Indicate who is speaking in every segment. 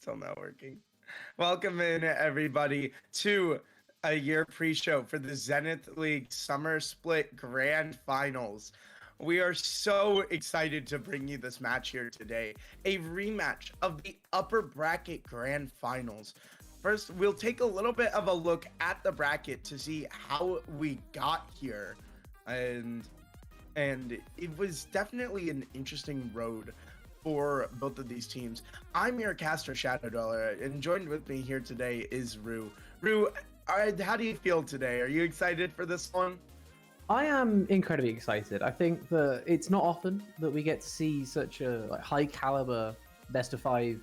Speaker 1: Still not working. Welcome in, everybody, to a year pre-show for the Zenith League Summer Split Grand Finals. We are so excited to bring you this match here today, a rematch of the upper bracket Grand Finals. First, we'll take a little bit of a look at the bracket to see how we got here, and it was definitely an interesting road for both of these teams. I'm your caster, Shadow Dollar, and joined with me here today is Rue. Rue, how do you feel today? Are you excited for this one?
Speaker 2: I am incredibly excited. I think that it's not often that we get to see such a high caliber best of five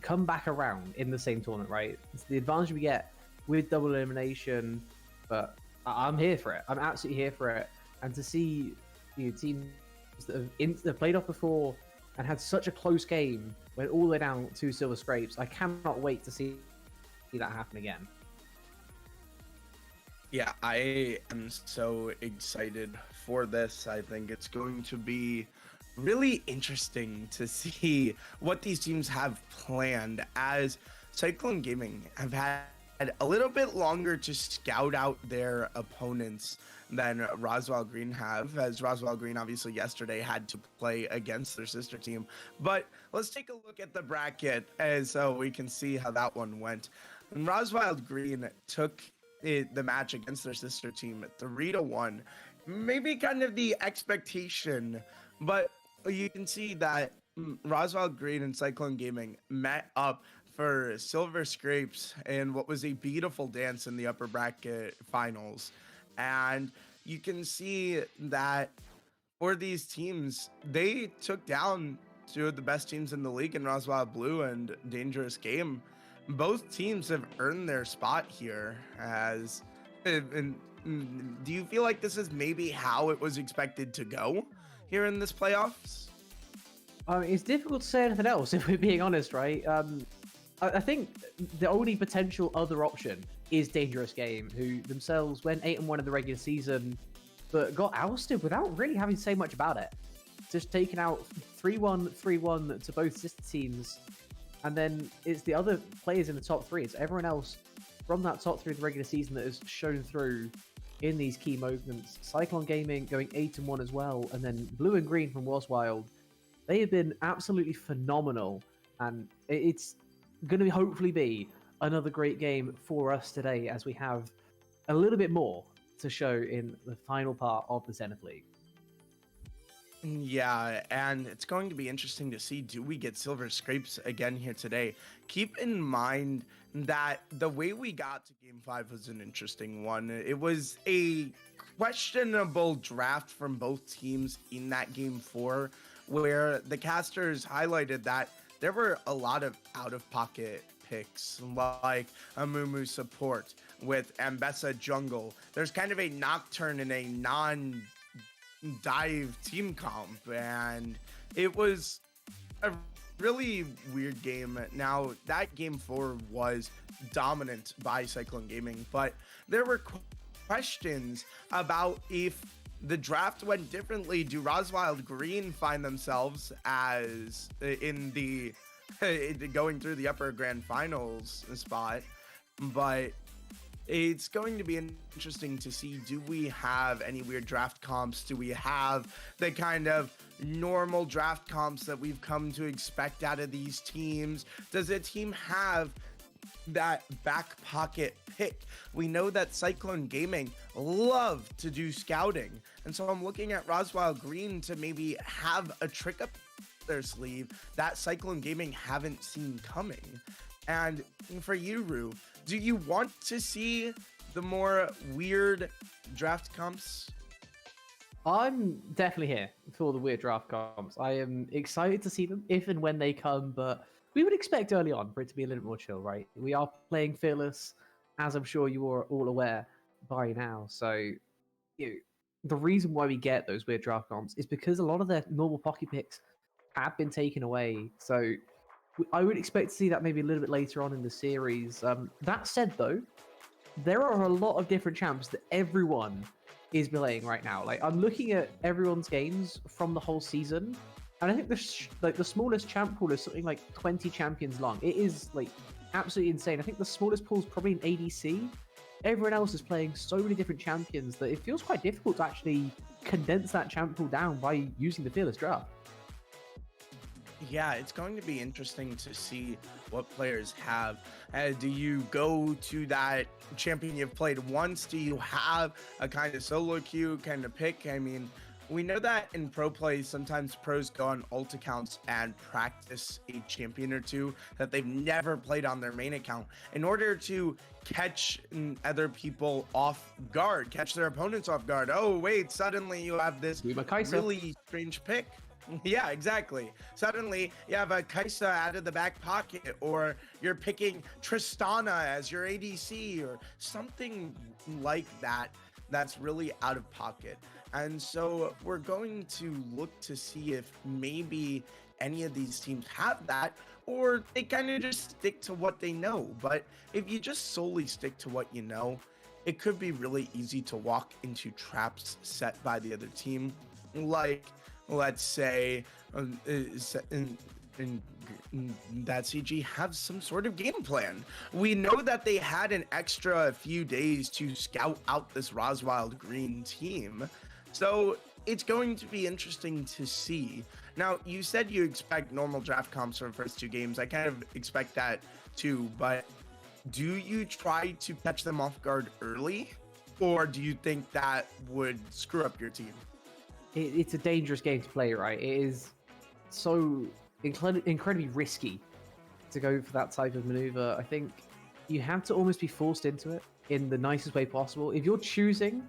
Speaker 2: come back around in the same tournament, right? It's the advantage we get with double elimination, but I'm here for it. I'm absolutely here for it. And to see teams that have played off before and had such a close game, went all the way down to silver scrapes, I cannot wait to see that happen again.
Speaker 1: Yeah, I am so excited for this. I think it's going to be really interesting to see what these teams have planned, as Cyclone Gaming have had a little bit longer to scout out their opponents than Roswell Green have, as Roswell Green obviously yesterday had to play against their sister team. But let's take a look at the bracket so we can see how that one went. And Roswell Green took the match against their sister team 3-1. Maybe kind of the expectation, but you can see that Roswell Green and Cyclone Gaming met up for silver scrapes in what was a beautiful dance in the upper bracket finals. And you can see that for these teams, they took down two of the best teams in the league in Roswell Blue and Dangerous Game. Both teams have earned their spot here. Do you feel like this is maybe how it was expected to go here in this playoffs?
Speaker 2: It's difficult to say anything else if we're being honest, right? I think the only potential other option is Dangerous Game, who themselves went 8-1 in the regular season, but got ousted without really having to say much about it. Just taking out 3-1, 3-1 to both sister teams, and then it's the other players in the top three. It's everyone else from that top three of the regular season that has shown through in these key moments. Cyclone Gaming going 8-1 as well, and then Blue and Green from Was Wild. They have been absolutely phenomenal, and it's going to hopefully be another great game for us today, as we have a little bit more to show in the final part of the Zenith League.
Speaker 1: Yeah, and it's going to be interesting to see, do we get silver scrapes again here today? Keep in mind that the way we got to game 5 was an interesting one. It was a questionable draft from both teams in that game 4, where the casters highlighted that there were a lot of out-of-pocket picks, like a Mumu support with Ambessa jungle. There's kind of a Nocturne and a non-dive team comp, and it was a really weird game. Now, that game 4 was dominant by Cyclone Gaming, but there were questions about if the draft went differently. Do Roswell Green find themselves as in the going through the upper grand finals spot? But it's going to be interesting to see, do we have any weird draft comps? Do we have the kind of normal draft comps that we've come to expect out of these teams? Does a team have that back pocket pick? We know that Cyclone Gaming love to do scouting, and so I'm looking at Roswell Green to maybe have a trick up their sleeve that Cyclone Gaming haven't seen coming. And for you, Rue, do you want to see the more weird draft comps?
Speaker 2: I'm definitely here for the weird draft comps. I am excited to see them if and when they come, but we would expect early on for it to be a little more chill, right? We are playing Fearless, as I'm sure you are all aware by now. So the reason why we get those weird draft comps is because a lot of their normal pocket picks have been taken away. So I would expect to see that maybe a little bit later on in the series. That said, though, there are a lot of different champs that everyone is playing right now. Like, I'm looking at everyone's games from the whole season, And I think the smallest champ pool is something like 20 champions long. It is like absolutely insane. I think the smallest pool is probably an ADC. Everyone else is playing so many different champions that it feels quite difficult to actually condense that champ pool down by using the fearless draft.
Speaker 1: Yeah, it's going to be interesting to see what players have. Do you go to that champion you've played once? Do you have a kind of solo queue kind of pick? I mean, we know that in pro play, sometimes pros go on ult accounts and practice a champion or two that they've never played on their main account in order to catch other people off guard, catch their opponents off guard. Oh, wait, suddenly you have this really strange pick. Yeah, exactly. Suddenly, you have a Kaisa out of the back pocket, or you're picking Tristana as your ADC, or something like that that's really out of pocket. And so we're going to look to see if maybe any of these teams have that, or they kind of just stick to what they know. But if you just solely stick to what you know, it could be really easy to walk into traps set by the other team, like let's say in that CG have some sort of game plan. We know that they had an extra few days to scout out this Roswild Green team, so it's going to be interesting to see. Now, you said you expect normal draft comps for the first two games. I kind of expect that too, but do you try to catch them off guard early, or do you think that would screw up your team?
Speaker 2: It's a dangerous game to play, right? It is so incredibly risky to go for that type of maneuver. I think you have to almost be forced into it in the nicest way possible. If you're choosing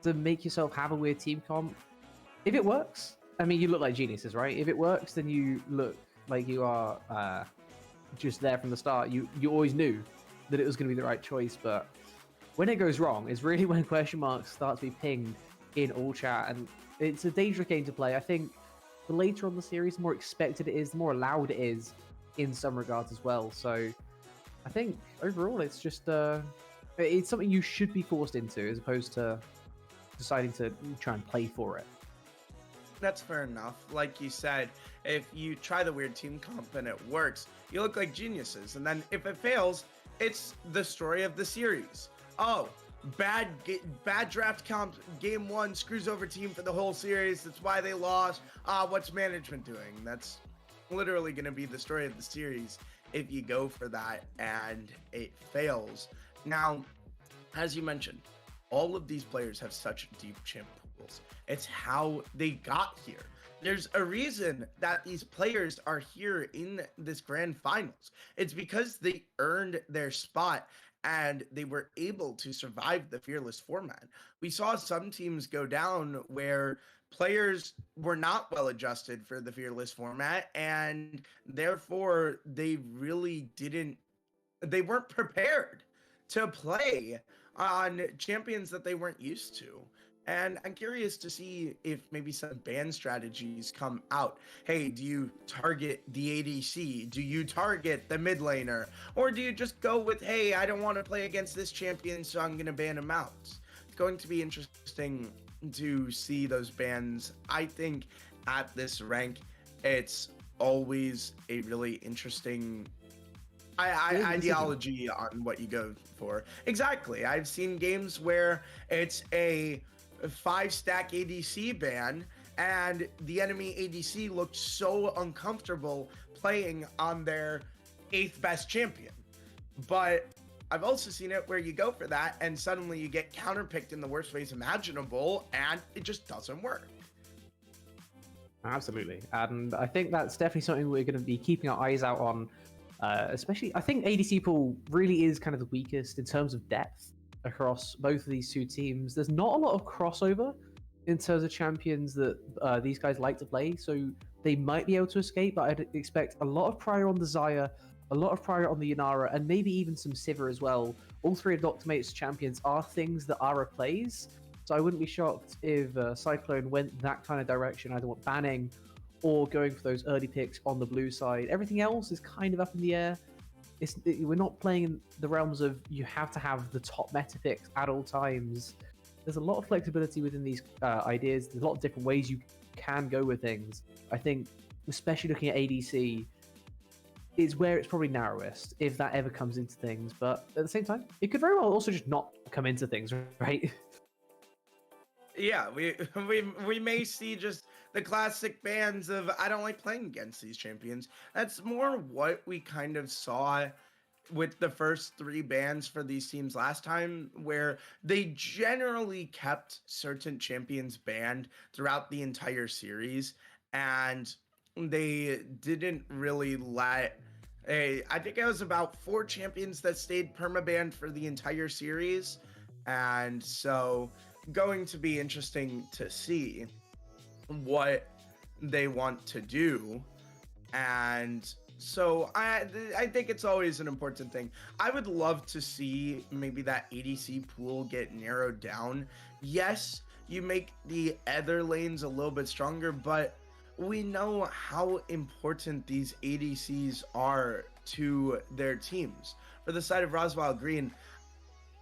Speaker 2: to make yourself have a weird team comp, if it works, I mean, you look like geniuses, right? If it works, then you look like you are just there from the start. You always knew that it was going to be the right choice, but when it goes wrong, is really when question marks start to be pinged in all chat, and it's a dangerous game to play. I think the later on the series, the more expected it is, the more allowed it is in some regards as well. So I think overall, it's just it's something you should be forced into as opposed to deciding to try and play for it.
Speaker 1: That's fair enough. Like you said, if you try the weird team comp and it works, you look like geniuses. And then if it fails, it's the story of the series. Oh, bad draft comp game one screws over team for the whole series. That's why they lost. What's management doing? That's literally going to be the story of the series if you go for that and it fails. Now, as you mentioned, all of these players have such deep champ pools. It's how they got here. There's a reason that these players are here in this grand finals. It's because they earned their spot and they were able to survive the fearless format. We saw some teams go down where players were not well adjusted for the fearless format, and therefore they weren't prepared to play on champions that they weren't used to. And I'm curious to see if maybe some ban strategies come out. Hey, do you target the ADC? Do you target the mid laner? Or do you just go with, hey, I don't want to play against this champion, so I'm going to ban him out? It's going to be interesting to see those bans. I think at this rank, it's always a really interesting ideology on what you go for. Exactly. I've seen games where it's a 5-stack ADC ban and the enemy ADC looked so uncomfortable playing on their 8th best champion. But I've also seen it where you go for that and suddenly you get counterpicked in the worst ways imaginable and it just doesn't work.
Speaker 2: Absolutely. And I think that's definitely something we're going to be keeping our eyes out on. Especially, I think ADC pool really is kind of the weakest in terms of depth across both of these two teams. There's not a lot of crossover in terms of champions that these guys like to play, so they might be able to escape, but I'd expect a lot of prior on the Xayah, a lot of prior on the Yanara, and maybe even some Sivir as well. All three of Dr. Mate's champions are things that Ara plays, so I wouldn't be shocked if Cyclone went that kind of direction, either banning or going for those early picks on the blue side. Everything else is kind of up in the air. We're not playing in the realms of you have to have the top meta picks at all times. There's a lot of flexibility within these ideas. There's a lot of different ways you can go with things. I think especially looking at ADC, is where it's probably narrowest if that ever comes into things. But at the same time, it could very well also just not come into things, right?
Speaker 1: Yeah, we may see just the classic bans of I don't like playing against these champions. That's more what we kind of saw with the first three bans for these teams last time, where they generally kept certain champions banned throughout the entire series, and they didn't really let. I think it was about 4 champions that stayed permabanned for the entire series, and so going to be interesting to see what they want to do. And so I think it's always an important thing. I would love to see maybe that ADC pool get narrowed down. Yes, you make the other lanes a little bit stronger, but we know how important these ADCs are to their teams. For the side of Roswell Green,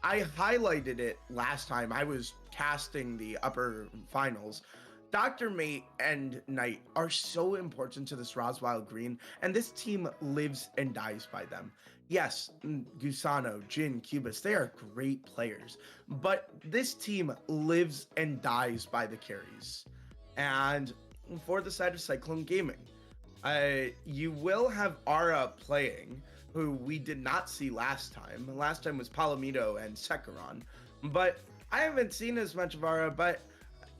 Speaker 1: I highlighted it last time I was casting the upper finals. Dr. Mate and Knight are so important to this Roswell Green, and this team lives and dies by them. Yes, Gusano, Jin, Cubis, they are great players, but this team lives and dies by the carries. And for the side of Cyclone Gaming, you will have Ara playing, who we did not see last time. Last time was Palomito and Sekiron, but I haven't seen as much of Ara, but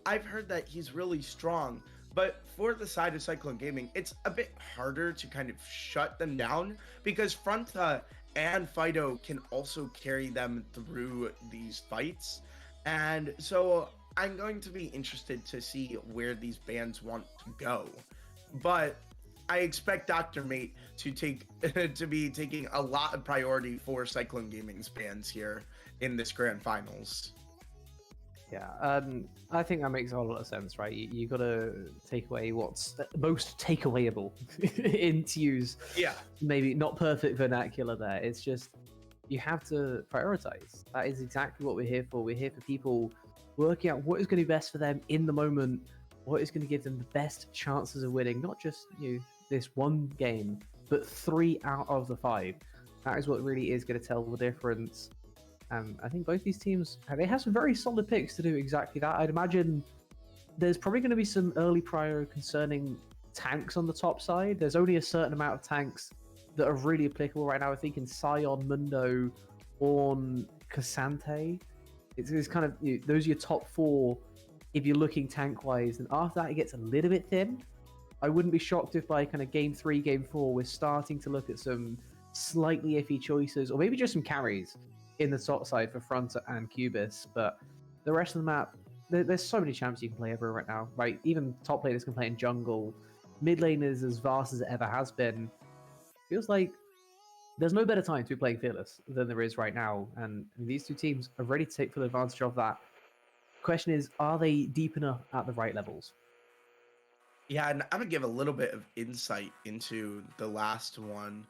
Speaker 1: I've heard that he's really strong. But for the side of Cyclone Gaming, it's a bit harder to kind of shut them down because Fronta and Fido can also carry them through these fights. And so I'm going to be interested to see where these bans want to go. But I expect Dr. Mate to be taking a lot of priority for Cyclone Gaming's bans here in this grand finals.
Speaker 2: Yeah, I think that makes a whole lot of sense, right? You got to take away what's most takeawayable, in to use maybe not perfect vernacular there. It's just you have to prioritize. That is exactly what we're here for. We're here for people working out what is going to be best for them in the moment, what is going to give them the best chances of winning, not just this one game, but 3 out of the 5. That is what really is going to tell the difference. I think both these teams, they have some very solid picks to do exactly that. I'd imagine there's probably going to be some early prior concerning tanks on the top side. There's only a certain amount of tanks that are really applicable right now. I think in Sion, Mundo, Ornn, Cassante. It's kind of, those are your top 4 if you're looking tank-wise. And after that, it gets a little bit thin. I wouldn't be shocked if by kind of game 3, game 4, we're starting to look at some slightly iffy choices, or maybe just some carries in the top side for Fronta and Cubis. But the rest of the map, there's so many champs you can play everywhere right now, right? Even top laners can play in jungle. Mid lane is as vast as it ever has been. Feels like there's no better time to be playing Fearless than there is right now. And these two teams are ready to take full advantage of that. Question is, are they deep enough at the right levels?
Speaker 1: Yeah, and I'm gonna give a little bit of insight into the last one.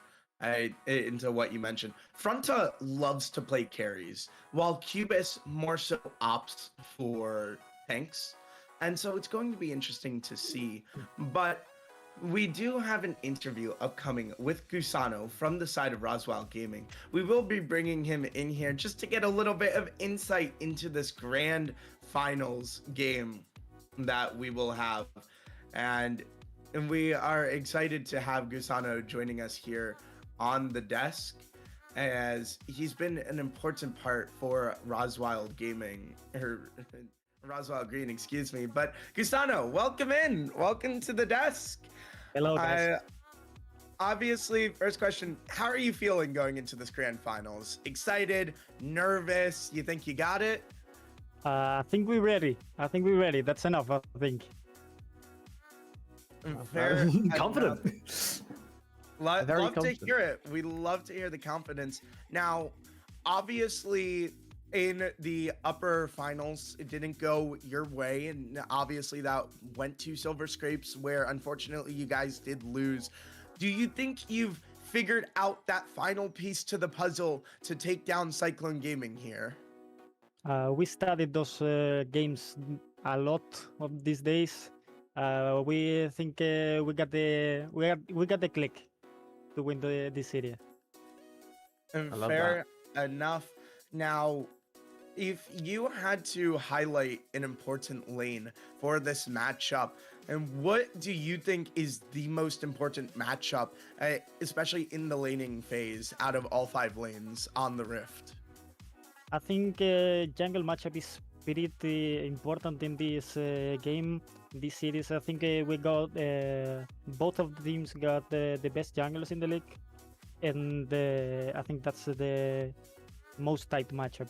Speaker 1: Into what you mentioned. Fronta loves to play carries, while Cubis more so opts for tanks. And so it's going to be interesting to see. But we do have an interview upcoming with Gusano from the side of Roswell Gaming. We will be bringing him in here just to get a little bit of insight into this grand finals game that we will have. And we are excited to have Gusano joining us here on the desk, as he's been an important part for Roswell Gaming, or Roswell Green, excuse me. But Gusano, welcome in. Welcome to the desk.
Speaker 3: Hello, guys.
Speaker 1: Obviously, first question, how are you feeling going into this grand finals? Excited? Nervous? You think you got it?
Speaker 3: I think we're ready. That's enough, I think.
Speaker 1: Very
Speaker 2: confident.
Speaker 1: Love to hear it. We love to hear the confidence. Now, obviously, in the upper finals, it didn't go your way, and obviously that went to Silver Scrapes, where unfortunately you guys did lose. Do you think you've figured out that final piece to the puzzle to take down Cyclone Gaming here?
Speaker 3: We studied those games a lot of these days. We think we got the click to win this series.
Speaker 1: And
Speaker 2: I love
Speaker 1: fair enough. Now, if you had to highlight an important lane for this matchup, and what do you think is the most important matchup, especially in the laning phase, out of all 5 lanes on the Rift?
Speaker 3: I think jungle matchup is pretty important in this game, this series. I think we got both of the teams got the best junglers in the league, and I think that's the most tight matchup.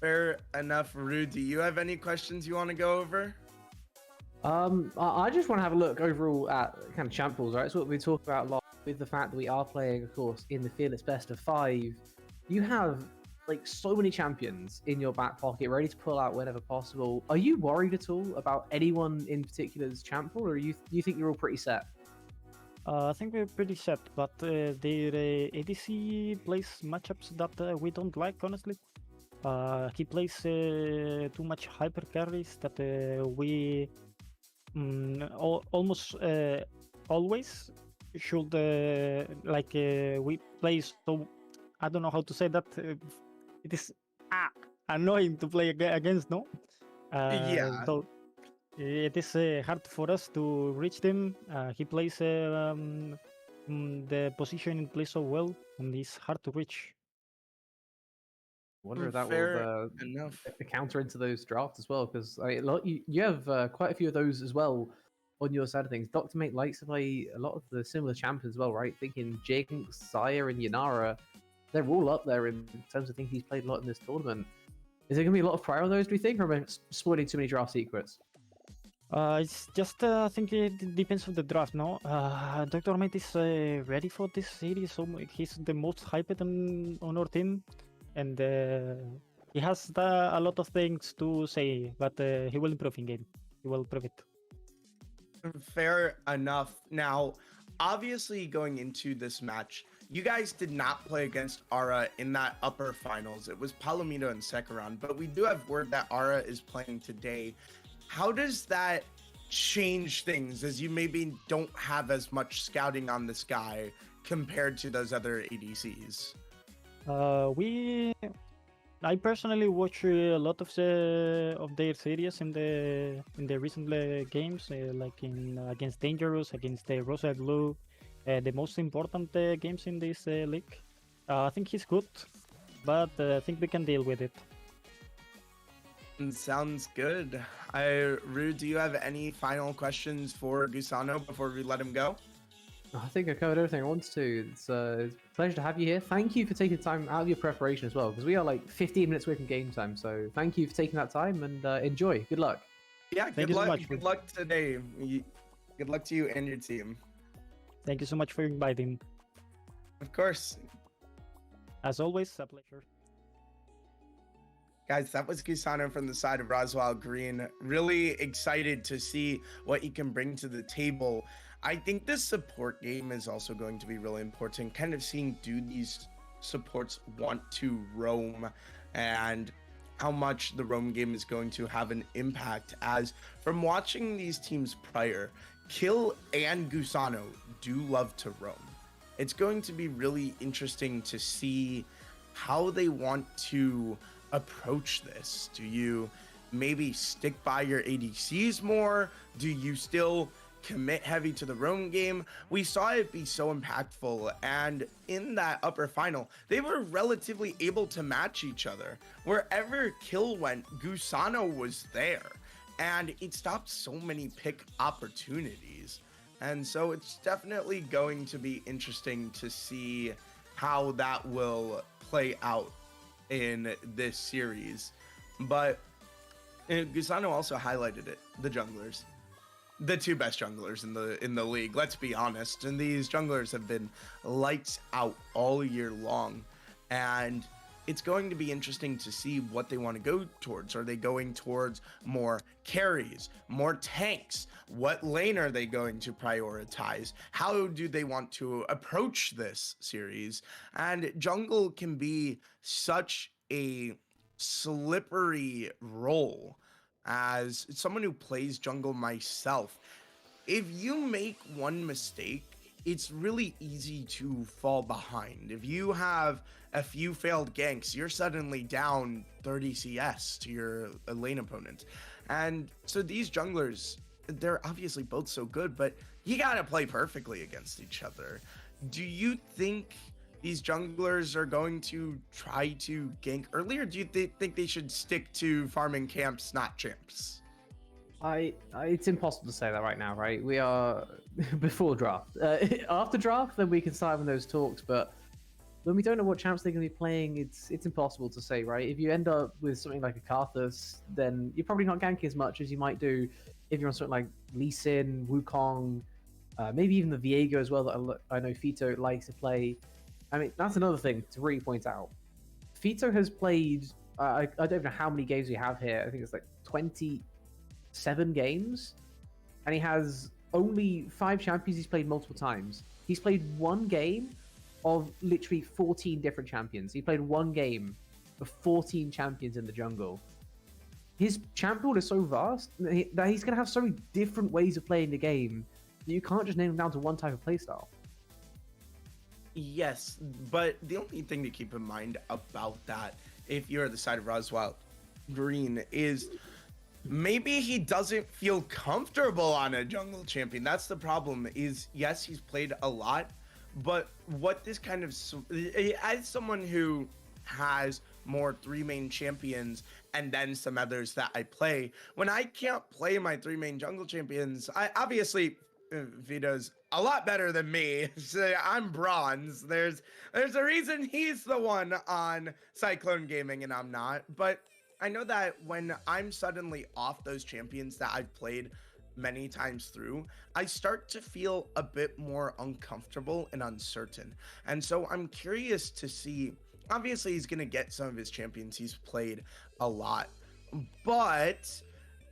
Speaker 1: Fair enough, Rue. Do you have any questions you want to go over?
Speaker 2: I just want to have a look overall at kind of champ pools, right? So what we talk about a lot with the fact that we are playing, of course, in the Fearless Best of 5. You have like so many champions in your back pocket, ready to pull out whenever possible. Are you worried at all about anyone in particular's champ pool, or you think you're all pretty set?
Speaker 3: I think we're pretty set, but their ADC plays matchups that we don't like, honestly. He plays too much hyper carries that we almost always should we play. So I don't know how to say that. It is annoying to play against, no?
Speaker 1: Yeah.
Speaker 3: So it is hard for us to reach them. He plays the position plays so well, and it's hard to reach.
Speaker 2: I wonder if that
Speaker 1: Fair
Speaker 2: will
Speaker 1: enough.
Speaker 2: counter into those drafts as well, because you have quite a few of those as well on your side of things. Dr. Mate likes to play a lot of the similar champions as well, right? Thinking Jinx, Sire, and Yanara, they're all up there in terms of things he's played a lot in this tournament. Is there going to be a lot of prior on those, do you think, or am I spoiling too many draft secrets?
Speaker 3: It's just I think it depends on the draft, no? Dr. Mate is ready for this series, so he's the most hyped on our team, and he has a lot of things to say, but he will improve in game. He will improve it.
Speaker 1: Fair enough. Now, obviously, going into this match, you guys did not play against Ara in that upper finals. It was Palomino and Sekiran, but we do have word that Ara is playing today. How does that change things, as you maybe don't have as much scouting on this guy compared to those other ADCs?
Speaker 3: I personally watch a lot of their series in the recent games, like in against Dangerous, against Rosa Glue, the most important games in this league. I think he's good, but I think we can deal with it.
Speaker 1: Sounds good. Rue, do you have any final questions for Gusano before we let him go?
Speaker 2: I think I covered everything I wanted to. It's a pleasure to have you here. Thank you for taking time out of your preparation as well, because we are like 15 minutes away from game time. So thank you for taking that time, and enjoy. Good luck.
Speaker 1: Yeah,
Speaker 3: Thank you so much.
Speaker 1: Good luck today. Good luck to you and your team.
Speaker 3: Thank you so much for inviting.
Speaker 1: Of course.
Speaker 3: As always, a pleasure.
Speaker 1: Guys, that was Gusano from the side of Roswell Green. Really excited to see what he can bring to the table. I think this support game is also going to be really important. Kind of seeing, do these supports want to roam, and how much the roam game is going to have an impact. As from watching these teams prior, Kill and Gusano do love to roam. It's going to be really interesting to see how they want to approach this. Do you maybe stick by your ADCs more? Do you still commit heavy to the roam game? We saw it be so impactful, and in that upper final, they were relatively able to match each other. Wherever Kill went, Gusano was there, and it stopped so many pick opportunities. And so it's definitely going to be interesting to see how that will play out in this series. But Gusano also highlighted it, the junglers, the 2 best junglers in the league, let's be honest. And these junglers have been lights out all year long, and it's going to be interesting to see what they want to go towards. Are they going towards more carries, more tanks? What lane are they going to prioritize? How do they want to approach this series? And jungle can be such a slippery role as someone who plays jungle myself, if you make one mistake, it's really easy to fall behind. If you have a few failed ganks, you're suddenly down 30 CS to your lane opponent. And so these junglers, they're obviously both so good, but you gotta play perfectly against each other. Do you think these junglers are going to try to gank early, or do you think they should stick to farming camps, not champs?
Speaker 2: It's impossible to say that right now, right? We are before draft. After draft, then we can start having those talks. But when we don't know what champs they're going to be playing, it's impossible to say, right? If you end up with something like a Karthus, then you're probably not ganking as much as you might do if you're on something like Lee Sin, Wukong, maybe even the Viego as well. That I know Fito likes to play. I mean, that's another thing to really point out. Fito has played. I don't even know how many games we have here. I think it's like 27 games, and he has only 5 champions he's played multiple times. He's played one game of literally 14 different champions. He played one game of 14 champions in the jungle. His champ pool is so vast that he's going to have so many different ways of playing the game that you can't just nail him down to one type of playstyle.
Speaker 1: Yes, but the only thing to keep in mind about that, if you're the side of Roswell Green, is maybe he doesn't feel comfortable on a jungle champion. That's the problem. Is yes, he's played a lot, but what this kind of, as someone who has more 3 main champions and then some others that I play, when I can't play my 3 main jungle champions, I obviously Vito's a lot better than me. So I'm bronze. There's a reason he's the one on Cyclone Gaming and I'm not. But I know that when I'm suddenly off those champions that I've played many times through, I start to feel a bit more uncomfortable and uncertain. And so I'm curious to see, obviously he's going to get some of his champions he's played a lot, but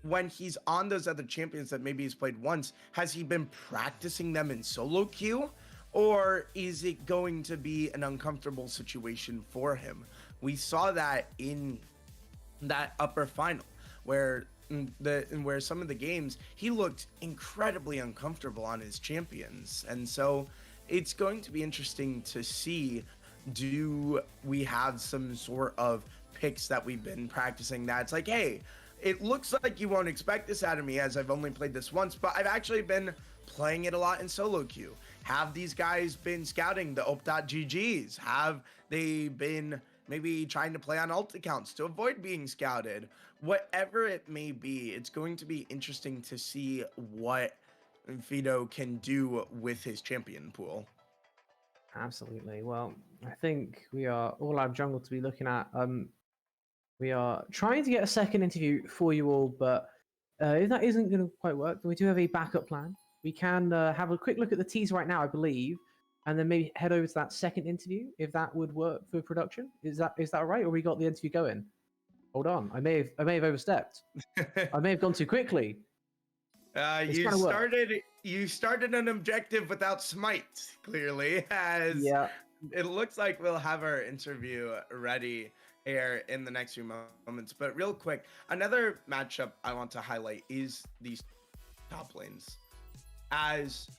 Speaker 1: when he's on those other champions that maybe he's played once, has he been practicing them in solo queue, or is it going to be an uncomfortable situation for him? We saw that in that upper final where some of the games he looked incredibly uncomfortable on his champions. And so it's going to be interesting to see, do we have some sort of picks that we've been practicing that's like, hey, it looks like you won't expect this out of me as I've only played this once, but I've actually been playing it a lot in solo queue. Have these guys been scouting the RWDGs? Have they been maybe trying to play on ult accounts to avoid being scouted? Whatever it may be, it's going to be interesting to see what Fido can do with his champion pool.
Speaker 2: Absolutely. Well, I think we are all out of jungle to be looking at. We are trying to get a second interview for you all, but if that isn't going to quite work, then we do have a backup plan. We can have a quick look at the teaser right now, I believe, and then maybe head over to that second interview if that would work for production. Is that all right, or we got the interview going? Hold on, I may have overstepped. I may have gone too quickly.
Speaker 1: You started an objective without smite, clearly, as
Speaker 2: yeah.
Speaker 1: It looks like we'll have our interview ready here in the next few moments. But real quick, another matchup I want to highlight is these top lanes, as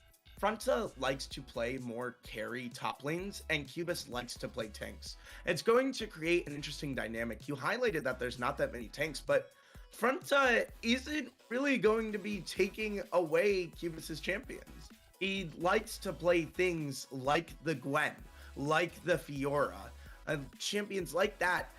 Speaker 1: Fronta likes to play more carry top lanes and Cubis likes to play tanks. It's going to create an interesting dynamic. You highlighted that there's not that many tanks, but Fronta isn't really going to be taking away Cubis's champions. He likes to play things like the Gwen, like the Fiora, champions like that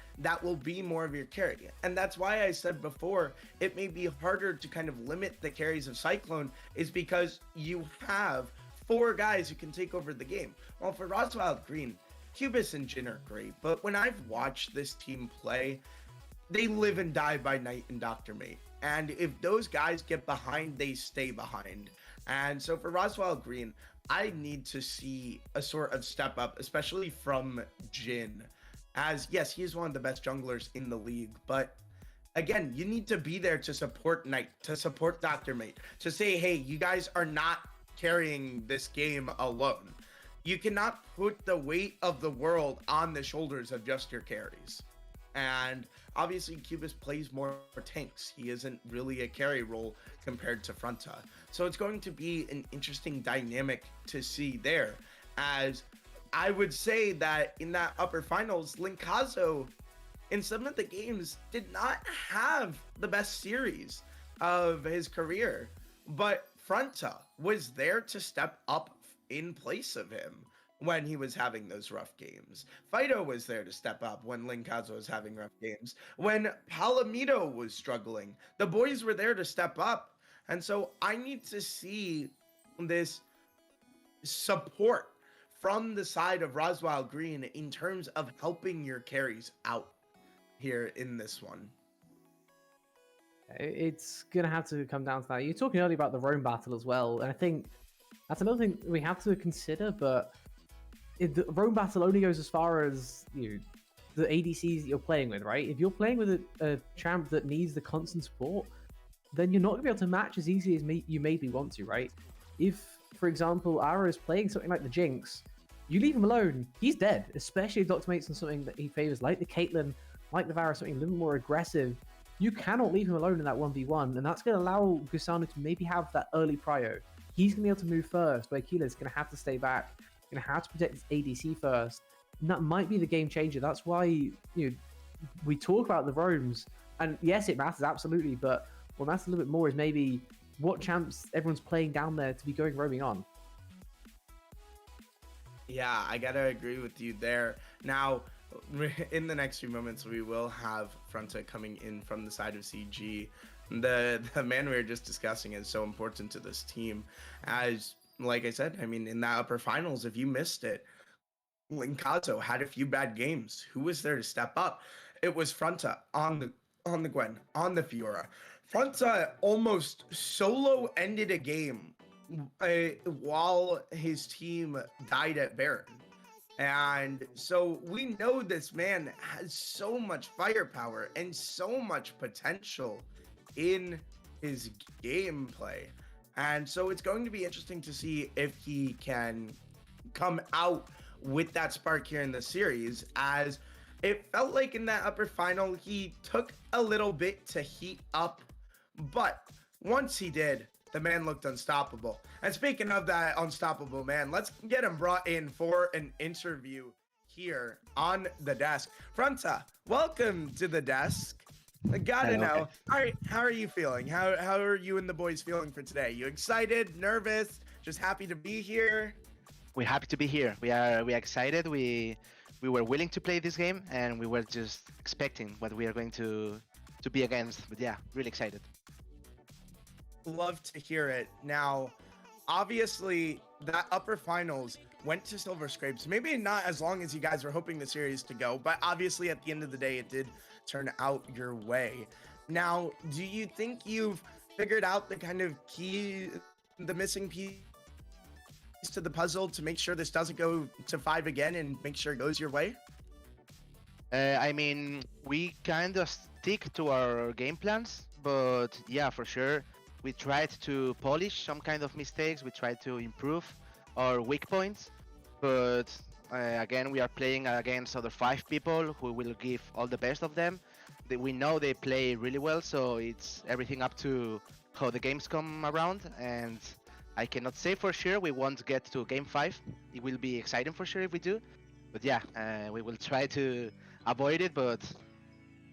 Speaker 1: will be more of your carry. And that's why I said before, it may be harder to kind of limit the carries of Cyclone, is because you have 4 guys who can take over the game. Well, for Roswell Green, Cubis and Jhin are great, but when I've watched this team play, they live and die by Knight and Dr. Mate. And if those guys get behind, they stay behind. And so for Roswell Green, I need to see a sort of step up, especially from Jhin. As yes, he is one of the best junglers in the league, but again, you need to be there to support Knight, to support Dr. Mate, to say, hey, you guys are not carrying this game alone. You cannot put the weight of the world on the shoulders of just your carries. And obviously, Cubis plays more tanks. He isn't really a carry role compared to Fronta. So it's going to be an interesting dynamic to see there. As I would say that in that upper finals, Linkazo in some of the games did not have the best series of his career, but Fronta was there to step up in place of him when he was having those rough games. Fido was there to step up when Linkazo was having rough games. When Palomito was struggling, the boys were there to step up. And so I need to see this support from the side of Roswell Green in terms of helping your carries out here in this one.
Speaker 2: It's gonna have to come down to that. You're talking earlier about the Rome battle as well, and I think that's another thing we have to consider. But the Rome battle only goes as far as the ADCs that you're playing with, right? If you're playing with a champ that needs the constant support, then you're not gonna be able to match as easily as you maybe want to, right? If, for example, Ara is playing something like the Jinx, you leave him alone, he's dead. Especially if Dr. Mate's on something that he favors, like the Caitlyn, like the Varus, something a little more aggressive. You cannot leave him alone in that 1v1, and that's going to allow Gusano to maybe have that early prio. He's going to be able to move first, but Akila's going to have to stay back, going to have to protect his ADC first. And that might be the game changer. That's why we talk about the roams, and yes, it matters, absolutely, but what matters a little bit more is maybe what champs everyone's playing down there to be going roaming on.
Speaker 1: Yeah, I gotta agree with you there. Now, in the next few moments, we will have Fronta coming in from the side of CG. The man we were just discussing is so important to this team. As, like I said, I mean, in that upper finals, if you missed it, Linkazo had a few bad games. Who was there to step up? It was Fronta on the Gwen, on the Fiora. Fronta almost solo ended a game while his team died at Baron. And so we know this man has so much firepower and so much potential in his gameplay. And so it's going to be interesting to see if he can come out with that spark here in the series, as it felt like in that upper final, he took a little bit to heat up, but once he did, the man looked unstoppable. And speaking of that unstoppable man, let's get him brought in for an interview here on the desk. Fronta, welcome to the desk. I gotta know, how are you feeling? How are you and the boys feeling for today? You excited, nervous, just happy to be here?
Speaker 4: We're happy to be here. We are excited. We were willing to play this game, and we were just expecting what we are going to be against. But yeah, really excited.
Speaker 1: Love to hear it. Now, obviously, that upper finals went to Silver Scrapes. Maybe not as long as you guys were hoping the series to go, but obviously at the end of the day, it did turn out your way. Now, do you think you've figured out the kind of the missing piece to the puzzle to make sure this doesn't go to 5 again and make sure it goes your way?
Speaker 4: I mean, we kind of stick to our game plans, but yeah, for sure, we tried to polish some kind of mistakes. We tried to improve our weak points, but again, we are playing against other 5 people who will give all the best of them. We know they play really well, so it's everything up to how the games come around, and I cannot say for sure we won't get to game 5. It will be exciting for sure if we do, but yeah, we will try to avoid it, but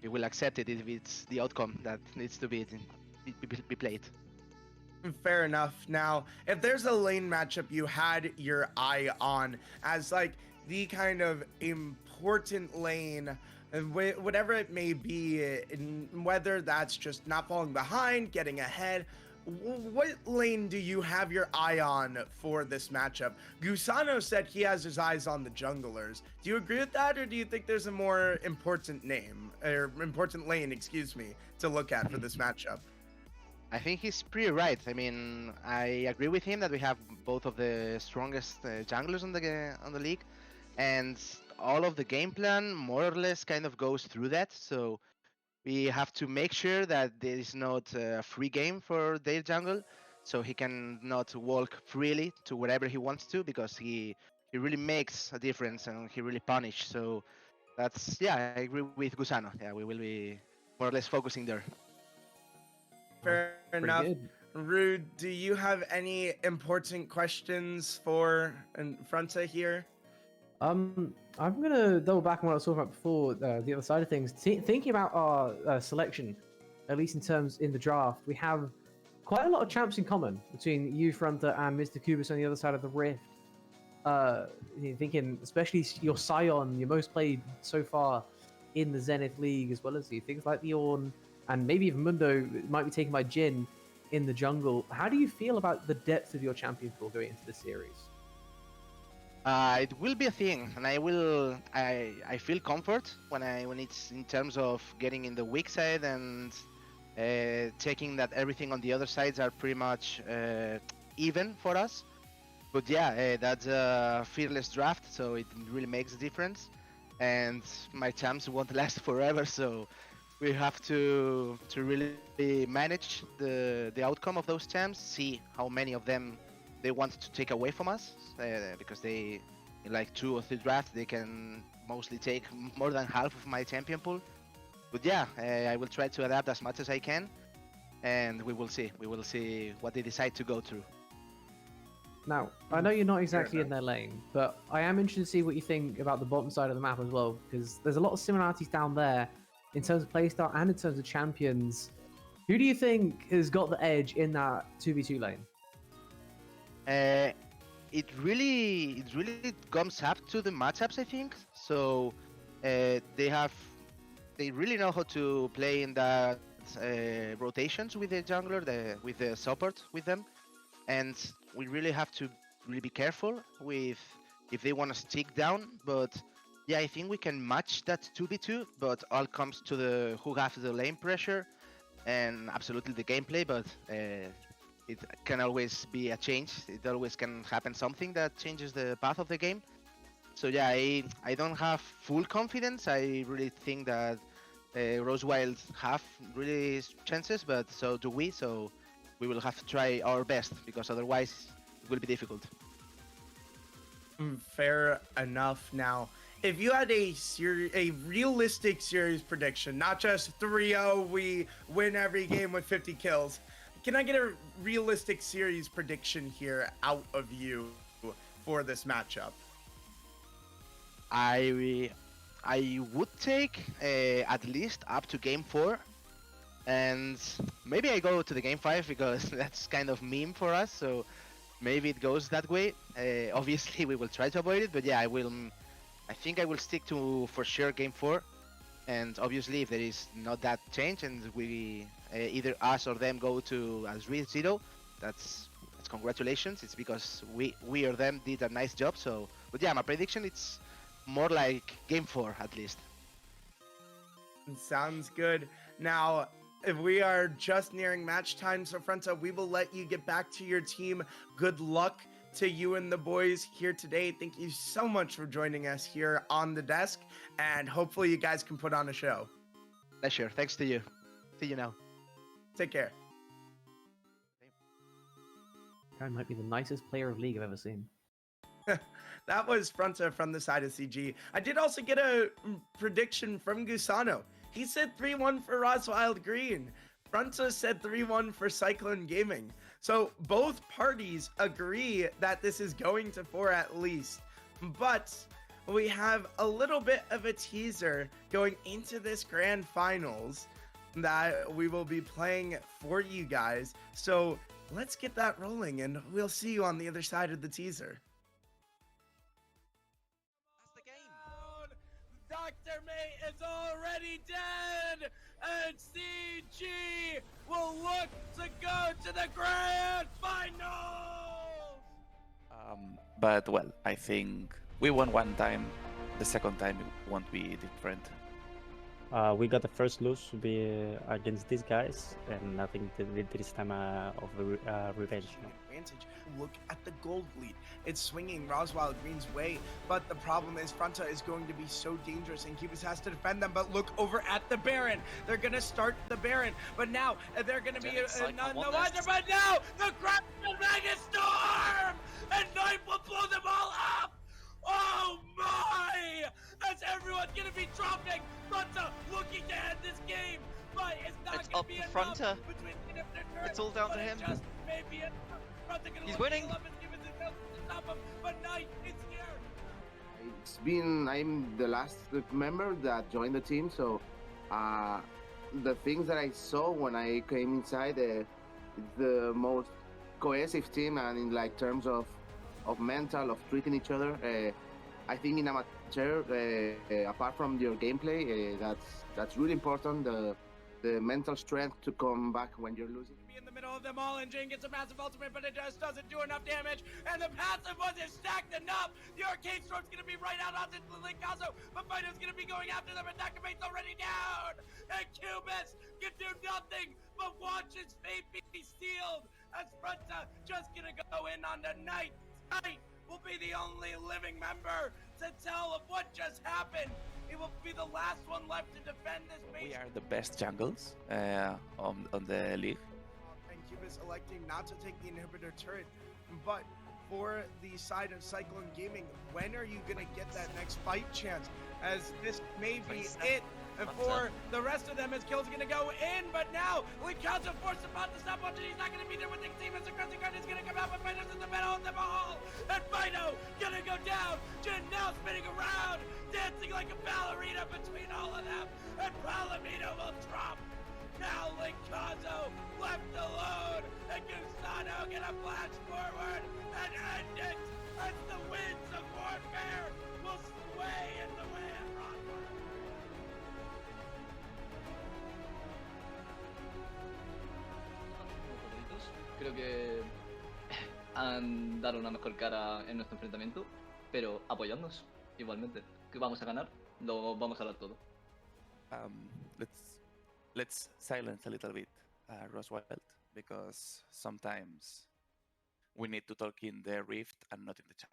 Speaker 4: we will accept it if it's the outcome that needs to be played.
Speaker 1: Fair enough. Now, if there's a lane matchup you had your eye on as like the kind of important lane, whatever it may be, whether that's just not falling behind, getting ahead, what lane do you have your eye on for this matchup? Gusano said he has his eyes on the junglers. Do you agree with that, or do you think there's a more important lane, excuse me, to look at for this matchup?
Speaker 4: I think he's pretty right. I mean, I agree with him that we have both of the strongest junglers on the league, and all of the game plan more or less kind of goes through that. So we have to make sure that there is not a free game for their jungle, so he can not walk freely to wherever he wants to, because he really makes a difference and he really punishes. So That's yeah, I agree with Gusano. Yeah, we will be more or less focusing there.
Speaker 1: Fair
Speaker 2: Pretty
Speaker 1: enough.
Speaker 2: good.
Speaker 1: Rude, do you have any important questions for Fronta here?
Speaker 2: I'm gonna double back on what I was talking about before. The other side of things, thinking about our selection, at least in terms in the draft, we have quite a lot of champs in common between you, Fronta, and Mr. Kubus on the other side of the rift. Thinking, especially your Scion, your most played so far in the Zenith League, as well as you things like the Ornn, and maybe even Mundo might be taken by Jin in the jungle. How do you feel about the depth of your champion pool going into the series?
Speaker 4: It will be a thing, and I feel comfort when it's in terms of getting in the weak side and taking that everything on the other sides are pretty much even for us. But yeah, that's a fearless draft, so it really makes a difference. And my champs won't last forever, so we have to really manage the outcome of those champs, see how many of them they want to take away from us, because they in like 2 or 3 drafts they can mostly take more than half of my champion pool. But yeah, I will try to adapt as much as I can, and we will see what they decide to go through.
Speaker 2: Now, I know you're not exactly in their lane, but I am interested to see what you think about the bottom side of the map as well, because there's a lot of similarities down there in terms of playstyle and in terms of champions. Who do you think has got the edge in that 2v2 lane?
Speaker 4: It really comes up to the matchups, I think. So they really know how to play in that rotations with the jungler, with the support with them, and we really have to really be careful with if they want to stick down. But yeah, I think we can match that 2v2, but all comes to the who have the lane pressure and absolutely the gameplay. But it can always be a change. It always can happen something that changes the path of the game. So yeah, I don't have full confidence. I really think that Rosewild have really chances, but so do we. So we will have to try our best because otherwise it will be difficult.
Speaker 1: Fair enough. Now, if you had a realistic series prediction, not just 3-0, we win every game with 50 kills. Can I get a realistic series prediction here out of you for this matchup?
Speaker 4: I would take at least up to game 4, and maybe I go to the game 5 because that's kind of meme for us. So maybe it goes that way. Obviously, we will try to avoid it, but yeah, I think I will stick to for sure game 4. And obviously, if there is not that change and we either us or them go to as 3-0, that's congratulations. It's because we or them did a nice job. So, but yeah, my prediction it's more like game 4 at least.
Speaker 1: Sounds good. Now, if we are just nearing match time, so Fronta, we will let you get back to your team. Good luck to you and the boys here today. Thank you so much for joining us here on the desk, and hopefully you guys can put on a show.
Speaker 4: Pleasure. Thanks to you. See you now.
Speaker 1: Take care.
Speaker 2: Karen might be the nicest player of League I've ever seen.
Speaker 1: That was Fronta from the side of CG. I did also get a prediction from Gusano. He said 3-1 for Roswild Green. Fronta said 3-1 for Cyclone Gaming. So both parties agree that this is going to 4 at least. But we have a little bit of a teaser going into this grand finals that we will be playing for you guys. So let's get that rolling and we'll see you on the other side of the teaser. Dr. May is already dead, and CG will look to go to the grand finals!
Speaker 5: But well, I think we won one time. The second time it won't be different.
Speaker 3: We got the first lose to be against these guys, and I think this time of revenge.
Speaker 1: Advantage. Look at the gold lead. It's swinging Roswild Green's way, but the problem is Fronta is going to be so dangerous, and Cubus has to defend them. But look over at the Baron. They're gonna start the Baron, but now they're gonna be no wonder. But now the grab the Mega Storm, and Knife will blow them all up. Oh my! As everyone
Speaker 6: going to be dropping. Fronta looking to end this game, but it's not
Speaker 7: It's
Speaker 6: going
Speaker 7: up
Speaker 6: to be
Speaker 7: to
Speaker 6: enough
Speaker 7: Fronta.
Speaker 6: between Zenith and Turret.
Speaker 7: It's all down to
Speaker 6: But it
Speaker 7: him.
Speaker 6: just may be enough. Fronta gonna
Speaker 7: He's
Speaker 6: look
Speaker 7: winning.
Speaker 6: to give it to stop him, but Knight is here.
Speaker 8: I'm the last member that joined the team, so the things that I saw when I came inside, the most cohesive team, and in like terms of mental, of treating each other. I think in amateur, apart from your gameplay, that's really important. The mental strength to come back when you're losing.
Speaker 6: Be in the middle of them all, and Jane gets a massive ultimate, but it just doesn't do enough damage, and the passive wasn't stacked enough. The Arcade Storm's gonna be right out onto the Linkazo, but Fido's gonna be going after them, and Nakabate's already down, and Cubis can do nothing but watch his fate be sealed, as Fronta just gonna go in on the Knight. Knight will be the only living member to tell of what just happened. He will be the last one left to defend this base.
Speaker 5: We are the best jungles on the league.
Speaker 1: And Cubis electing not to take the inhibitor turret, but for the side of Cyclone Gaming, when are you gonna get that next fight chance? As this may be it. And for the rest of them, his kill's gonna go in, but now Linkazo forced him out to stop watching. He's not gonna be there with the team as the Crescent Guard is gonna come out, but Fido's in the middle of them all. And Fido gonna go down. Jin now spinning around, dancing like a ballerina between all of them. And Palomino will drop. Now Linkazo left alone. And Gusano gonna flash forward and end it as the winds of warfare will sway in the way of Rockford.
Speaker 9: Muy favoritos. Creo que han dado una mejor cara en nuestro enfrentamiento, pero apoyándonos igualmente. Que vamos a ganar, lo vamos a dar todo.
Speaker 5: Let's silence a little bit Roswell, because sometimes we need to talk in the rift and not in the chat.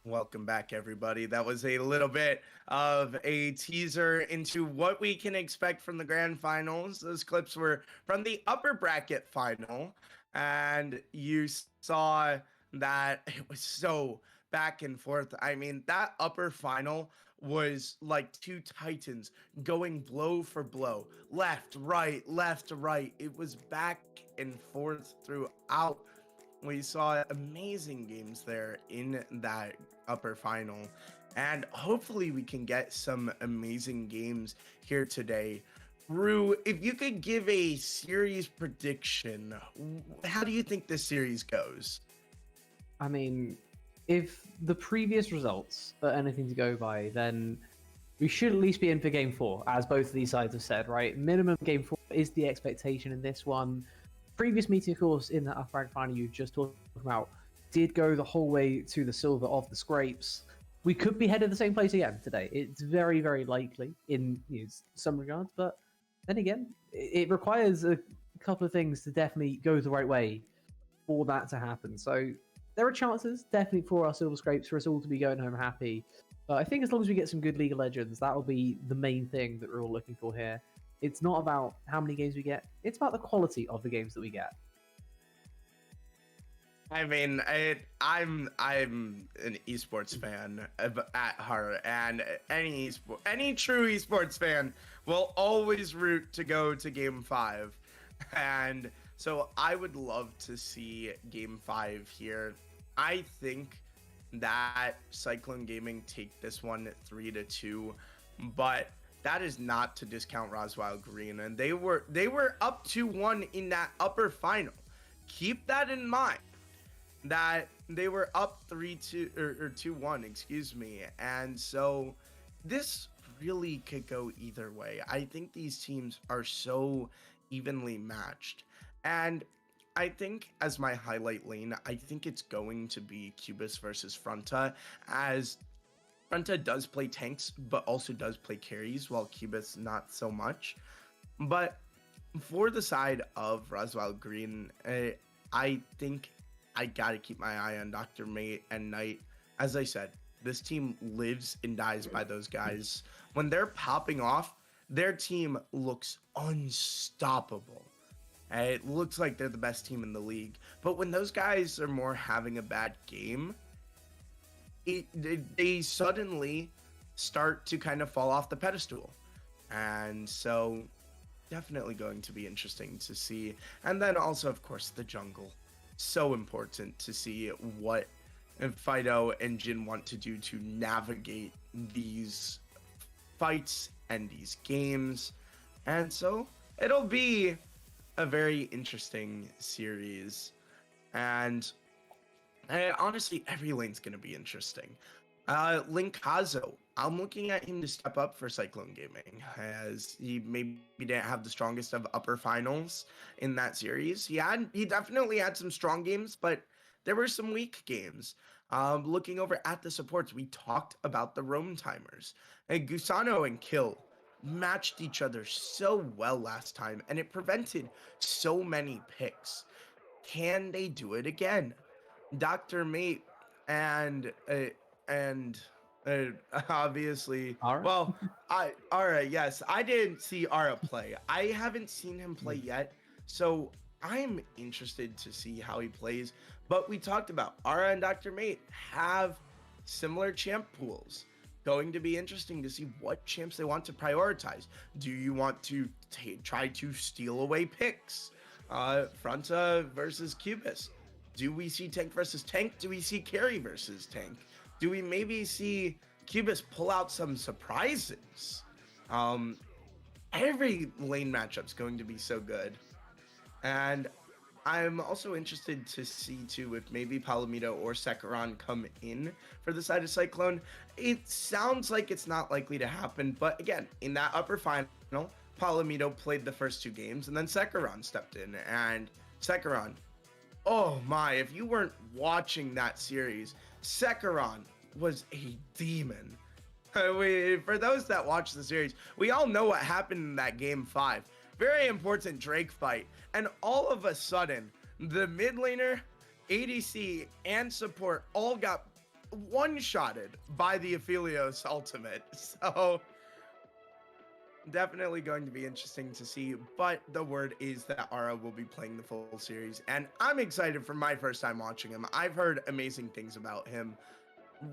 Speaker 1: Welcome back, everybody. That was a little bit of a teaser into what we can expect from the grand finals. Those clips were from the upper bracket final, and you saw that it was so back and forth. I mean, that upper final was like two titans going blow for blow, left, right, left, right. It was back and forth throughout. We saw amazing games there in that upper final, and hopefully we can get some amazing games here today. Rue, if you could give a series prediction, how do you think this series goes?
Speaker 2: I mean, if the previous results are anything to go by, then we should at least be in for Game 4, as both of these sides have said, right? Minimum Game 4 is the expectation in this one. Previous meeting, of course, in that upper bracket final you just talked about, did go the whole way to the silver of the scrapes. We could be headed the same place again today. It's very, very likely in some regards, but then again, it requires a couple of things to definitely go the right way for that to happen. So there are chances, definitely, for our silver scrapes, for us all to be going home happy. But I think as long as we get some good League of Legends, that will be the main thing that we're all looking for here. It's not about how many games we get, it's about the quality of the games that we get.
Speaker 1: I mean, I'm an esports fan at heart, and any true esports fan will always root to go to Game 5, and so I would love to see Game 5 here. I think that Cyclone Gaming take this one 3-2, but that is not to discount Roswell Green, and they were up 2-1 in that upper final. Keep that in mind, that they were up 3-2 or 2-1, excuse me. And so this really could go either way. I think these teams are so evenly matched. And I think as my highlight lane, I think it's going to be Cubis versus Fronta, as Fronta does play tanks, but also does play carries, while Cubis not so much. But for the side of Roswell Green, I think I gotta keep my eye on Dr. Mate and Knight. As I said, this team lives and dies by those guys. When they're popping off, their team looks unstoppable. It looks like they're the best team in the league. But when those guys are more having a bad game, they suddenly start to kind of fall off the pedestal. And so definitely going to be interesting to see. And then also, of course, the jungle. So important to see what Fido and Jin want to do to navigate these fights and these games. And so it'll be a very interesting series. And honestly, every lane's going to be interesting. Linkazo, I'm looking at him to step up for Cyclone Gaming, as he maybe didn't have the strongest of upper finals in that series. He definitely had some strong games, but there were some weak games. Looking over at the supports, we talked about the roam timers. And Gusano and Kill matched each other so well last time, and it prevented so many picks. Can they do it again? Dr. Mate and and uh, obviously,
Speaker 2: Ara?
Speaker 1: well, Ara, yes, I didn't see Ara play. I haven't seen him play yet, so I'm interested to see how he plays. But we talked about Ara and Dr. Mate have similar champ pools. Going to be interesting to see what champs they want to prioritize. Do you want to try to steal away picks? Fronta versus Cubis. Do we see tank versus tank? Do we see carry versus tank? Do we maybe see Cubis pull out some surprises? Every lane matchup's going to be so good. And I'm also interested to see too if maybe Palomito or Sekiran come in for the side of Cyclone. It sounds like it's not likely to happen, but again, in that upper final, Palomito played the first two games and then Sekiran stepped in. And Sekiran, oh my, if you weren't watching that series, Sekiran was a demon. For those that watch the series, we all know what happened in that game 5. Very important Drake fight. And all of a sudden, the mid laner, ADC, and support all got one-shotted by the Aphelios ultimate. So definitely going to be interesting to see, but the word is that Ara will be playing the full series, and I'm excited for my first time watching him. I've heard amazing things about him.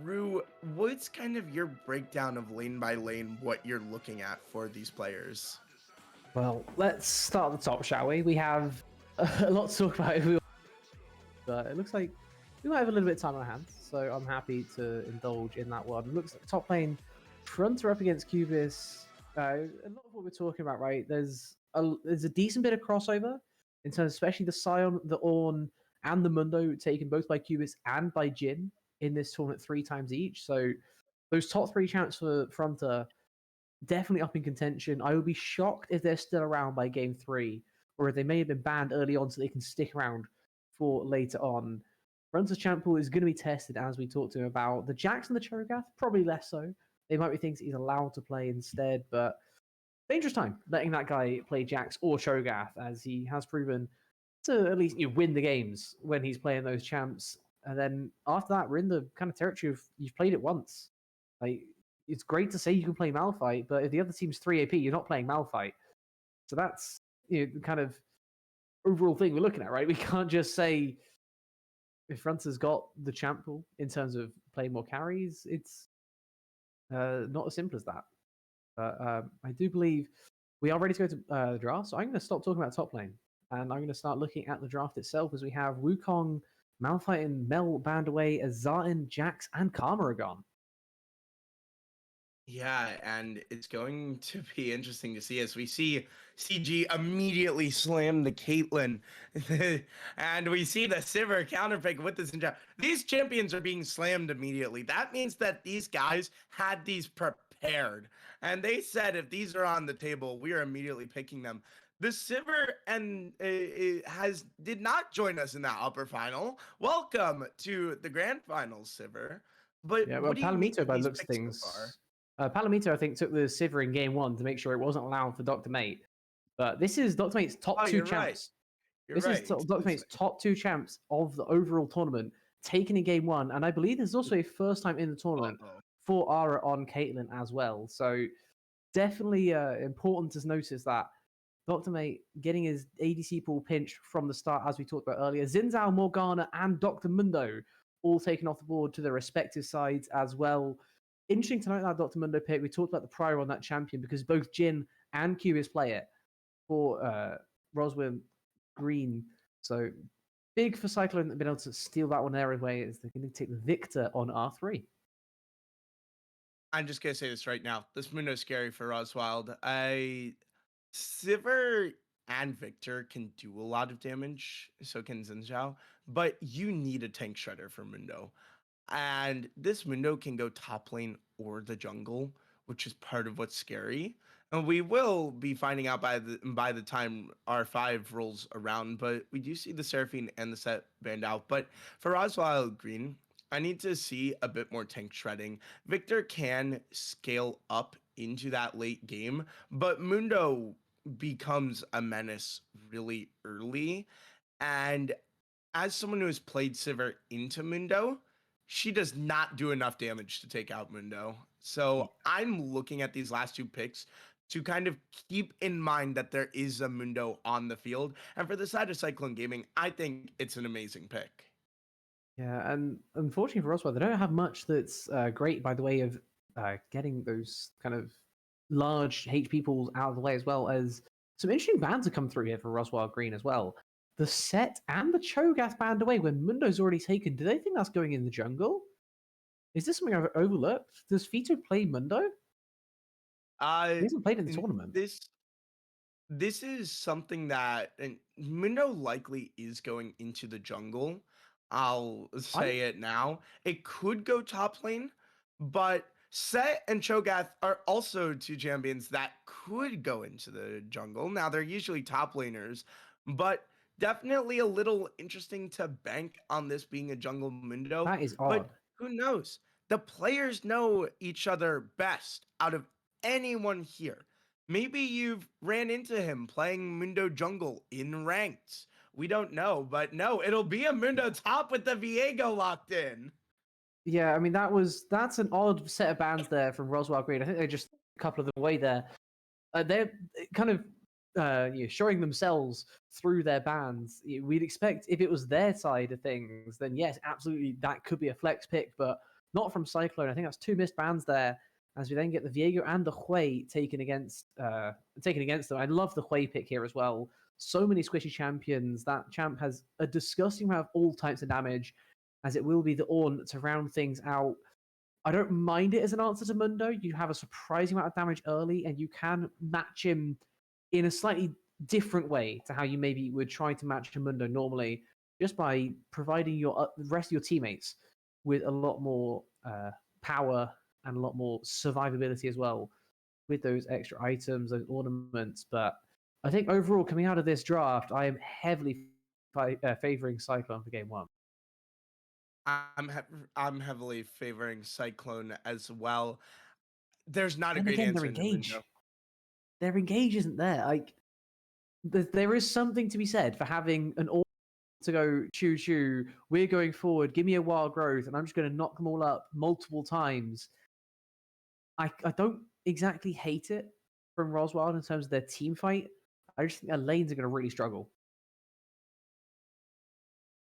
Speaker 1: Rue, what's kind of your breakdown of lane by lane, what you're looking at for these players?
Speaker 2: Well, let's start at the top, shall we? We have a lot to talk about, but it looks like we might have a little bit of time on our hands, so I'm happy to indulge in that one. Looks like top lane, Fronter up against Cubis. A lot of what we're talking about, right? There's a decent bit of crossover in terms, especially the Scion, the Ornn, and the Mundo taken both by Cubis and by Jin in this tournament 3 times each. So those top 3 champs for Fronter definitely up in contention. I would be shocked if they're still around by game 3, or if they may have been banned early on so they can stick around for later on. Fronter's champ pool is going to be tested, as we talked to him about. The Jax and the Cho'Gath, probably less so. They might be things he's allowed to play instead, but dangerous time letting that guy play Jax or Cho'Gath, as he has proven to at least win the games when he's playing those champs. And then after that, we're in the kind of territory of you've played it once. Like, it's great to say you can play Malphite, but if the other team's 3 AP, you're not playing Malphite. So that's the kind of overall thing we're looking at, right? We can't just say if Fronter's got the champ pool in terms of playing more carries, it's not as simple as that. But I do believe we are ready to go to the draft. So I'm going to stop talking about top lane, and I'm going to start looking at the draft itself, as we have Wukong, Malphite, and Mel banned away, as Zartan, Jax, and Karma are gone.
Speaker 1: Yeah, and it's going to be interesting to see as we see CG immediately slam the Caitlyn, and we see the Sivir counterpick with this. These champions are being slammed immediately. That means that these guys had these prepared, and they said if these are on the table, we are immediately picking them. The Sivir and did not join us in that upper final. Welcome to the grand finals, Sivir. But
Speaker 2: yeah, well,
Speaker 1: what do you make
Speaker 2: Palomito,
Speaker 1: of
Speaker 2: by
Speaker 1: these
Speaker 2: looks of
Speaker 1: picks
Speaker 2: things,
Speaker 1: so far?
Speaker 2: Palomito, I think, took the Sivir in game 1 to make sure it wasn't allowed for Dr. Mate. But this is Dr. Mate's top 2
Speaker 1: you're
Speaker 2: champs.
Speaker 1: Right.
Speaker 2: This is Dr. Mate's top 2 champs of the overall tournament, taken in game 1. And I believe there's also a first time in the tournament for Ara on Caitlyn as well. So definitely important to notice that Dr. Mate getting his ADC pool pinched from the start, as we talked about earlier. Xin Zhao, Morgana, and Dr. Mundo all taken off the board to their respective sides as well. Interesting to note that Dr. Mundo pick. We talked about the prior on that champion because both Jin and Curious play it for Roswell Green. So big for Cyclone being able to steal that one their way as they're going to take Victor on R3.
Speaker 1: I'm just gonna say this right now. This Mundo's scary for Oswald. Sivir and Victor can do a lot of damage, so can Zinzhao, but you need a tank shredder for Mundo. And this Mundo can go top lane or the jungle, which is part of what's scary. And we will be finding out by the time R5 rolls around, but we do see the Seraphine and the set banned out. But for Oswald Green, I need to see a bit more tank shredding. Victor can scale up into that late game, but Mundo becomes a menace really early. And as someone who has played Sivir into Mundo, she does not do enough damage to take out Mundo. So I'm looking at these last two picks to kind of keep in mind that there is a Mundo on the field. And for the side of Cyclone Gaming, I think it's an amazing pick.
Speaker 2: Yeah, and unfortunately for Roswell, they don't have much that's great by the way of getting those kind of large HP pools out of the way, as well as some interesting bans have come through here for Roswell Green as well. The Set and the Cho'Gath banned away when Mundo's already taken. Do they think that's going in the jungle? Is this something I've overlooked? Does Fito play Mundo? He hasn't played in the tournament.
Speaker 1: This is something that and Mundo likely is going into the jungle. I'll say it now. It could go top lane, but Set and Cho'Gath are also two champions that could go into the jungle. Now they're usually top laners, but definitely a little interesting to bank on this being a jungle Mundo.
Speaker 2: That is odd.
Speaker 1: But who knows? The players know each other best out of anyone here. Maybe you've ran into him playing Mundo jungle in ranked. We don't know, but no, it'll be a Mundo top with the Viego locked in.
Speaker 2: Yeah, I mean that's an odd set of bans there from Roswell Green. I think they just a couple of them away there. They're kind of showing themselves through their bans. We'd expect if it was their side of things, then yes, absolutely that could be a flex pick, but not from Cyclone. I think that's two missed bans there. As we then get the Viego and the Hui taken against them. I love the Hui pick here as well. So many squishy champions. That champ has a disgusting amount of all types of damage, as it will be the Ornn to round things out. I don't mind it as an answer to Mundo. You have a surprising amount of damage early, and you can match him in a slightly different way to how you maybe would try to match a Mundo normally, just by providing the rest of your teammates with a lot more power and a lot more survivability as well with those extra items, those ornaments. But I think overall, coming out of this draft, I am heavily favoring Cyclone for game one.
Speaker 1: I'm heavily favoring Cyclone as well. There's not a
Speaker 2: And
Speaker 1: great
Speaker 2: again,
Speaker 1: answer.
Speaker 2: their
Speaker 1: in the
Speaker 2: engage.
Speaker 1: window.
Speaker 2: Their engage isn't there. Like there is something to be said for having an all to go choo choo. We're going forward. Give me a wild growth, and I'm just going to knock them all up multiple times. I don't exactly hate it from Roswell in terms of their team fight. I just think their lanes are going to really struggle.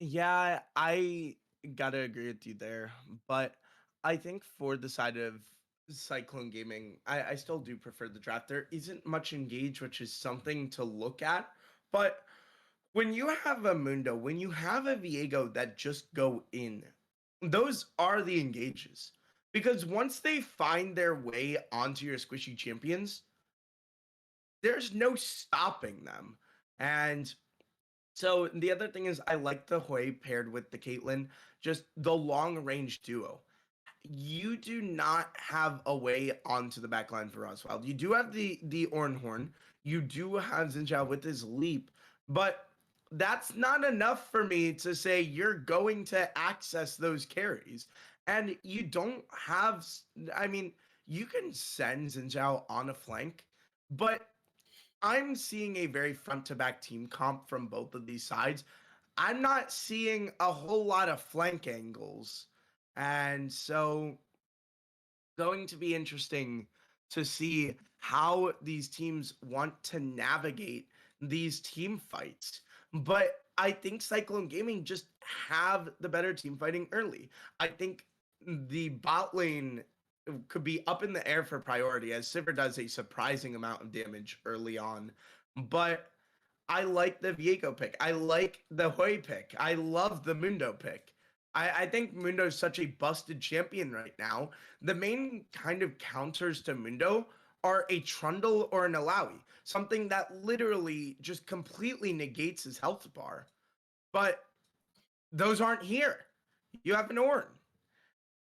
Speaker 1: Yeah, I gotta agree with you there. But I think for the side of Cyclone Gaming, I still do prefer the draft. There isn't much engage, which is something to look at. But when you have a Mundo, when you have a Viego that just go in, those are the engages. Because once they find their way onto your squishy champions, there's no stopping them. And so the other thing is I like the Hui paired with the Caitlyn, just the long range duo. You do not have a way onto the backline for Oswald. You do have the Ornhorn. You do have Zinzhao with his leap, but that's not enough for me to say you're going to access those carries. And you don't have, I mean, you can send Zinzhao on a flank, but I'm seeing a very front to back team comp from both of these sides. I'm not seeing a whole lot of flank angles. And so going to be interesting to see how these teams want to navigate these team fights. But I think Cyclone Gaming just have the better team fighting early. I think the bot lane could be up in the air for priority as Sivir does a surprising amount of damage early on. But I like the Viego pick. I like the Hui pick. I love the Mundo pick. I think Mundo is such a busted champion right now. The main kind of counters to Mundo are a Trundle or an Alawi, something that literally just completely negates his health bar. But those aren't here. You have an Ornn.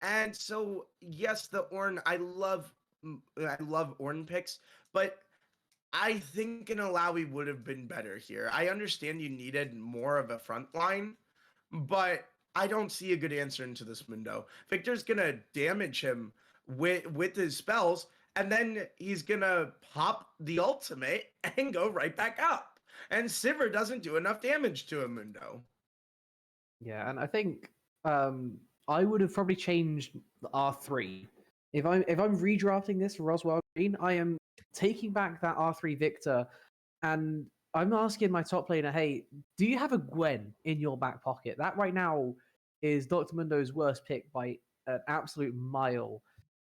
Speaker 1: And so, yes, the Ornn, I love Ornn picks, but I think an Alawi would have been better here. I understand you needed more of a front line, but I don't see a good answer into this Mundo. Victor's gonna damage him with his spells, and then he's gonna pop the ultimate and go right back up. And Sivir doesn't do enough damage to a Mundo.
Speaker 2: Yeah, and I think I would have probably changed the R3. If I'm redrafting this for Roswell Green, I am taking back that R3 Victor, and I'm asking my top laner, hey, do you have a Gwen in your back pocket? That right now is Dr. Mundo's worst pick by an absolute mile.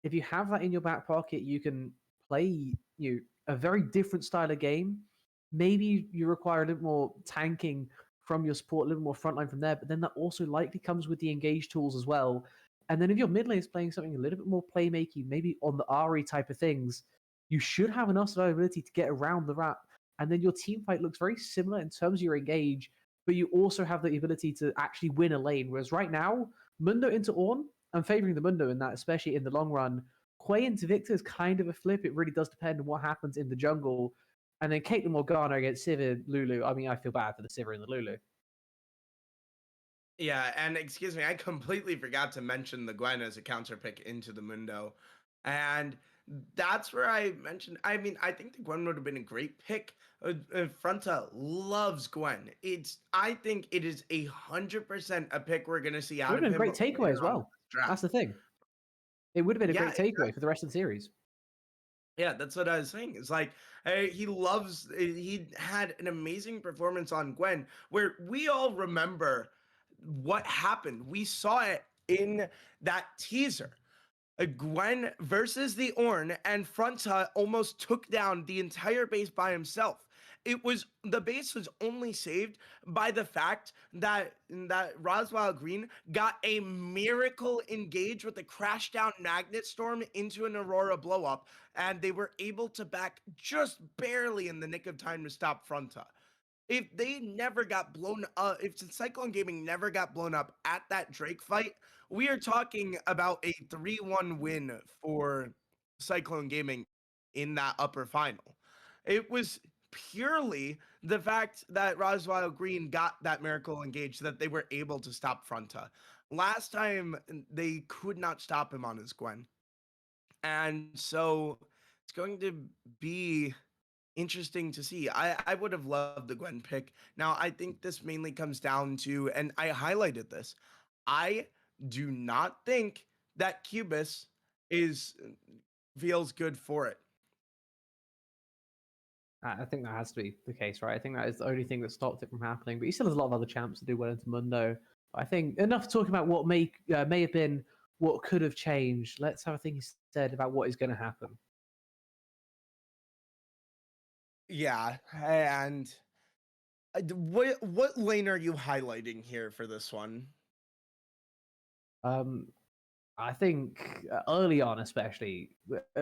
Speaker 2: If you have that in your back pocket, you can play a very different style of game. Maybe you require a little more tanking from your support, a little more frontline from there, but then that also likely comes with the engage tools as well. And then if your mid lane is playing something a little bit more playmaking, maybe on the RE type of things, you should have enough survivability to get around the wrap. And then your team fight looks very similar in terms of your engage, but you also have the ability to actually win a lane. Whereas right now, Mundo into Ornn, I'm favoring the Mundo in that, especially in the long run. Quay into Victor is kind of a flip. It really does depend on what happens in the jungle. And then Caitlyn Morgana against Sivir, Lulu. I mean, I feel bad for the Sivir and the Lulu.
Speaker 1: Yeah, and excuse me, I completely forgot to mention the Gwen as a counter pick into the Mundo. And that's where I mentioned, I mean, I think the Gwen would have been a great pick. Fronta loves Gwen. I think it is 100% a pick we're going to see
Speaker 2: It
Speaker 1: out
Speaker 2: would
Speaker 1: of
Speaker 2: have been a
Speaker 1: him
Speaker 2: great takeaway
Speaker 1: later
Speaker 2: as
Speaker 1: on in
Speaker 2: well.
Speaker 1: this draft.
Speaker 2: That's the thing. It would have been a
Speaker 1: Yeah,
Speaker 2: great takeaway for the rest of the series.
Speaker 1: Yeah, that's what I was saying. It's like he had an amazing performance on Gwen, where we all remember what happened. We saw it in that teaser. Gwen versus the Ornn, and Fronta almost took down the entire base by himself. The base was only saved by the fact that Roswell Green got a miracle engage with a crash down magnet storm into an Aurora blow up, and they were able to back just barely in the nick of time to stop Fronta. If they never got blown up, if Cyclone Gaming never got blown up at that Drake fight, we are talking about a 3-1 win for Cyclone Gaming in that upper final. It was purely the fact that Roswell Green got that miracle engage that they were able to stop Fronta. Last time they could not stop him on his Gwen. And so it's going to be interesting to see. I would have loved the Gwen pick. Now, I think this mainly comes down to, and I highlighted this, I do not think that Cubis is feels good for it.
Speaker 2: I think that has to be the case, right? I think that is the only thing that stopped it from happening. But he still has a lot of other champs to do well into Mundo. I think enough talking about what may have been, what could have changed. Let's have a think instead about what is going to happen.
Speaker 1: Yeah, and what lane are you highlighting here for this one?
Speaker 2: I think early on, especially,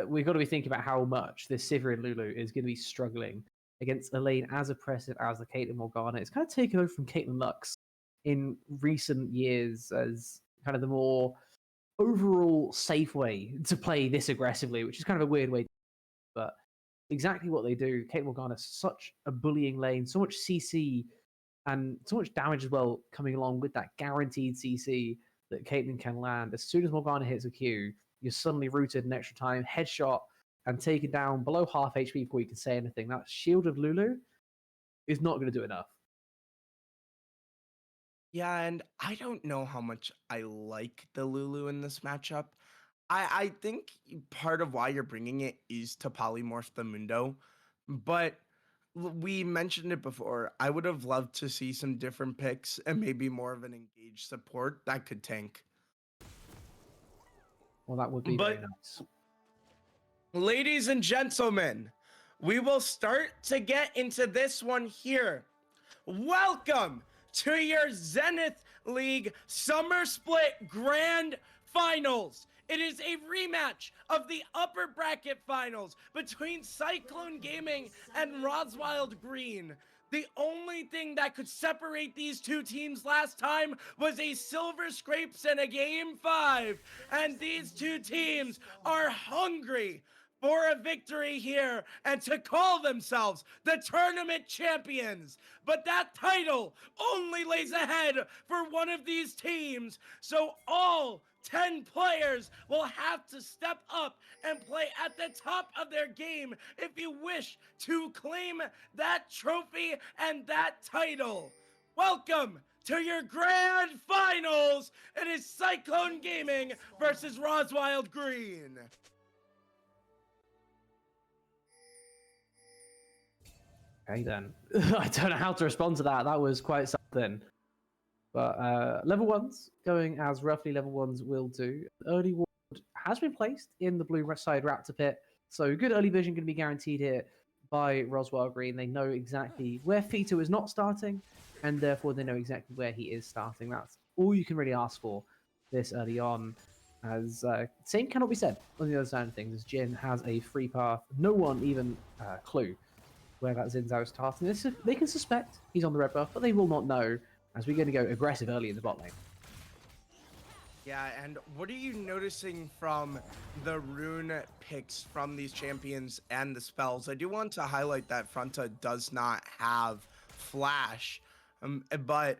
Speaker 2: we've got to be thinking about how much this Sivir and Lulu is going to be struggling against a lane as oppressive as the Caitlyn Morgana. It's kind of taken over from Caitlyn Lux in recent years as kind of the more overall safe way to play this aggressively, which is kind of a weird way. But exactly what they do, Caitlyn Morgana is such a bullying lane, so much CC and so much damage as well coming along with that guaranteed CC that Caitlyn can land. As soon as Morgana hits a Q, you're suddenly rooted in extra time, headshot, and taken down below half HP before you can say anything. That shield of Lulu is not going to do enough.
Speaker 1: Yeah, and I don't know how much I like the Lulu in this matchup. I think part of why you're bringing it is to polymorph the Mundo, but we mentioned it before. I would have loved to see some different picks and maybe more of an engaged support that could tank.
Speaker 2: Well, that would be
Speaker 1: But
Speaker 2: very nice.
Speaker 1: ladies and gentlemen, we will start to get into this one here. Welcome to your Zenith League Summer Split Grand Finals. It is a rematch of the upper bracket finals between Cyclone Gaming and Roswild Green. The only thing that could separate these two teams last time was a silver scrapes and a game 5. And these two teams are hungry for a victory here and to call themselves the tournament champions. But that title only lays ahead for one of these teams. So all 10 players will have to step up and play at the top of their game if you wish to claim that trophy and that title. Welcome to your grand finals. It is Cyclone Gaming versus Roswild Green.
Speaker 2: Okay, then. I don't know how to respond to that. That was quite something. But level 1s going as roughly level 1s will do. Early ward has been placed in the blue side Raptor pit. So good early vision going to be guaranteed here by Roswell Green. They know exactly where Fito is not starting, and therefore they know exactly where he is starting. That's all you can really ask for this early on. As same cannot be said on the other side of things, as Jin has a free path. No one even clue where that Xin Zhao is starting. They can suspect he's on the red buff, but they will not know, as we're going to go aggressive early in the bot lane.
Speaker 1: Yeah, and what are you noticing from the rune picks from these champions and the spells? I do want to highlight that Fronta does not have Flash, but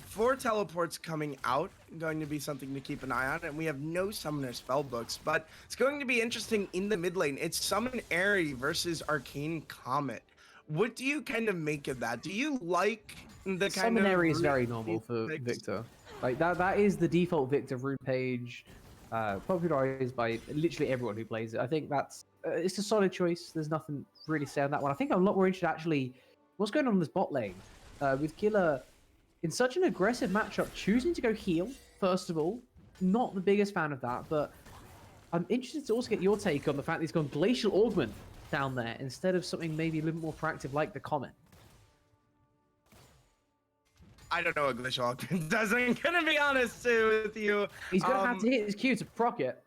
Speaker 1: 4 teleports coming out, going to be something to keep an eye on, and we have no summoner spell books, but it's going to be interesting in the mid lane. It's Summon Airy versus Arcane Comet. What do you kind of make of that? Do you like the kind
Speaker 2: Summon
Speaker 1: of...
Speaker 2: Airy is very normal for
Speaker 1: picks?
Speaker 2: Victor. Like that is the default Victor rune page, popularized by literally everyone who plays it. I think that's it's a solid choice. There's nothing really to say on that one. I think I'm a lot more interested actually what's going on in this bot lane with Killer in such an aggressive matchup, choosing to go heal first of all. Not the biggest fan of that, but I'm interested to also get your take on the fact that he's gone Glacial Augment down there instead of something maybe a little more proactive like the Comet.
Speaker 1: I don't know what Glacial Augment does. I'm gonna be honest with you.
Speaker 2: He's gonna have to hit his Q to proc it.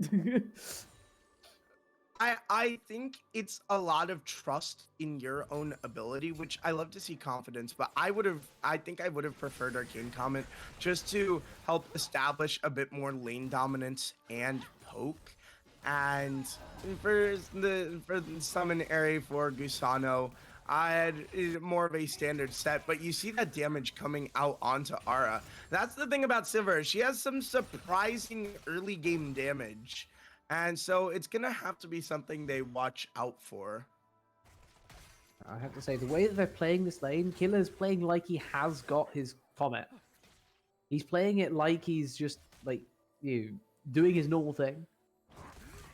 Speaker 1: I think it's a lot of trust in your own ability, which I love to see confidence, but I think I would have preferred Arcane Comet just to help establish a bit more lane dominance and poke. And for the summon area for Gusano, I had more of a standard set, but you see that damage coming out onto Ara. That's the thing about Silver. She has some surprising early game damage. And so it's going to have to be something they watch out for.
Speaker 2: I have to say, the way that they're playing this lane, Killer's playing like he has got his Comet. He's playing it like he's just, like, doing his normal thing.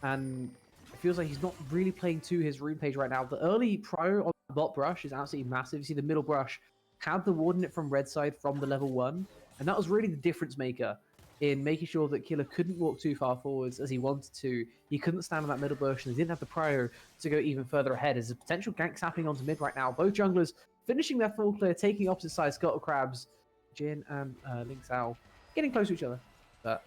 Speaker 2: And it feels like he's not really playing to his rune page right now. The early pro on the bot brush is absolutely massive. You see the middle brush had the Warden it from red side from the level 1. And that was really the difference maker in making sure that Killer couldn't walk too far forwards as he wanted to. He couldn't stand on that middle bush, and he didn't have the prio to go even further ahead. There's a potential ganks happening onto mid right now. Both junglers finishing their full clear, taking opposite sides, Scuttle Crabs, Jin and Link Sao getting close to each other. But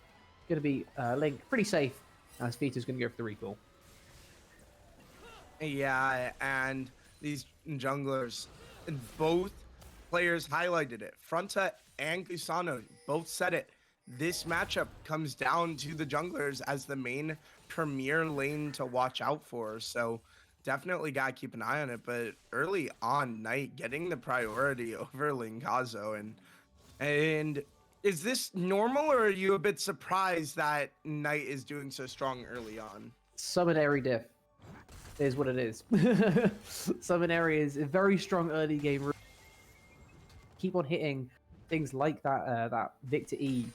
Speaker 2: going to be Link pretty safe as Vito's going to go for the recall.
Speaker 1: Yeah, and these junglers, both players highlighted it. Fronta and Gusano both said it. This matchup comes down to the junglers as the main premier lane to watch out for. So definitely got to keep an eye on it. But early on, Knight getting the priority over Linkazo. And is this normal, or are you a bit surprised that Knight is doing so strong early on?
Speaker 2: Summon Airy diff is what it is. Summon Airy is a very strong early game. Keep on hitting things like that Victor E,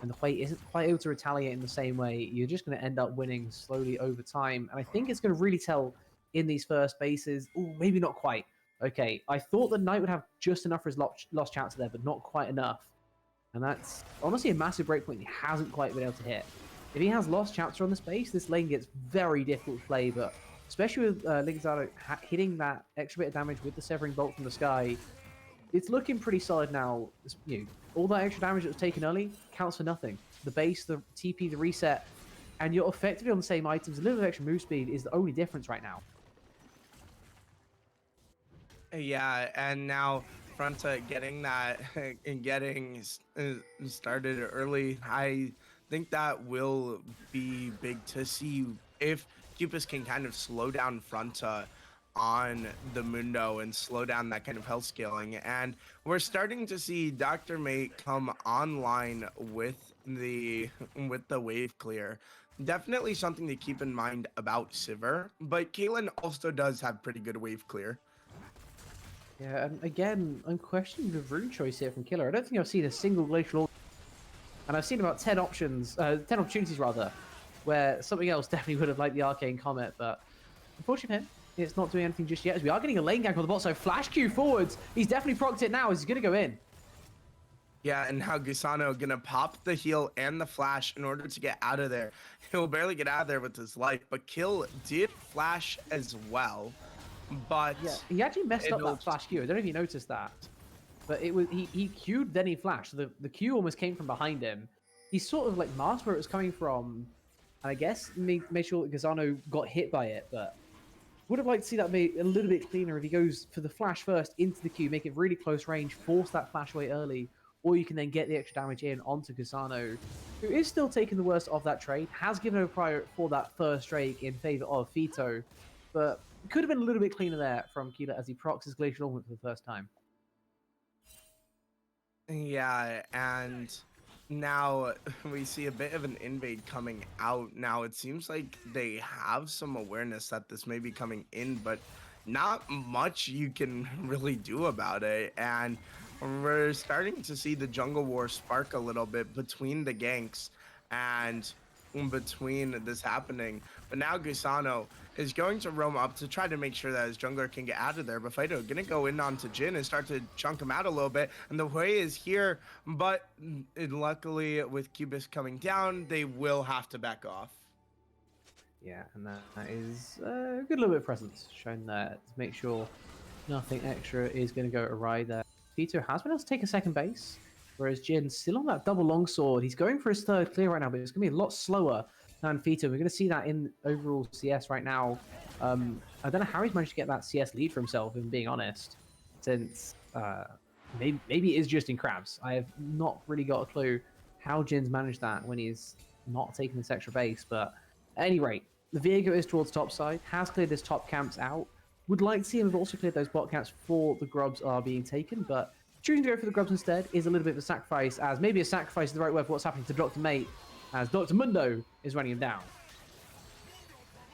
Speaker 2: and the play isn't quite able to retaliate in the same way. You're just going to end up winning slowly over time. And I think it's going to really tell in these first bases. Ooh, maybe not quite. Okay, I thought the Knight would have just enough for his lost chapter there, but not quite enough. And that's honestly a massive breakpoint he hasn't quite been able to hit. If he has lost chapter on the space, this lane gets very difficult to play, but especially with Linkzado hitting that extra bit of damage with the Severing Bolt from the sky, it's looking pretty solid now. All that extra damage that was taken early counts for nothing. The base, the TP, the reset, and you're effectively on the same items. A little bit of extra move speed is the only difference right now.
Speaker 1: Yeah, and now Fronta getting that and getting started early, I think that will be big to see if Cupus can kind of slow down Fronta on the Mundo and slow down that kind of health scaling. And we're starting to see Dr. Mate come online with the wave clear. Definitely something to keep in mind about Sivir, but Caitlyn also does have pretty good wave clear.
Speaker 2: Yeah, and again, I'm questioning the rune choice here from Killer. I don't think I've seen a single glacial, and I've seen about 10 opportunities rather, where something else definitely would have liked the Arcane Comet, but unfortunately for him, it's not doing anything just yet, as we are getting a lane gank on the bot, so Flash Q forwards. He's definitely procced it now, as he's going to go in.
Speaker 1: Yeah, and now Gusano gonna pop the heal and the flash in order to get out of there. He'll barely get out of there with his life, but Kill did flash as well. But
Speaker 2: yeah, he actually messed up that flash Q. I don't know if you noticed that, but it was he Q'd then he flashed. So the Q almost came from behind him. He sort of like masked where it was coming from, and I guess made sure that Gazano got hit by it. But would have liked to see that made a little bit cleaner if he goes for the flash first into the Q, make it really close range, force that flash away early, or you can then get the extra damage in onto Gazano, who is still taking the worst of that trade. Has given a prior for that first Drake in favor of Fito, but could have been a little bit cleaner there from Keeler as he procs his Glacial Ornament for the first time.
Speaker 1: Yeah, and now we see a bit of an invade coming out. Now it seems like they have some awareness that this may be coming in, but not much you can really do about it. And we're starting to see the jungle war spark a little bit between the ganks and between this happening. But now Gusano is going to roam up to try to make sure that his jungler can get out of there. But Fido gonna go in onto Jin and start to chunk him out a little bit. And the way is here, but luckily with Cubis coming down, they will have to back off.
Speaker 2: Yeah, and that is a good little bit of presence shown there to make sure nothing extra is going to go awry there. Fito has been able to take a second base, whereas Jin's still on that double longsword. He's going for his third clear right now, but it's going to be a lot slower than Fito. We're going to see that in overall CS right now. I don't know how he's managed to get that CS lead for himself, if I'm being honest, since maybe it is just in crabs. I have not really got a clue how Jin's managed that when he's not taking this extra base, but at any rate, the Viego is towards top side, has cleared his top camps out. Would like to see him have also cleared those bot camps before the grubs are being taken, but choosing to go for the grubs instead is a little bit of a sacrifice, as maybe a sacrifice is the right word for what's happening to Dr. Mate, as Dr. Mundo is running him down.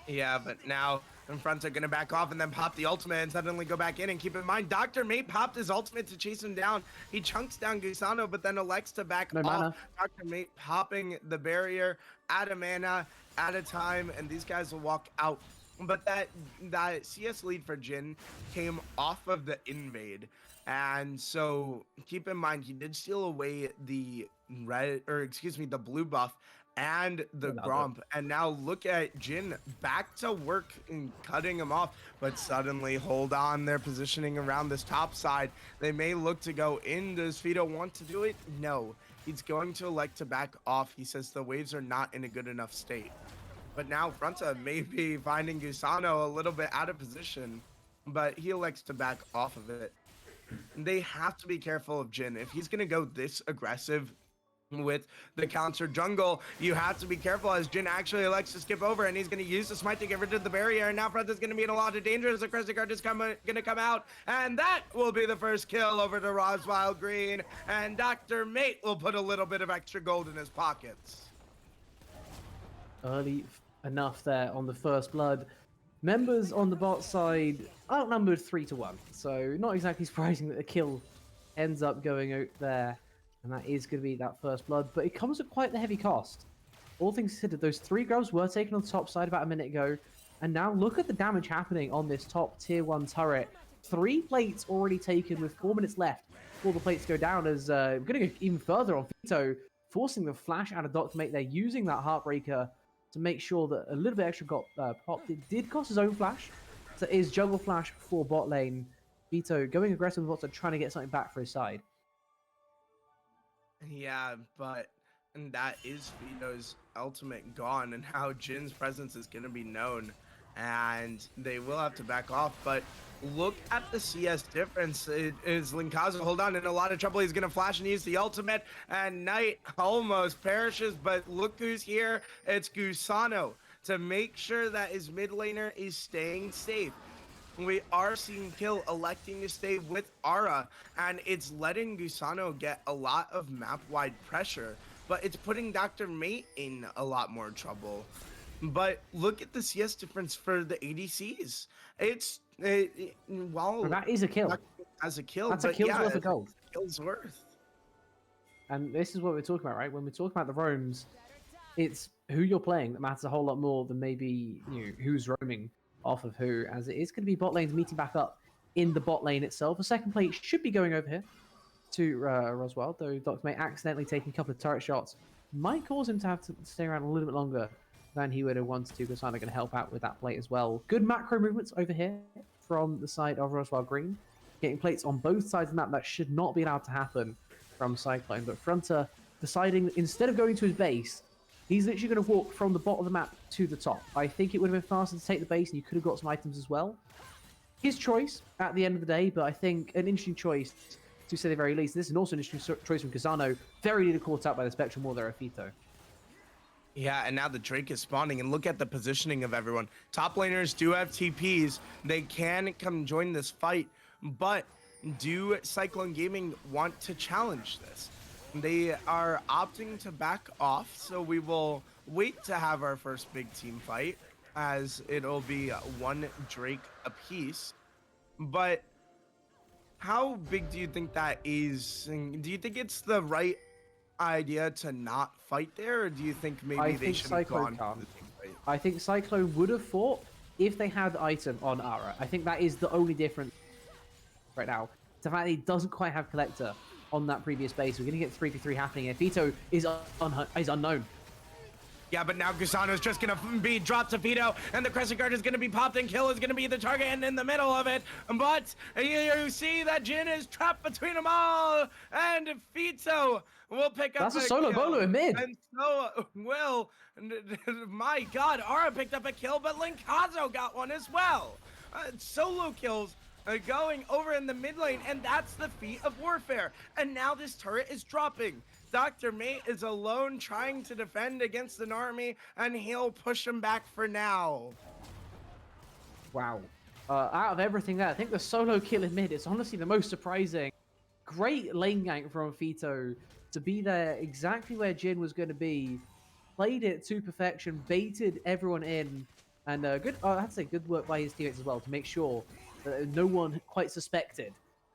Speaker 1: Yeah, but now in front are gonna back off and then pop the ultimate and suddenly go back in. And keep in mind, Dr. Mate popped his ultimate to chase him down. He chunks down Gusano, but then elects to back off.
Speaker 2: Mana.
Speaker 1: Dr. Mate popping the barrier at a mana at a time, and these guys will walk out. But that CS lead for Jin came off of the invade. And so keep in mind, he did steal away the the blue buff and the Gromp. And now look at Jin back to work in cutting him off, but suddenly hold on, they're positioning around this top side. They may look to go in. Does Fido want to do it? No, he's going to elect to back off. He says the waves are not in a good enough state. But now Fronta may be finding Gusano a little bit out of position, but he elects to back off of it. They have to be careful of Jin. If he's going to go this aggressive with the counter jungle, you have to be careful, as Jin actually elects to skip over, and he's going to use the smite to get rid of the barrier. And now Fronta's going to be in a lot of danger as the Crescent Guard is going to come out, and that will be the first kill over to Roswild Green, and Dr. Mate will put a little bit of extra gold in his pockets.
Speaker 2: Early enough there on the first blood. Members on the bot side outnumbered 3-1, so not exactly surprising that the kill ends up going out there, and that is going to be that first blood, but it comes at quite the heavy cost. All things considered, those 3 grubs were taken on the top side about a minute ago, and now look at the damage happening on this top tier 1 turret. 3 plates already taken with 4 minutes left before the plates go down. As we're going to go even further on Vito, forcing the flash out of Dr. Mate. They're using that Heartbreaker to make sure that a little bit extra got popped. It did cost his own flash. So it is Jungle Flash for bot lane. Vito going aggressive with bots, trying to get something back for his side.
Speaker 1: Yeah, but and that is Vito's ultimate gone, and how Jin's presence is going to be known, and they will have to back off. But look at the CS difference. It is Linkazo, hold on, in a lot of trouble. He's going to flash and use the ultimate, and Knight almost perishes. But look who's here. It's Gusano to make sure that his mid laner is staying safe. We are seeing Kill electing to stay with Ara, and it's letting Gusano get a lot of map-wide pressure, but it's putting Dr. Mate in a lot more trouble. But look at the CS difference for the ADCs. While
Speaker 2: that is a kill.
Speaker 1: As a kill,
Speaker 2: That's a kill's worth of gold.
Speaker 1: Kill's worth.
Speaker 2: And this is what we're talking about, right? When we talk about the roams, it's who you're playing that matters a whole lot more than maybe who's roaming off of who, as it is going to be bot lanes meeting back up in the bot lane itself. A second plate should be going over here to Roswell, though Dr. Mate accidentally taking a couple of turret shots might cause him to have to stay around a little bit longer than he would have wanted to. Gusano going to help out with that plate as well. Good macro movements over here from the side of Roswell Green. Getting plates on both sides of the map that should not be allowed to happen from Cyclone, but Fronter deciding that instead of going to his base, he's literally going to walk from the bottom of the map to the top. I think it would have been faster to take the base, and you could have got some items as well. His choice at the end of the day, but I think an interesting choice to say the very least. This is also an interesting choice from Gusano. Very nearly caught out by the Spectral Wall there, Fito.
Speaker 1: Yeah, and now the Drake is spawning, and look at the positioning of everyone. Top laners do have TPs. They can come join this fight, but do Cyclone Gaming want to challenge this? They are opting to back off, so we will wait to have our first big team fight, as it'll be one Drake apiece. But how big do you think that is? And do you think it's the right idea to not fight there, or do you think maybe they should have gone for the team fight?
Speaker 2: I think Cyclone would have fought if they had the item on Ara. I think that is the only difference right now. The fact that he doesn't quite have Collector on that previous base. We're going to get 3v3 happening here. Vito is unknown.
Speaker 1: Yeah, but now Gusano's just going to be dropped to Vito, and the Crescent Guard is going to be popped, and Kill is going to be the target and in the middle of it. But you see that Jin is trapped between them all, and Vito will pick up
Speaker 2: That's a solo bolo in mid.
Speaker 1: And so will, my God, Ara picked up a kill, but Linkazo got one as well. Solo kills going over in the mid lane, and that's the feat of warfare. And now this turret is dropping. Dr. Mate is alone trying to defend against an army, and he'll push him back for now.
Speaker 2: Wow. Out of everything there, I think the solo kill in mid is honestly the most surprising. Great lane gank from Fito to be there exactly where Jin was going to be. Played it to perfection, baited everyone in, and good. I have to say, good work by his teammates as well to make sure that no one quite suspected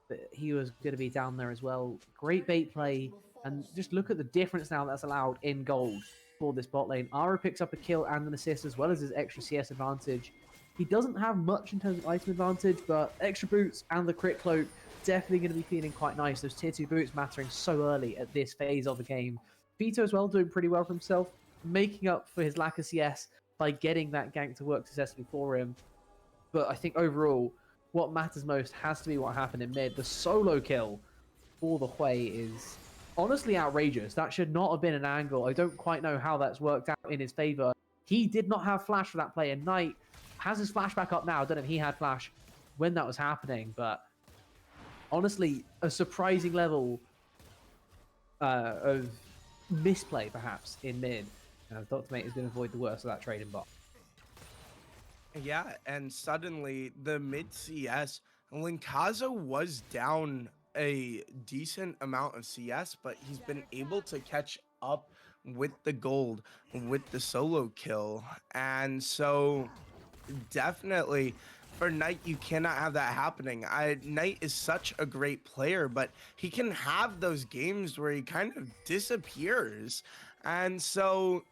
Speaker 2: that he was going to be down there as well. Great bait play, and just look at the difference now that's allowed in gold for this bot lane. Ara picks up a kill and an assist as well as his extra CS advantage. He doesn't have much in terms of item advantage, but extra boots and the crit cloak definitely going to be feeling quite nice. Those tier 2 boots mattering so early at this phase of the game. Vito as well doing pretty well for himself, making up for his lack of CS by getting that gank to work successfully for him. But I think overall, what matters most has to be what happened in mid. The solo kill for the Hui is honestly outrageous. That should not have been an angle. I don't quite know how that's worked out in his favor. He did not have flash for that play, and Knight has his flash back up now. I don't know if he had flash when that was happening, but honestly, a surprising level of misplay, perhaps, in mid. And Dr. Mate is going to avoid the worst of that trading bot.
Speaker 1: Yeah, and suddenly the mid CS, Linkazo was down a decent amount of CS, but he's been able to catch up with the gold with the solo kill. And so definitely for Knight, you cannot have that happening. Knight is such a great player, but he can have those games where he kind of disappears. And so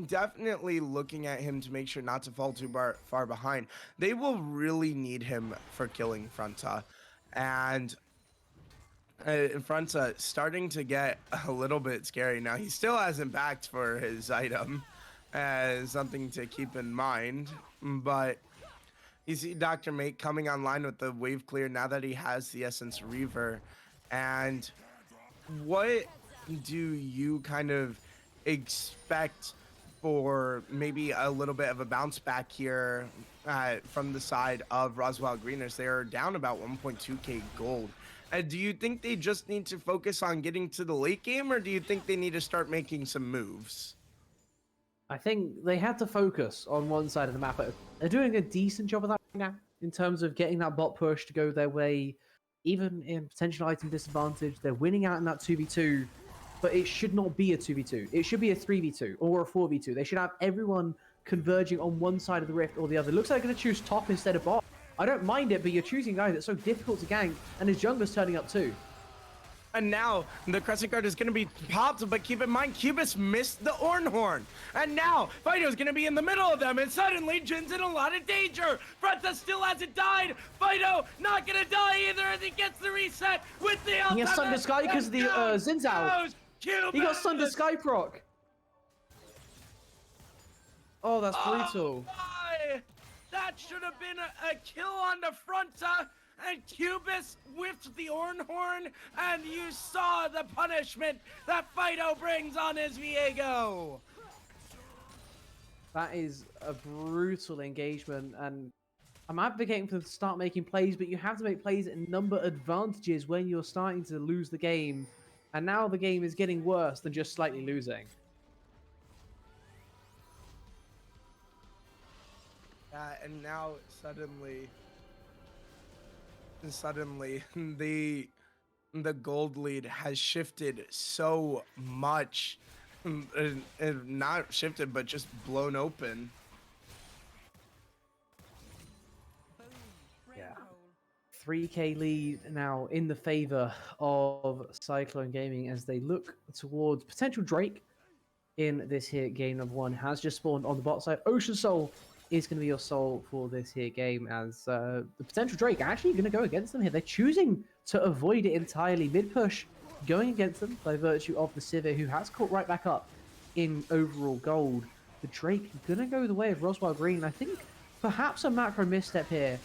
Speaker 1: definitely looking at him to make sure not to fall too far behind. They will really need him for killing Fronta. And Fronta starting to get a little bit scary now. He still hasn't backed for his item, as something to keep in mind. But you see Dr. Mate coming online with the wave clear now that he has the Essence Reaver. And what do you kind of expect for maybe a little bit of a bounce back here from the side of Roswell Greeners? They are down about 1.2k gold. Do you think they just need to focus on getting to the late game, or do you think they need to start making some moves?
Speaker 2: I think they had to focus on one side of the map. They're doing a decent job of that right now in terms of getting that bot push to go their way, even in potential item disadvantage. They're winning out in that 2v2, but it should not be a 2v2. It should be a 3v2 or a 4v2. They should have everyone converging on one side of the rift or the other. It looks like they're going to choose top instead of bot. I don't mind it, but you're choosing a guy that's so difficult to gank, and his jungler's turning up too.
Speaker 1: And now the Crescent Guard is going to be popped, but keep in mind, Cubus missed the Ornhorn. And now Fido's going to be in the middle of them, and suddenly Jin's in a lot of danger. Fronta still hasn't died. Fido not going to die either as he gets the reset with the ultimate.
Speaker 2: He has Sunder Sky because of the Zin's out. He got Sunder Sky proc. Oh, that's brutal.
Speaker 6: My. That should have been a kill on the Fronta. And Cubus whipped the Ornhorn, and you saw the punishment that Fido brings on his Viego.
Speaker 2: That is a brutal engagement, and I'm advocating for them to start making plays, but you have to make plays at number advantages when you're starting to lose the game, and now the game is getting worse than just slightly losing.
Speaker 1: And now suddenly the gold lead has shifted so much. Not shifted, but just blown open.
Speaker 2: Yeah. 3k lead now in the favor of Cyclone Gaming as they look towards potential Drake in this here game. Number one has just spawned on the bot side. Ocean Soul is going to be your soul for this here game, as the potential Drake actually going to go against them here. They're choosing to avoid it entirely. Mid push going against them by virtue of the Sivir, who has caught right back up in overall gold. The Drake going to go the way of Roswell Green. I think perhaps a macro misstep here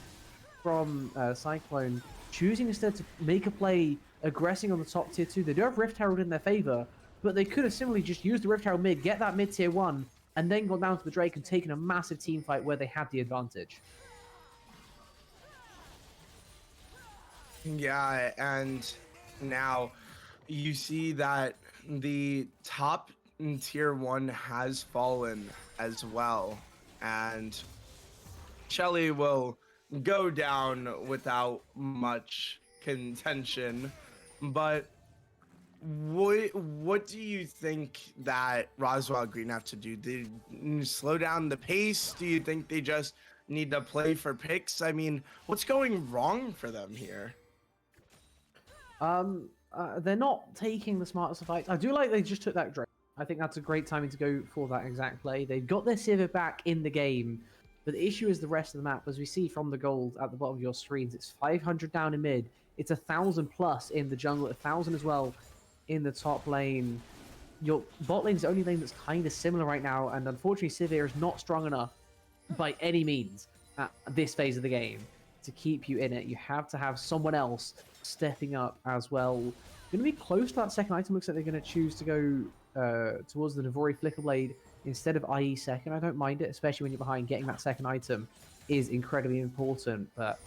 Speaker 2: from Cyclone, choosing instead to make a play aggressing on the top tier 2. They do have Rift Herald in their favor, but they could have similarly just used the Rift Herald mid, get that mid tier 1, and then gone down to the Drake and taken a massive team fight where they had the advantage.
Speaker 1: Yeah, and now you see that the top tier 1 has fallen as well, and Shelly will go down without much contention. But what do you think that Roswell Green have to do? They slow down the pace? Do you think they just need to play for picks? I mean, what's going wrong for them here?
Speaker 2: They're not taking the smartest of fights. I do like they just took that Drake. I think that's a great timing to go for that exact play. They've got their Sivir back in the game, but the issue is the rest of the map. As we see from the gold at the bottom of your screens, it's 500 down in mid. It's 1,000 plus in the jungle, 1,000 as well in the top lane. Your bot lane is the only lane that's kind of similar right now, and unfortunately Sivir is not strong enough by any means at this phase of the game to keep you in it. You have to have someone else stepping up as well. Going to be close to that second item. Looks like they're going to choose to go towards the Navori Flickerblade instead of IE second. I don't mind it, especially when you're behind. Getting that second item is incredibly important, but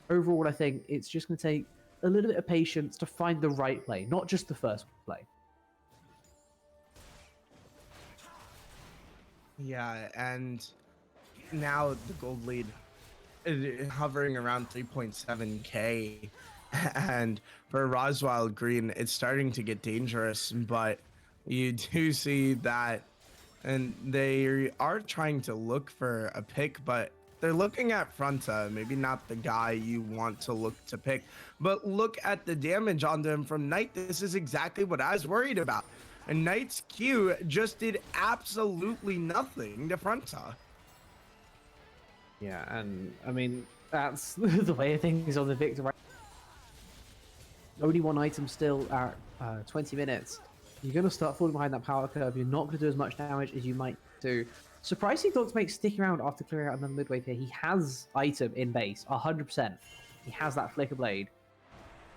Speaker 2: overall I think it's just going to take a little bit of patience to find the right play, not just the first play.
Speaker 1: Yeah, and now the gold lead hovering around 3.7k, and for Roswell Green it's starting to get dangerous, but you do see that, and they are trying to look for a pick, but they're looking at Fronta, maybe not the guy you want to look to pick, but look at the damage on them from Knight. This is exactly what I was worried about. And Knight's Q just did absolutely nothing to Fronta.
Speaker 2: Yeah, and I mean, that's the way things on the Victor. Right? Only one item still at 20 minutes. You're going to start falling behind that power curve. You're not going to do as much damage as you might do. Surprisingly, Dog'Smake's sticking around after clearing out another midway here. He has item in base, 100%. He has that Flicker Blade.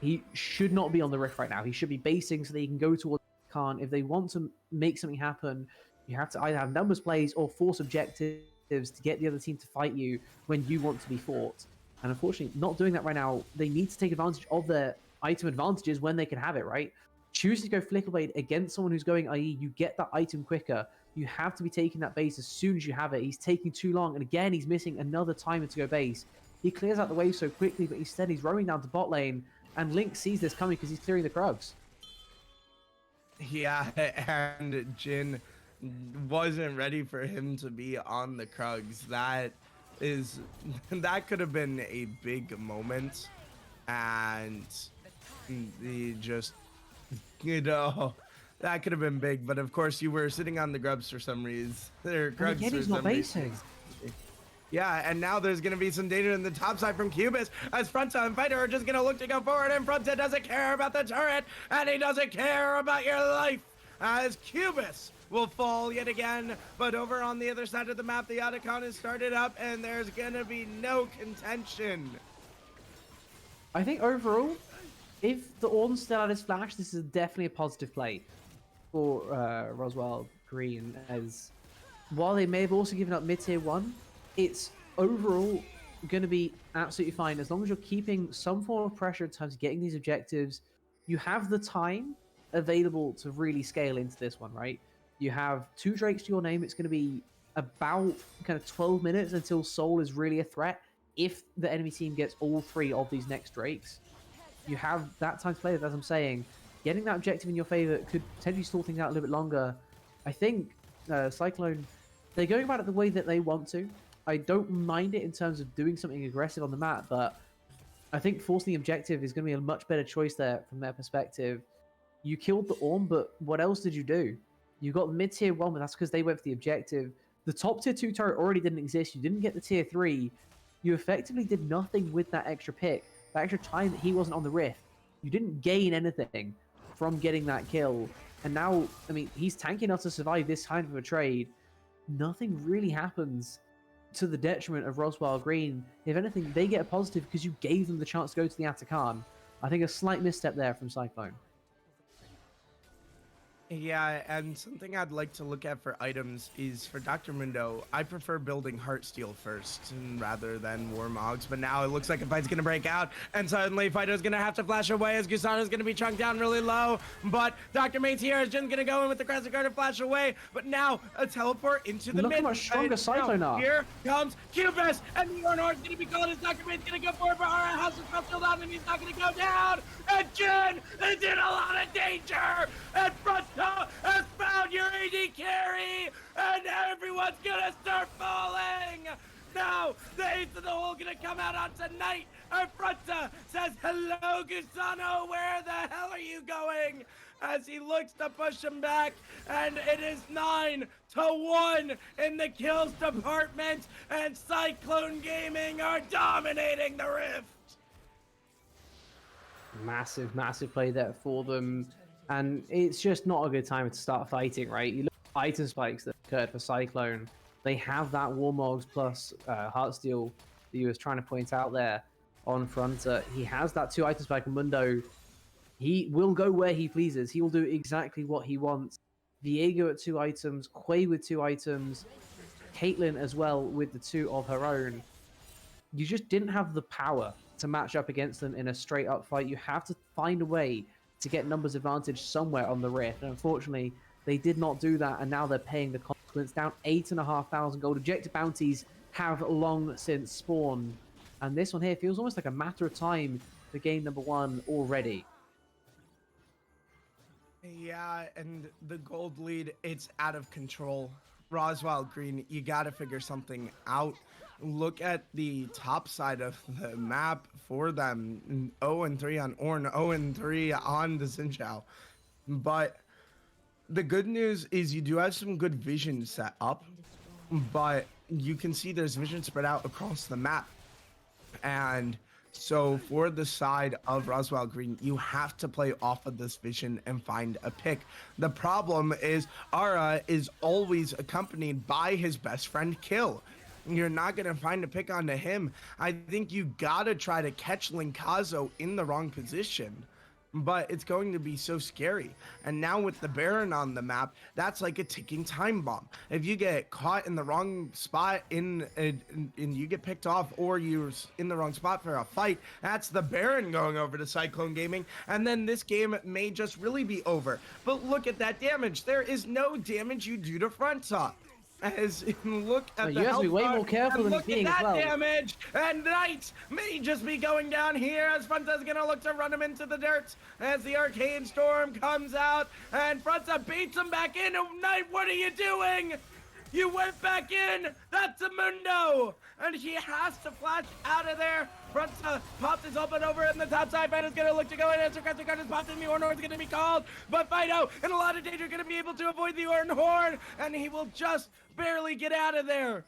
Speaker 2: He should not be on the Rift right now. He should be basing so that he can go towards Khan. If they want to make something happen, you have to either have numbers plays or force objectives to get the other team to fight you when you want to be fought. And unfortunately, not doing that right now. They need to take advantage of their item advantages when they can have it, right? Choosing to go Flicker Blade against someone who's going IE, you get that item quicker. You have to be taking that base as soon as you have it. He's taking too long, and again, he's missing another timer to go base. He clears out the wave so quickly, but instead he's roaming down to bot lane, and Link sees this coming because he's clearing the Krugs.
Speaker 1: Yeah, and Jin wasn't ready for him to be on the Krugs. That could have been a big moment, and he just, that could have been big. But of course, you were sitting on the Grubs for some reason.
Speaker 2: And again, he's not basing.
Speaker 1: Yeah, and now there's going to be some danger in the top side from Cubis, as Fronta and Fighter are just going to look to go forward, and Fronta doesn't care about the turret, and he doesn't care about your life, as Cubis will fall yet again. But over on the other side of the map, the Otacon is started up, and there's going to be no contention.
Speaker 2: I think overall, if the Ornn's still at his flash, this is definitely a positive play for Roswell Green, as while they may have also given up mid-tier 1, it's overall going to be absolutely fine as long as you're keeping some form of pressure in terms of getting these objectives. You have the time available to really scale into this one, right? You have 2 Drakes to your name. It's going to be about kind of 12 minutes until Soul is really a threat. If the enemy team gets all 3 of these next Drakes, you have that time to play with. As I'm saying, getting that objective in your favor could potentially stall things out a little bit longer. I think Cyclone, they're going about it the way that they want to. I don't mind it in terms of doing something aggressive on the map, but I think forcing the objective is going to be a much better choice there from their perspective. You killed the Ornn, but what else did you do? You got mid-tier 1, but that's because they went for the objective. The top tier 2 turret already didn't exist. You didn't get the tier 3. You effectively did nothing with that extra pick. That extra time that he wasn't on the Rift. You didn't gain anything from getting that kill. And now, I mean, he's tanky enough to survive this kind of a trade. Nothing really happens to the detriment of Roswell Green. If anything, they get a positive because you gave them the chance to go to the Atakan. I think a slight misstep there from Cyclone.
Speaker 1: Yeah, and something I'd like to look at for items is for Dr. Mundo, I prefer building Heartsteel first rather than Warmogs, but now it looks like a fight's gonna break out, and suddenly Fighter's gonna have to flash away as Gusano's gonna be chunked down really low, but Dr. Main's here, Jin's gonna go in with the Crescent Guard to flash away, but now a teleport into the
Speaker 2: Look
Speaker 1: mid.
Speaker 2: how much stronger Cyclone are.
Speaker 1: Here comes Cubis, and the Ornhorn's gonna be called as Dr. Main's gonna go forward, but Aura has his shield down, and he's not gonna go down, and Jin is in a lot of danger, and Fronta has found your AD carry, and everyone's gonna start falling. Now, the ace of the hole gonna come out on tonight. And Fronta says, hello, Gusano, where the hell are you going? As he looks to push him back, and it is 9-1 in the kills department, and Cyclone Gaming are dominating the Rift.
Speaker 2: Massive, massive play there for them. And it's just not a good time to start fighting, right? You look at item spikes that occurred for Cyclone. They have that Warmogs plus Heartsteel that you was trying to point out there on Fronta. He has that 2 item spike on Mundo. He will go where he pleases. He will do exactly what he wants. Viego at 2 items, Quay with 2 items, Caitlyn as well with the 2 of her own. You just didn't have the power to match up against them in a straight up fight. You have to find a way to get numbers advantage somewhere on the Rift. And unfortunately, they did not do that, and now they're paying the consequence. Down 8,500 gold. Objective bounties have long since spawned. And this one here feels almost like a matter of time for game number 1 already.
Speaker 1: Yeah, and the gold lead, it's out of control. Roswell Green, you gotta figure something out. Look at the top side of the map for them. 0-3 on Ornn, 0-3 on the Xin Zhao. But the good news is you do have some good vision set up, but you can see there's vision spread out across the map. And so for the side of Roswell Green, you have to play off of this vision and find a pick. The problem is Ara is always accompanied by his best friend Kill. You're not going to find a pick onto him. I think you got to try to catch Linkazo in the wrong position. But it's going to be so scary. And now with the Baron on the map, that's like a ticking time bomb. If you get caught in the wrong spot and you get picked off, or you're in the wrong spot for a fight, that's the Baron going over to Cyclone Gaming. And then this game may just really be over. But look at that damage. There is no damage you do to Fronta. As look at the
Speaker 2: you have to be
Speaker 1: health
Speaker 2: way
Speaker 1: bar,
Speaker 2: more careful
Speaker 1: and
Speaker 2: than
Speaker 1: look
Speaker 2: being
Speaker 1: at
Speaker 2: as
Speaker 1: that
Speaker 2: well.
Speaker 1: damage, and Knight may just be going down here as Fronta's gonna look to run him into the dirt as the Arcane Storm comes out, and Fronta beats him back in. Oh, Knight, what are you doing? You went back in. That's a Mundo, and he has to flash out of there. Fronta popped his open over in the top side. Fido's gonna look to go in as the Crescent Card is popped in. The Orn Horn's gonna be called, but Fido in a lot of danger, gonna be able to avoid the Orn Horn, and he will just barely get out of there.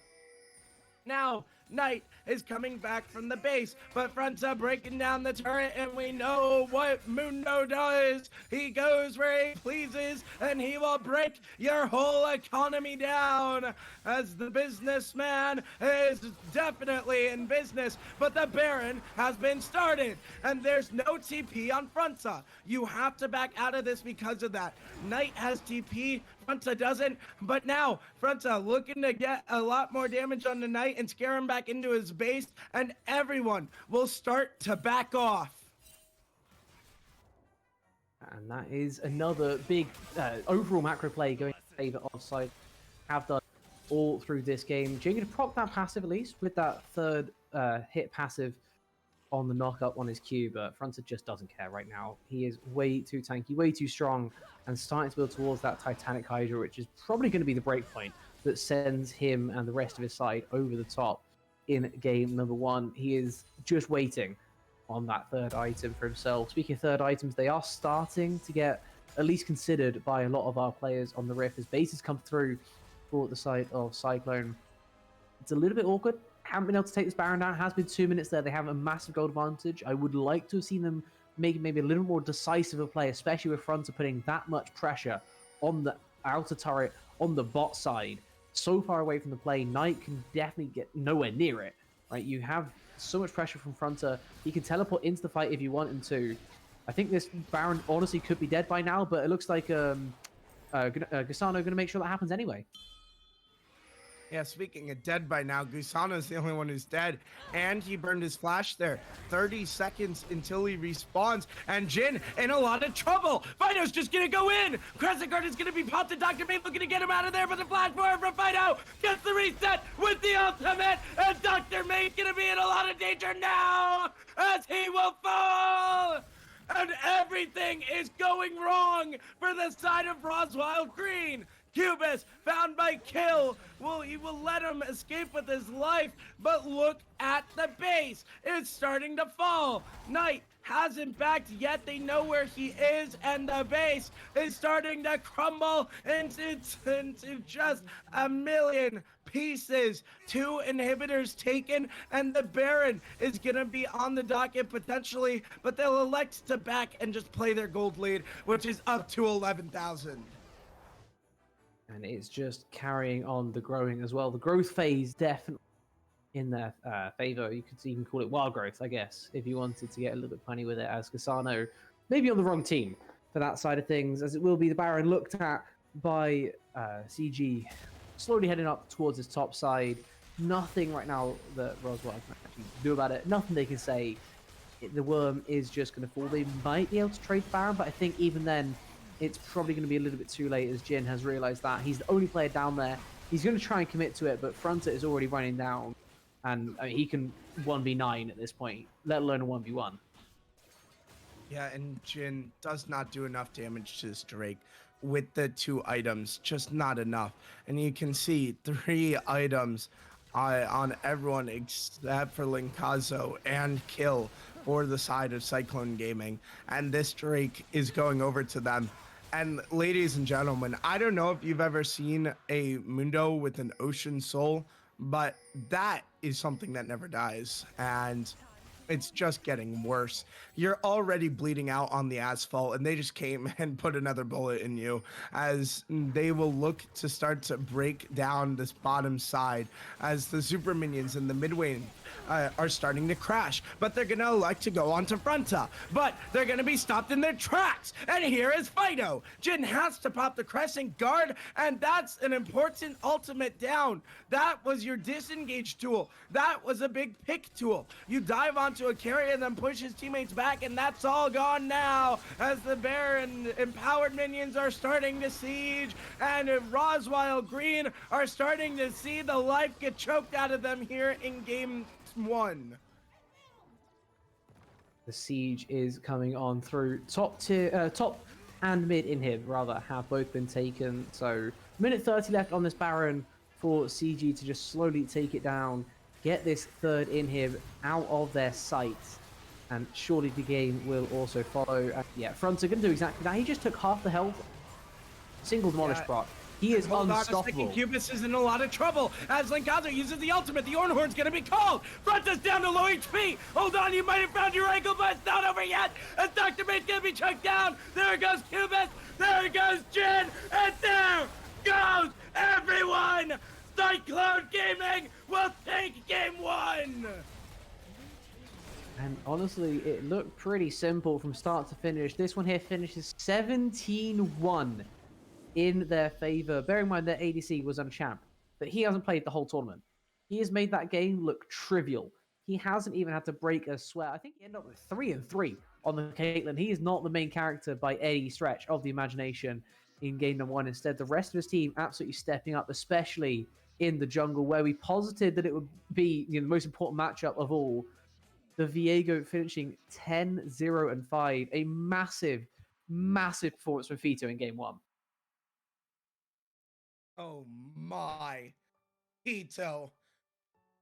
Speaker 1: Now, Knight is coming back from the base, but Fronta breaking down the turret, and we know what Mundo does. He goes where he pleases, and he will break your whole economy down, as the businessman is definitely in business, but the Baron has been started, and there's no TP on Fronta. You have to back out of this because of that. Knight has TP, Fronta doesn't, but now Fronta looking to get a lot more damage on the Knight and scare him back into his base, and everyone will start to back off.
Speaker 2: And that is another big overall macro play going in favor of side. Have done all through this game. Jin going to proc that passive at least with that third hit passive on the knockup on his Q, but Fronta just doesn't care right now. He is way too tanky, way too strong, and starting to build towards that Titanic Hydra, which is probably going to be the break point that sends him and the rest of his side over the top in game number one. He is just waiting on that third item for himself. Speaking of third items, they are starting to get at least considered by a lot of our players on the Rift as bases come through for the side of Cyclone. It's a little bit awkward. Haven't been able to take this Baron down. It has been 2 minutes there. They have a massive gold advantage. I would like to have seen them make maybe a little more decisive a play, especially with Fronta putting that much pressure on the outer turret, on the bot side. So far away from the play, Knight can definitely get nowhere near it. Right? You have so much pressure from Fronta. He can teleport into the fight if you want him to. I think this Baron honestly could be dead by now, but it looks like Gusano going to make sure that happens anyway.
Speaker 1: Yeah, speaking of dead by now, Gusano's the only one who's dead, and he burned his flash there. 30 seconds until he respawns, and Jin in a lot of trouble. Fido's just gonna go in. Crescent Guard is gonna be popped, and Dr. Mate looking to get him out of there, but the flash forward from Fido gets the reset with the ultimate, and Dr. Mate gonna be in a lot of danger now, as he will fall. And everything is going wrong for the side of Roswell Green. Cubis, found by Kill. He will let him escape with his life, but look at the base. It's starting to fall. Knight hasn't backed yet. They know where he is, and the base is starting to crumble into just a million pieces. 2 inhibitors taken, and the Baron is gonna be on the docket potentially, but they'll elect to back and just play their gold lead, which is up to 11,000.
Speaker 2: And it's just carrying on the growing as well. The growth phase definitely in their favor. You could even call it wild growth, I guess, if you wanted to get a little bit funny with it, as Gusano maybe on the wrong team for that side of things, as it will be the Baron looked at by CG, slowly heading up towards his top side. Nothing right now that Roswell can actually do about it. Nothing they can say. The Worm is just going to fall. They might be able to trade Baron, but I think even then, it's probably going to be a little bit too late, as Jin has realized that. He's the only player down there. He's going to try and commit to it, but Fronta is already running down. And I mean, he can 1v9 at this point, let alone a 1v1.
Speaker 1: Yeah, and Jin does not do enough damage to this Drake with the 2 items, just not enough. And you can see 3 items on everyone except for Linkazo and Kill for the side of Cyclone Gaming. And this Drake is going over to them. And ladies and gentlemen, I don't know if you've ever seen a Mundo with an ocean soul, but that is something that never dies. And it's just getting worse. You're already bleeding out on the asphalt, and they just came and put another bullet in you as they will look to start to break down this bottom side as the super minions in the mid lane are starting to crash, but they're gonna elect to go onto Fronta, but they're gonna be stopped in their tracks. And here is Fido. Jin has to pop the crescent guard, and that's an important ultimate down. That was your disengage tool. That was a big pick tool. You dive onto a carry and then push his teammates back, and that's all gone now as the bear and empowered minions are starting to siege, and Roswell Green are starting to see the life get choked out of them here in game 1.
Speaker 2: The siege is coming on through top and mid inhib rather have both been taken. So minute 30 left on this Baron for CG to just slowly take it down, get this third inhib out of their sight, and surely the game will also follow. Yeah, Fronts are going to do exactly that. He just took half the health, single demolish proc. He is unstoppable.
Speaker 1: Cubis is in a lot of trouble as Linkazo uses the ultimate. The Ornhorn's gonna be called. Fronta's down to low HP. Hold on, you might have found your ankle, but it's not over yet. As Dr. Mate's gonna be choked down. There goes Cubis. There goes Jin. And there goes everyone. Cyclone Gaming will take game 1.
Speaker 2: And honestly, it looked pretty simple from start to finish. This one here finishes 17-1 in their favor. Bear in mind their ADC was unchamp, but he hasn't played the whole tournament. He has made that game look trivial. He hasn't even had to break a sweat. I think he ended up with 3-3 on the Caitlyn. He is not the main character by any stretch of the imagination in game number 1. Instead, the rest of his team absolutely stepping up, especially in the jungle, where we posited that it would be the most important matchup of all. The Viego finishing 10-0-5. A massive, massive performance from Fito in game 1.
Speaker 1: Oh my, Ito.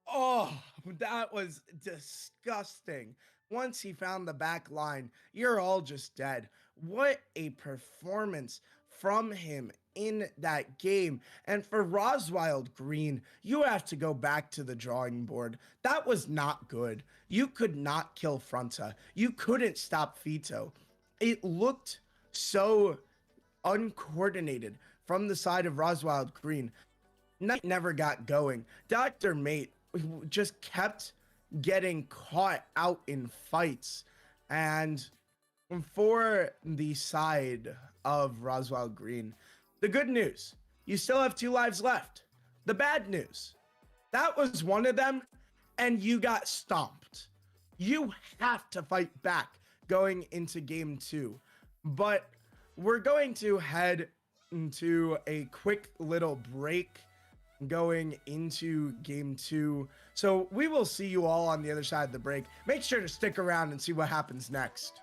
Speaker 1: Oh, that was disgusting. Once he found the back line, you're all just dead. What a performance from him in that game. And for Roswild Green, you have to go back to the drawing board. That was not good. You could not kill Fronta. You couldn't stop Fito. It looked so uncoordinated from the side of Roswild Green. Night never got going. Dr. Mate just kept getting caught out in fights. And for the side of Roswild Green, the good news, you still have 2 lives left. The bad news, that was one of them, and you got stomped. You have to fight back going into game 2. But we're going to head into a quick little break going into game 2. So we will see you all on the other side of the break. Make sure to stick around and see what happens next.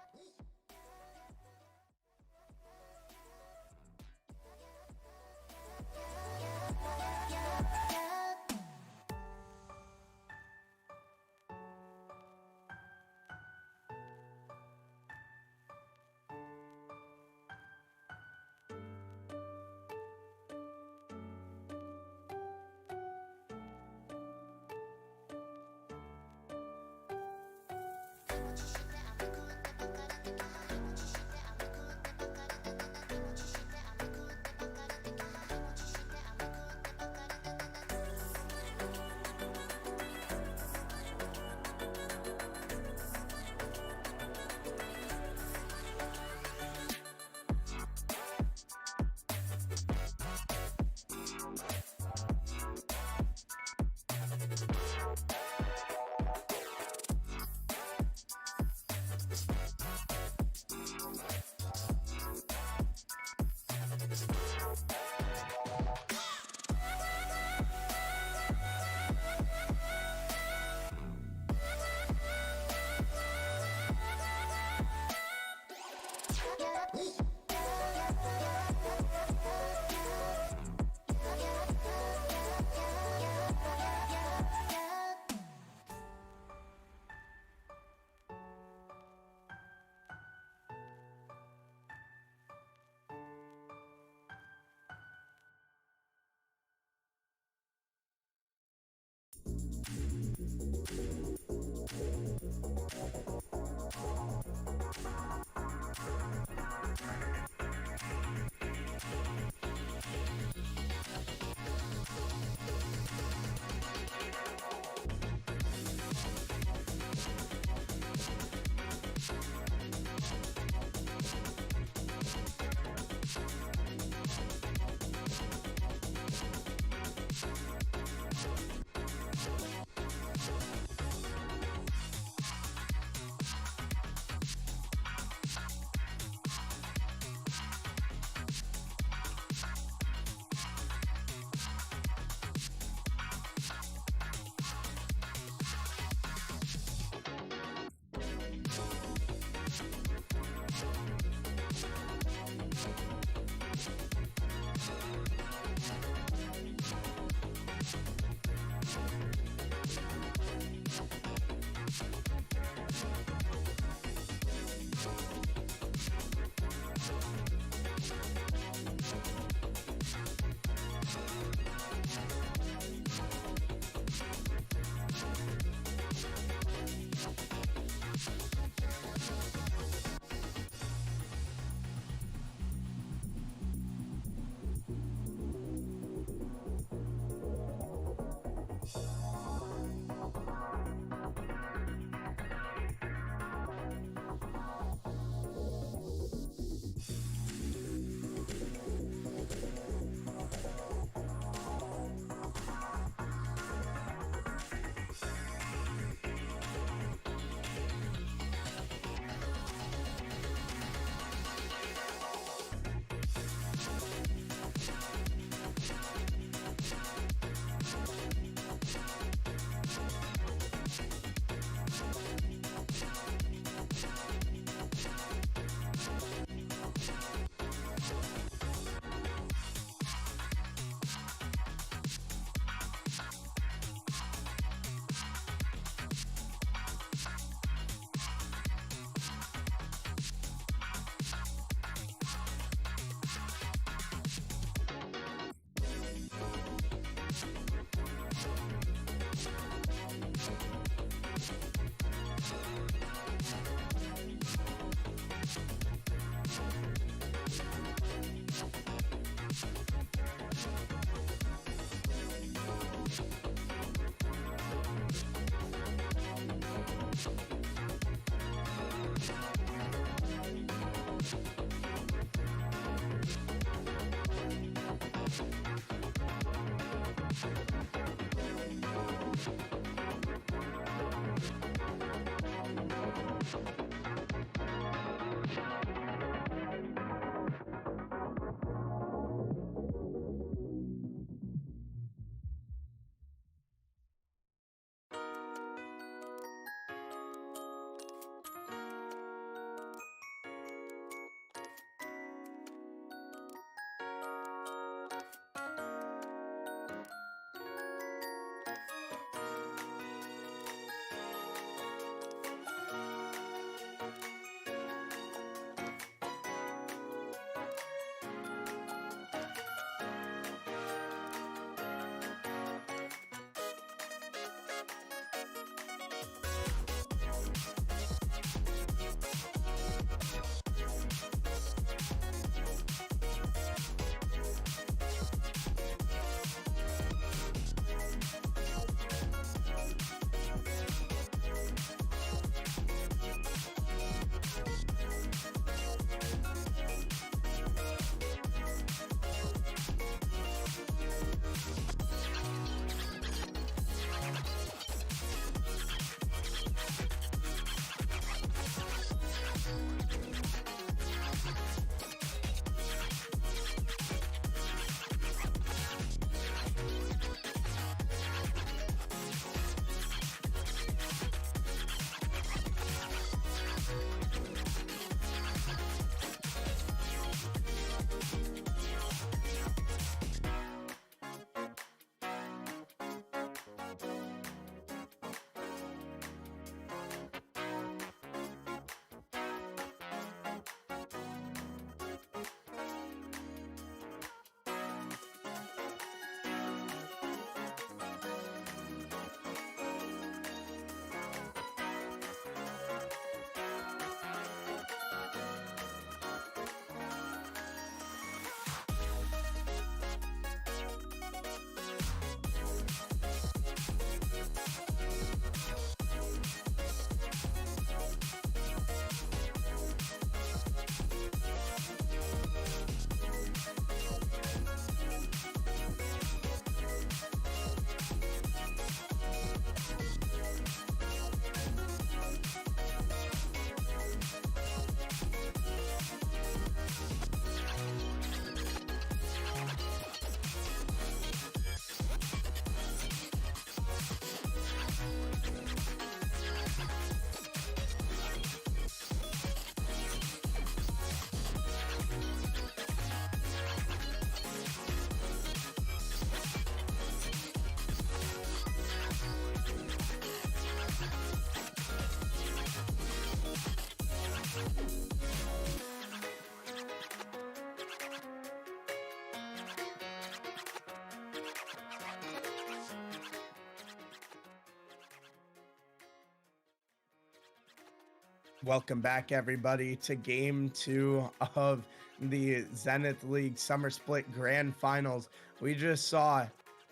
Speaker 1: Welcome back, everybody, to game 2 of the Zenith League Summer Split Grand Finals. We just saw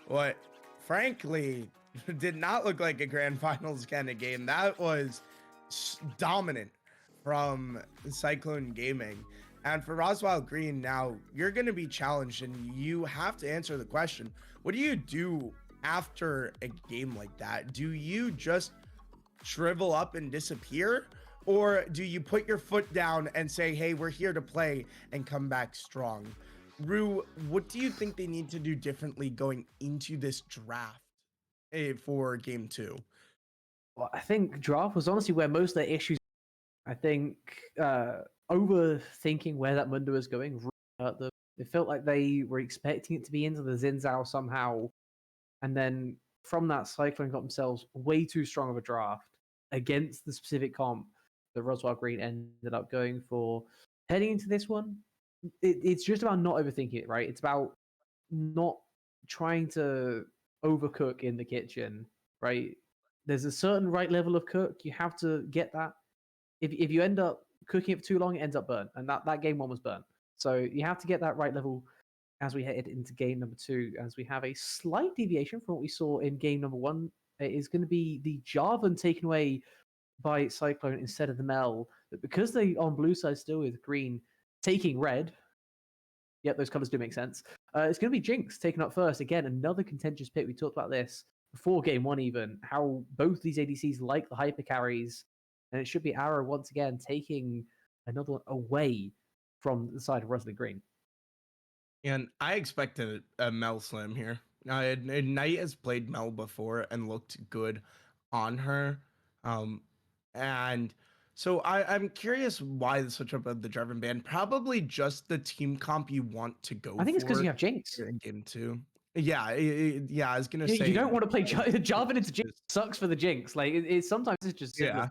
Speaker 1: what, frankly, did not look like a Grand Finals kind of game. That was dominant from Cyclone Gaming. And for Roswell Green, now you're going to be challenged and you have to answer the question, what do you do after a game like that? Do you just shrivel up and disappear? Or do you put your foot down and say, hey, we're here to play and come back strong? Rue, what do you think they need to do differently going into this draft for game 2?
Speaker 2: Well, I think draft was honestly where most of their issues. I think overthinking where that Mundo was going really hurt them. It felt like they were expecting it to be into the Zinzao somehow, and then from that, Cyclone got themselves way too strong of a draft against the specific comp that Roswell Green ended up going for. Heading into this one, it's just about not overthinking it, right? It's about not trying to overcook in the kitchen, right? There's a certain right level of cook. You have to get that. If you end up cooking it for too long, it ends up burnt, and that game 1 was burnt. So you have to get that right level as we head into game number 2, as we have a slight deviation from what we saw in game number 1. It is going to be the Jarvan taken away by Cyclone instead of the Mel. But because they on blue side still with green taking red, yep, those colors do make sense. It's going to be Jinx taken up first. Again, another contentious pick. We talked about this before game 1 even, how both these ADCs like the hyper carries. And it should be Arrow once again taking another one away from the side of Rosalind Green.
Speaker 1: And I expected a Mel Slam here. Knight has played Mel before and looked good on her. And so I'm curious why the switch up of the Jarvan ban. Probably just the team comp you want to go for.
Speaker 2: I think it's because you have Jinx.
Speaker 1: In game 2. Yeah, I was going to say.
Speaker 2: You don't want to play Jarvan into Jinx. Sucks for the Jinx. Like, sometimes it's just...
Speaker 1: Yeah.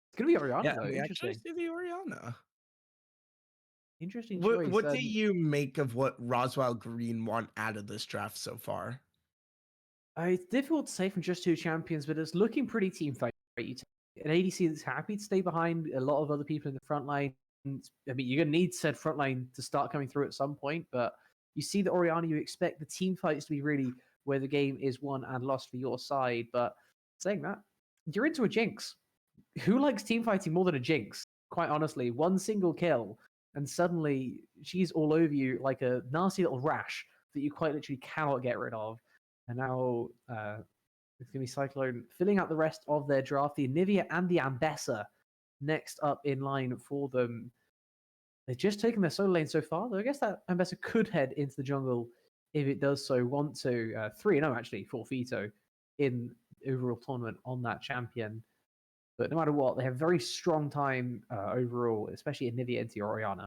Speaker 2: It's going to be Orianna,
Speaker 1: Yeah,
Speaker 2: though. Interesting.
Speaker 1: Actually, the Orianna.
Speaker 2: Interesting choice.
Speaker 1: What do you make of what Roswell Green want out of this draft so far?
Speaker 2: It's difficult to say from just 2 champions, but it's looking pretty team fight. An ADC that's happy to stay behind a lot of other people in the front line. I mean, you're going to need said front line to start coming through at some point, but you see the Orianna, you expect the team fights to be really where the game is won and lost for your side. But saying that, you're into a Jinx. Who likes team fighting more than a Jinx? Quite honestly, one single kill, and suddenly she's all over you like a nasty little rash that you quite literally cannot get rid of. And now it's going to be Cyclone filling out the rest of their draft. The Anivia and the Ambessa next up in line for them. They've just taken their solo lane so far, though I guess that Ambessa could head into the jungle if it does so want to. 3-0 actually for Fito in overall tournament on that champion. But no matter what, they have very strong time overall, especially Anivia into Orianna.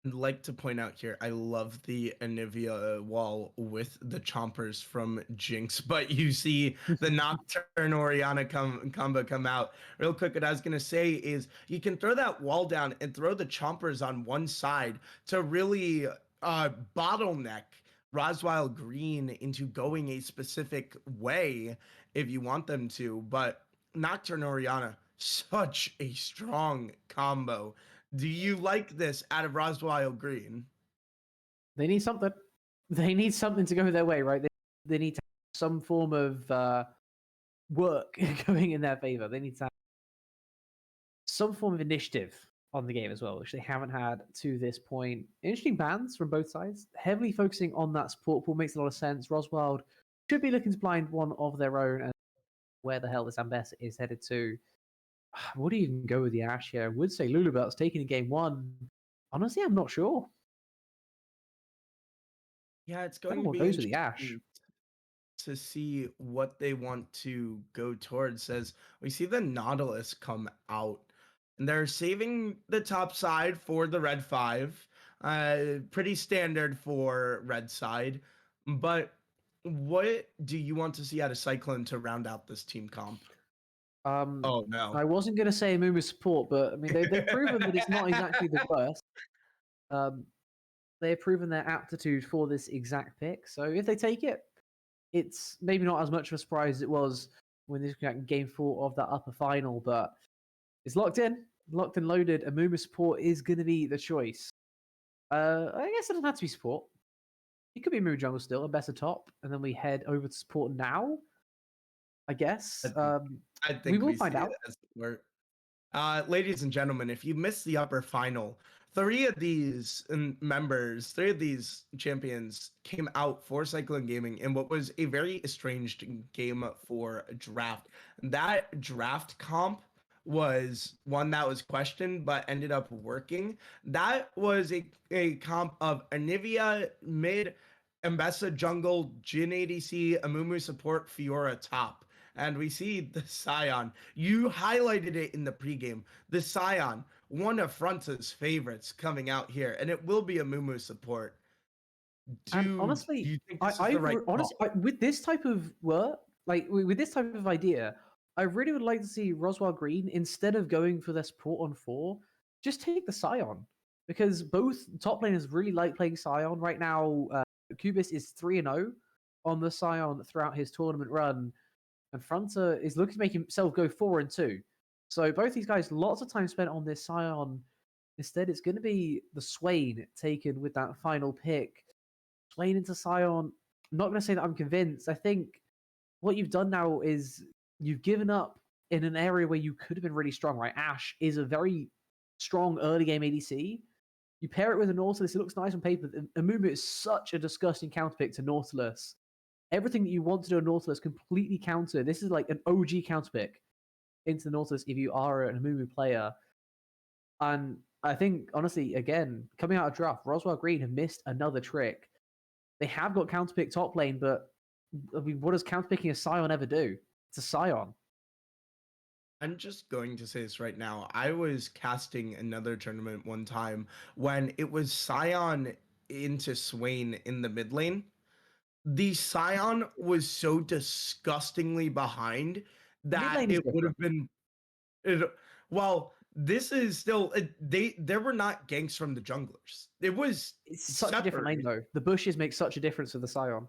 Speaker 1: I'd like to point out here, I love the Anivia wall with the chompers from Jinx, but you see the Nocturne Orianna combo come out. Real quick, what I was going to say is you can throw that wall down and throw the chompers on one side to really bottleneck Roswell Green into going a specific way if you want them to. But Nocturne Orianna, such a strong combo. Do you like this out of Roswell Green?
Speaker 2: They need something. They need something to go their way, right? They need to have some form of work going in their favor. They need to have some form of initiative on the game as well, which they haven't had to this point. Interesting bans from both sides. Heavily focusing on that support pool makes a lot of sense. Roswell should be looking to blind one of their own, and where the hell this Ambessa is headed to. Would he even go with the Ashe here? I would say Lulubelt's taking in game 1. Honestly, I'm not sure.
Speaker 1: Yeah, it's going to
Speaker 2: what
Speaker 1: be
Speaker 2: goes with the Ashe.
Speaker 1: interesting to see what they want to go towards. As we see the Nautilus come out, and they're saving the top side for the red 5. Pretty standard for red side. But what do you want to see out of Cyclone to round out this team comp? Oh no!
Speaker 2: I wasn't going to say Amumu support, but I mean they've proven that it's not exactly the worst. They have proven their aptitude for this exact pick. So if they take it, it's maybe not as much of a surprise as it was when this was game 4 of that upper final. But It's locked in, loaded. A Mumu support is going to be the choice. I guess it doesn't have to be support. It could be Mumu jungle still, a better top, and then we head over to support now. I guess.
Speaker 1: I
Speaker 2: We
Speaker 1: think
Speaker 2: will
Speaker 1: we
Speaker 2: find
Speaker 1: see
Speaker 2: out.
Speaker 1: it as support. Ladies and gentlemen, if you missed the upper final, three of these champions came out for Cyclone Gaming in what was a very estranged game for draft. That draft comp was one that was questioned but ended up working. That was a comp of Anivia mid, Mbessa jungle, Jin ADC, Amumu support, Fiora top. And we see the Scion. You highlighted it in the pregame. The Scion, one of Fronta's favorites coming out here, and it will be a Mumu support.
Speaker 2: And
Speaker 1: Do
Speaker 2: honestly,
Speaker 1: you think this is the right
Speaker 2: honestly with this type of work, like with this type of idea, I really would like to see Roswell Green, instead of going for their support on 4, just take the Scion, because both top laners really like playing Scion right now. Cubis is 3-0 on the Scion throughout his tournament run, and Fronta is looking to make himself go 4-2. So both these guys, lots of time spent on this Scion. Instead, it's going to be the Swain taken with that final pick. Swain into Scion. I'm not going to say that I'm convinced. I think what you've done now is you've given up in an area where you could have been really strong, right? Ashe is a very strong early game ADC. You pair it with a Nautilus, it looks nice on paper. Amumu is such a disgusting counterpick to Nautilus. Everything that you want to do on Nautilus completely counter. This is like an OG counterpick into the Nautilus if you are an Amumu player. And I think, honestly, again, coming out of draft, Roswell Green have missed another trick. They have got counterpick top lane, but I mean, what does counterpicking a Scion ever do? It's a Scion.
Speaker 1: I'm just going to say this right now. I was casting another tournament one time when it was Scion into Swain in the mid lane. The Scion was so disgustingly behind that it would have been. Well, this is still there were not ganks from the junglers. It was
Speaker 2: It's such a different lane though. The bushes make such a difference for the Scion.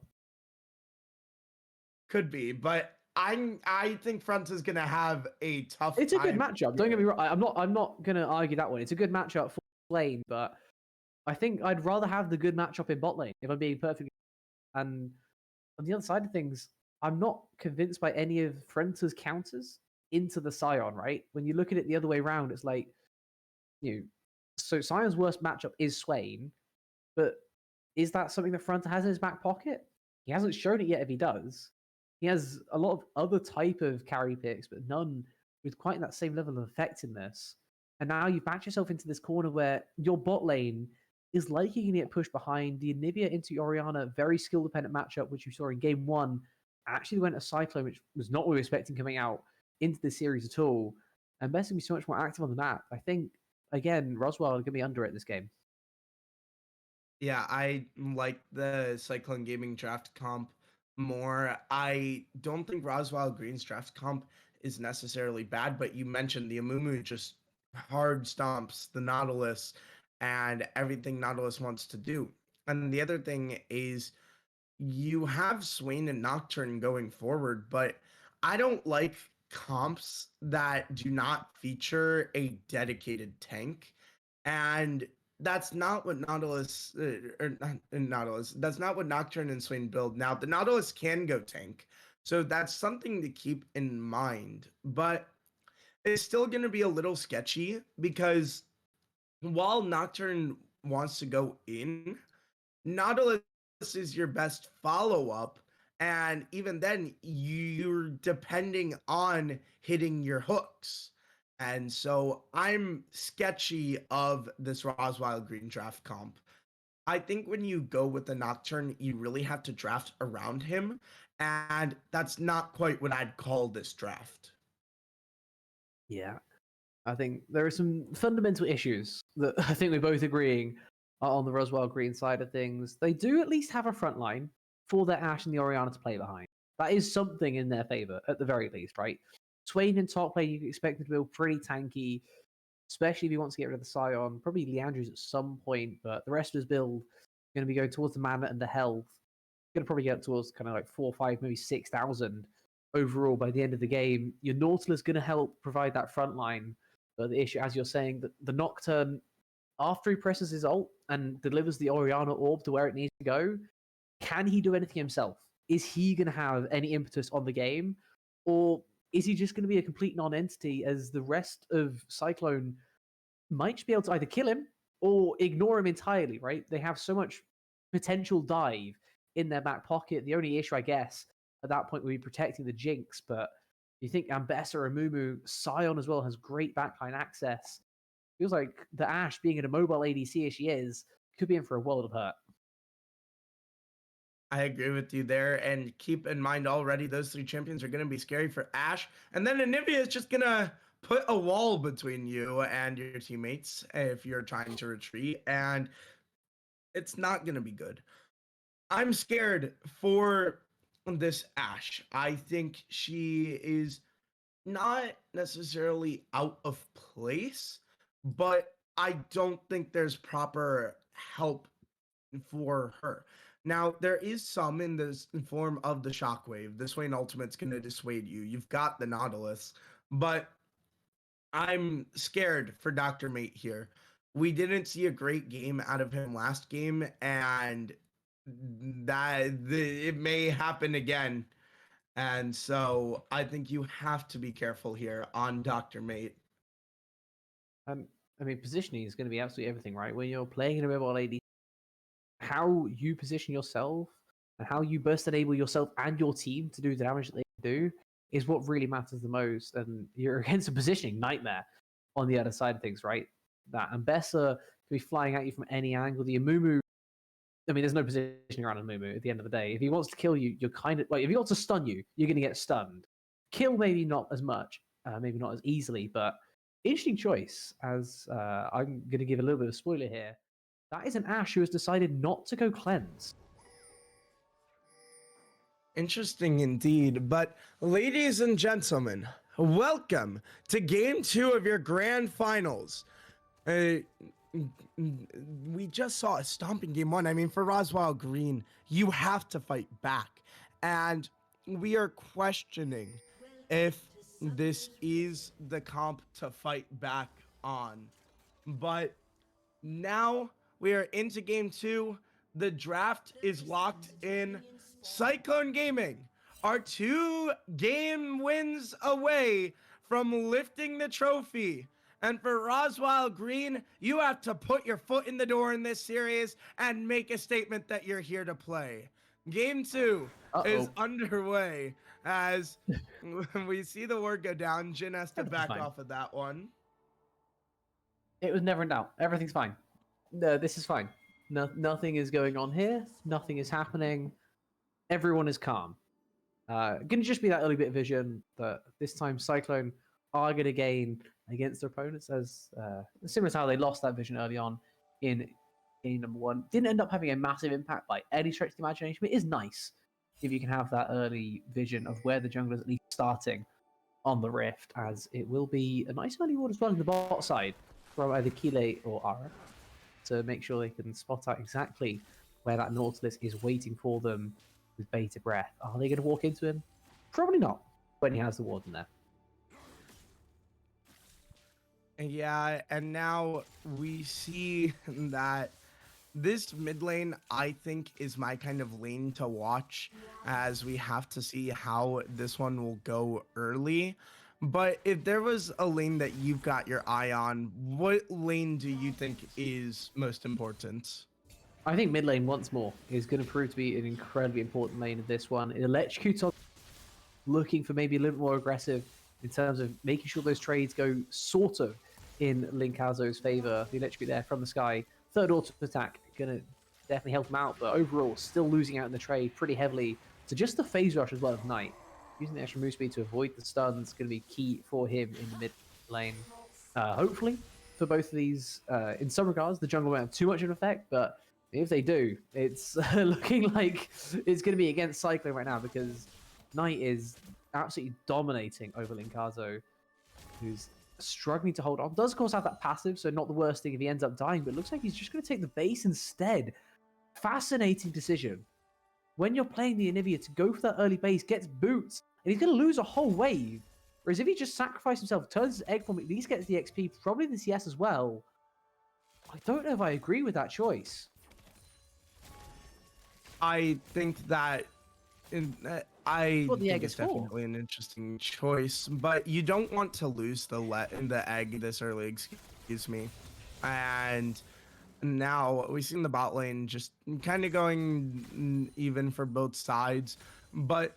Speaker 1: Could be, but I think Front is gonna have a tough.
Speaker 2: It's a good
Speaker 1: time
Speaker 2: matchup. Don't get me wrong. I'm not gonna argue that one. It's a good matchup for lane, but I think I'd rather have the good matchup in bot lane if I'm being perfectly. And on the other side of things, I'm not convinced by any of Frenta's counters into the Scion. Right? When you look at it the other way around, it's like so Scion's worst matchup is Swain, but is that something that Frenta has in his back pocket? He hasn't shown it yet if he does. He has a lot of other type of carry picks, but none with quite that same level of effectiveness. And now you've backed yourself into this corner where your bot lane is likely going to get pushed behind. The Anivia into Orianna, very skill dependent matchup, which you saw in game 1, actually went a Cyclone, which was not what we were expecting coming out into the series at all. And Best to be so much more active on the map. I think, again, Roswell are going to be under it in this game.
Speaker 1: Yeah, I like the Cyclone Gaming draft comp more. I don't think Roswell Green's draft comp is necessarily bad, but you mentioned the Amumu just hard stomps the Nautilus and everything Nautilus wants to do. And the other thing is you have Swain and Nocturne going forward, but I don't like comps that do not feature a dedicated tank. And that's not what Nautilus or not Nautilus. That's not what Nocturne and Swain build. Now the Nautilus can go tank, so that's something to keep in mind. But it's still going to be a little sketchy because while Nocturne wants to go in, Nautilus is your best follow up. And even then, you're depending on hitting your hooks. And so I'm sketchy of this Roswell Green draft comp. I think when you go with the Nocturne, you really have to draft around him. And that's not quite what I'd call this draft.
Speaker 2: Yeah. I think there are some fundamental issues that I think we're both agreeing are on the Roswell Green side of things. They do at least have a front line for their Ashe and the Orianna to play behind. That is something in their favor, at the very least, right? Swain in top lane, you can expect him to build pretty tanky, especially if he wants to get rid of the Scion. Probably Leandre's at some point, but the rest of his build going to be going towards the mana and the health. Going to probably get towards kind of like 4, 5, maybe 6,000 overall by the end of the game. Your Nautilus going to help provide that front line. But the issue, as you're saying, that the Nocturne, after he presses his ult and delivers the Oriana orb to where it needs to go, can he do anything himself? Is he going to have any impetus on the game? Or is he just going to be a complete non-entity as the rest of Cyclone might just be able to either kill him or ignore him entirely, right? They have so much potential dive in their back pocket. The only issue, I guess, at that point would be protecting the Jinx, but you think Ambessa or Amumu, Sion as well has great backline access. Feels like the Ashe, being an immobile ADC as she is, could be in for a world of hurt.
Speaker 1: I agree with you there, and keep in mind already those 3 champions are going to be scary for Ashe, and then Anivia is just going to put a wall between you and your teammates if you're trying to retreat, and it's not going to be good. I'm scared for this Ashe. I think she is not necessarily out of place, but I don't think there's proper help for her. Now, there is some in this form of the Shockwave. This way, an ultimate's going to dissuade you. You've got the Nautilus, but I'm scared for Dr. Mate here. We didn't see a great game out of him last game, and it may happen again. And so I think you have to be careful here on Dr. Mate.
Speaker 2: I mean, positioning is going to be absolutely everything, right? When you're playing in a mobile AD, how you position yourself and how you burst enable yourself and your team to do the damage that they do is what really matters the most. And you're against a positioning nightmare on the other side of things, right? That Ambessa can be flying at you from any angle. The Amumu, I mean, there's no positioning around Amumu at the end of the day. If he wants to kill you, you're kind of like, if he wants to stun you, you're going to get stunned. Kill, maybe not as much, maybe not as easily, but interesting choice. As I'm going to give a little bit of a spoiler here. That is an Ashe who has decided not to go cleanse.
Speaker 1: Interesting indeed. But ladies and gentlemen, welcome to game 2 of your grand finals. We just saw a stomping game 1. I mean, for Roswell Green, you have to fight back. And we are questioning if this is the comp to fight back on. But now we are into game 2. The draft is locked in. Cyclone Gaming are 2 game wins away from lifting the trophy. And for Roswell Green, you have to put your foot in the door in this series and make a statement that you're here to play. Game 2 is underway as we see the word go down. Jin has to back off of that one.
Speaker 2: It was never in doubt. Everything's fine. No, this is fine. No, nothing is going on here. Nothing is happening. Everyone is calm. Gonna just be that early bit of vision that this time Cyclone are gonna gain against their opponents, as similar to how they lost that vision early on in game number 1. Didn't end up having a massive impact by any stretch of the imagination, but it is nice if you can have that early vision of where the jungle is at least starting on the Rift, as it will be a nice early ward as well in the bot side from either Kile or Ara to make sure they can spot out exactly where that Nautilus is waiting for them with bated breath. Are they going to walk into him? Probably not when he has the ward in there.
Speaker 1: Yeah, and now we see that this mid lane, I think, is my kind of lane to watch, as we have to see how this one will go early. But if there was a lane that you've got your eye on, what lane do you think is most important?
Speaker 2: I think mid lane once more is going to prove to be an incredibly important lane of this one. It electrocutes on, looking for maybe a little more aggressive in terms of making sure those trades go sort of in Linkazo's favor. The electrocute there from the sky. Third auto attack going to definitely help him out, but overall still losing out in the trade pretty heavily to just the phase rush as well of Knight. Using the extra move speed to avoid the stuns is going to be key for him in the mid lane. Hopefully, for both of these, in some regards, the jungle won't have too much of an effect, but if they do, it's looking like it's going to be against Cyclone right now, because Knight is absolutely dominating over Linkazo, who's struggling to hold on. Does, of course, have that passive, so not the worst thing if he ends up dying, but it looks like he's just going to take the base instead. Fascinating decision. When you're playing the Anivia to go for that early base, gets boots, and he's going to lose a whole wave Whereas if he just sacrifices himself, turns his egg form, at least gets the XP, probably the CS as well. I don't know if I agree with that choice.
Speaker 1: I think that I
Speaker 2: What the
Speaker 1: think
Speaker 2: egg
Speaker 1: it's
Speaker 2: is for.
Speaker 1: definitely an interesting choice, but you don't want to lose the egg this early, excuse me. And now we've seen the bot lane just kind of going even for both sides, but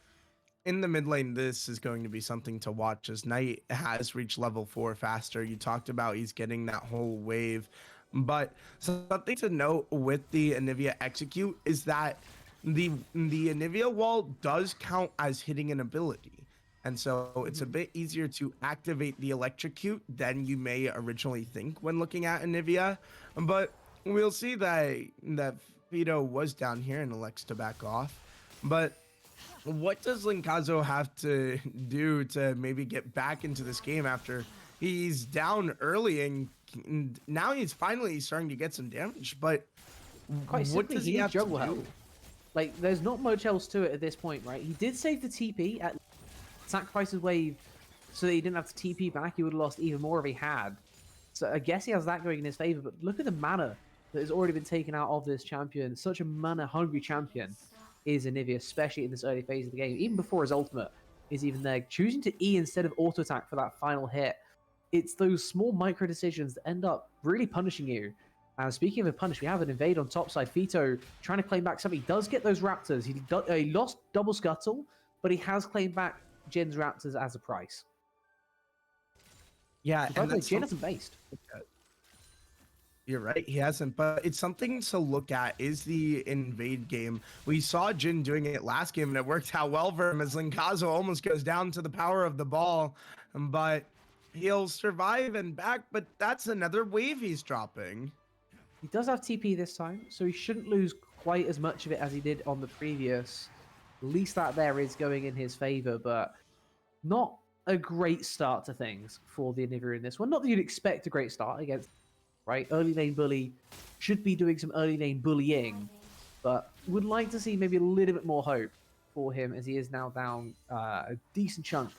Speaker 1: in the mid lane, this is going to be something to watch as Knight has reached level 4 faster. You talked about he's getting that whole wave, but something to note with the Anivia execute is that the Anivia wall does count as hitting an ability. And so it's a bit easier to activate the electrocute than you may originally think when looking at Anivia. But we'll see that Fido was down here and elects to back off. But what does Linkazo have to do to maybe get back into this game after he's down early and now he's finally starting to get some damage? But
Speaker 2: Quite simply,
Speaker 1: what does
Speaker 2: he
Speaker 1: he
Speaker 2: needs
Speaker 1: have to
Speaker 2: jungle
Speaker 1: do?
Speaker 2: help. Like, there's not much else to it at this point, right? He did save the TP at sacrifice his wave so that he didn't have to TP back. He would have lost even more if he had. So I guess he has that going in his favor. But look at the mana that has already been taken out of this champion. Such a mana-hungry champion is Anivia, especially in this early phase of the game. Even before his ultimate is even there. Choosing to E instead of auto-attack for that final hit. It's those small micro decisions that end up really punishing you. And speaking of a punish, we have an invade on top side. Fito trying to claim back something. He does get those raptors. He lost double scuttle, but he has claimed back Jin's raptors as a price.
Speaker 1: Yeah,
Speaker 2: By
Speaker 1: and
Speaker 2: the way,
Speaker 1: that's
Speaker 2: Jin hasn't based.
Speaker 1: You're right, he hasn't, but it's something to look at is the invade game. We saw Jin doing it last game and it worked out well for him as Linkazo almost goes down to the power of the ball, but he'll survive and back, but that's another wave he's dropping.
Speaker 2: He does have TP this time, so he shouldn't lose quite as much of it as he did on the previous. At least that there is going in his favor, but not a great start to things for the Anivia in this one. Not that you'd expect a great start against, right? Early lane bully should be doing some early lane bullying, but would like to see maybe a little bit more hope for him as he is now down a decent chunk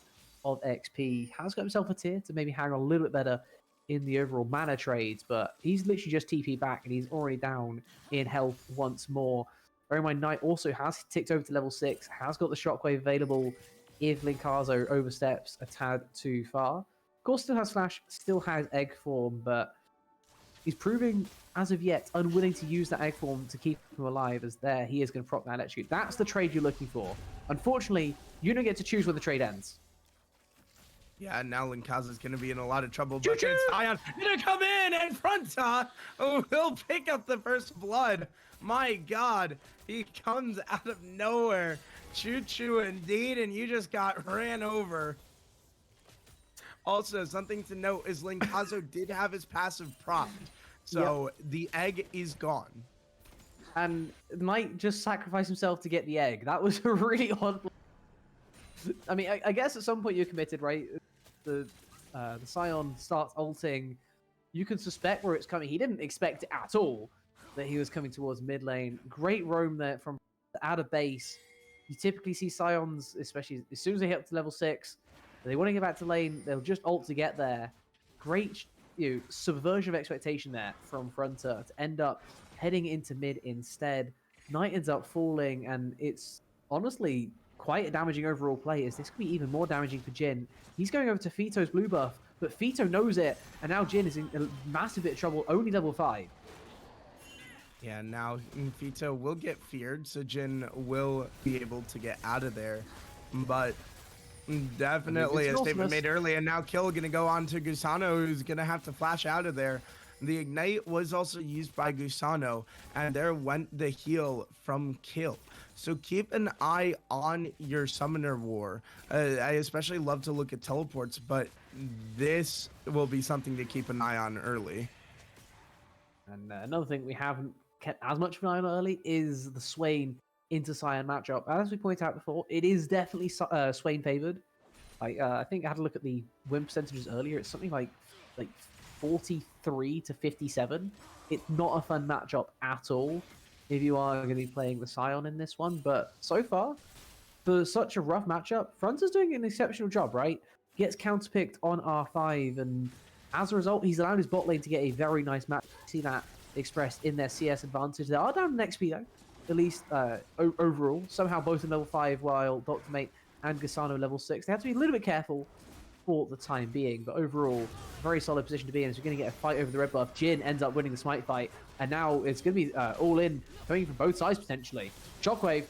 Speaker 2: of XP. Has got himself a tier to maybe hang on a little bit better in the overall mana trades, but he's literally just TP back and he's already down in health once more. Bear in mind, Knight also has ticked over to level 6, has got the shockwave available if Linkazo oversteps a tad too far. Of course, still has flash, still has egg form, but he's proving, as of yet, unwilling to use that egg form to keep him alive, as there he is going to proc that electrocute. That's the trade you're looking for. Unfortunately, you don't get to choose when the trade ends.
Speaker 1: Yeah, now Linkaza's going to be in a lot of trouble, but it's Ion going to come in and Fronta will pick up the first blood. My God, he comes out of nowhere. Choo-choo indeed, and you just got ran over. Also, something to note is Linkazo did have his passive propped, so the egg is gone.
Speaker 2: And Knight just sacrificed himself to get the egg. That was a really odd. I mean, I guess at some point you're committed, right? The Scion starts ulting. You can suspect where it's coming. He didn't expect it at all that he was coming towards mid lane. Great roam there from out of base. You typically see Scions, especially as soon as they hit up to level 6, they want to get back to lane. They'll just ult to get there. Great, subversion of expectation there from Fronter to end up heading into mid instead. Knight ends up falling, and it's honestly quite a damaging overall play, as this could be even more damaging for Jin. He's going over to Fito's blue buff, but Fito knows it, and now Jin is in a massive bit of trouble, only level 5.
Speaker 1: Yeah, now Fito will get feared, so Jin will be able to get out of there. But definitely a statement made early, and now Kill going to go on to Gusano, who's going to have to flash out of there. The Ignite was also used by Gusano, and there went the heal from Kill. So keep an eye on your Summoner War. I especially love to look at teleports, but this will be something to keep an eye on early.
Speaker 2: And another thing we haven't kept as much of an eye on early is the Swain into Scion matchup. As we pointed out before, it is definitely Swain favored. I think I had a look at the win percentages earlier. It's something like 43 to 57. It's not a fun matchup at all if you are going to be playing the Scion in this one. But so far, for such a rough matchup, Fronter's doing an exceptional job, right? gets counterpicked on R5, and as a result, he's allowed his bot lane to get a very nice match. See that expressed in their CS advantage. They are down in XP though, at least overall. Somehow both in level 5 while Dr. Mate and Gasano level 6. They have to be a little bit careful for the time being, but overall, very solid position to be in. As we're going to get a fight over the red buff. Jin ends up winning the smite fight, and now it's going to be all in, coming from both sides potentially. Shockwave.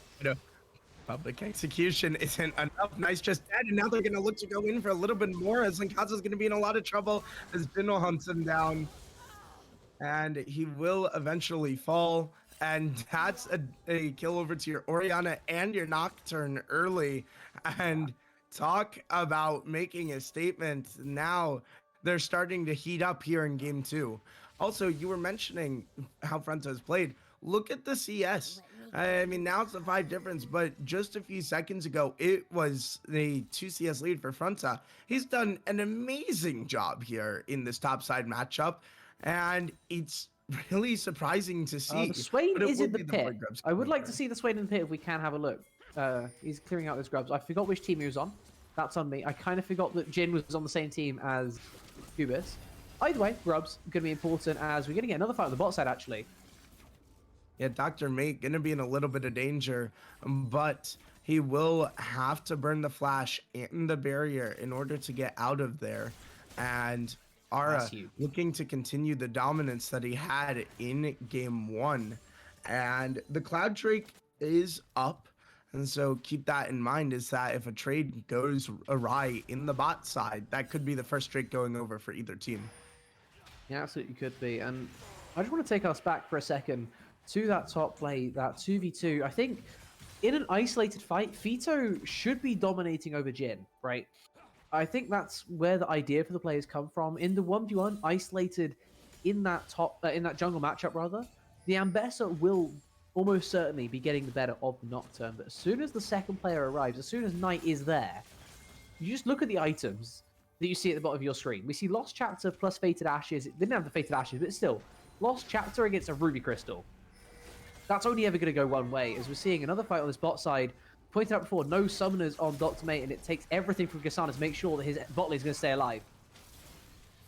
Speaker 1: Public execution isn't enough. Nice just dead, and now they're going to look to go in for a little bit more, as Linkaza's going to be in a lot of trouble as Dino hunts him down. And he will eventually fall. And that's a kill over to your Orianna and your Nocturne early. And talk about making a statement. Now they're starting to heat up here in game 2. Also, you were mentioning how Fronta has played. Look at the CS. I mean, now it's a 5 difference, but just a few seconds ago, it was a 2 CS lead for Fronta. He's done an amazing job here in this topside matchup, and it's really surprising to see.
Speaker 2: The Swain is in the
Speaker 1: be
Speaker 2: pit.
Speaker 1: Grubs
Speaker 2: I would like
Speaker 1: over.
Speaker 2: to see the Swain in the pit if we can have a look. He's clearing out those grubs. I forgot which team he was on. That's on me. I kind of forgot that Jin was on the same team as Cubis. Either way, grubs going to be important as we're going to get another fight on the bot side, actually.
Speaker 1: Yeah, Dr. Mate going to be in a little bit of danger, but he will have to burn the flash and the barrier in order to get out of there. And Ara looking to continue the dominance that he had in game 1. And the Cloud Drake is up. And so keep that in mind, is that if a trade goes awry in the bot side, that could be the first Drake going over for either team.
Speaker 2: Yeah, absolutely could be. And I just want to take us back for a second to that top play, that 2v2. I think in an isolated fight, Fito should be dominating over Jin, right? I think that's where the idea for the players come from. In the 1v1, isolated in that jungle matchup, rather, the Ambessa will almost certainly be getting the better of the Nocturne. But as soon as the second player arrives, as soon as Knight is there, you just look at the items that you see at the bottom of your screen. We see Lost Chapter plus Fated Ashes. It didn't have the Fated Ashes, but still, Lost Chapter against a Ruby Crystal. That's only ever going to go one way, as we're seeing another fight on this bot side. Pointed out before, no summoners on Dr. Mate, and it takes everything from Gasana to make sure that his bot lane is going to stay alive.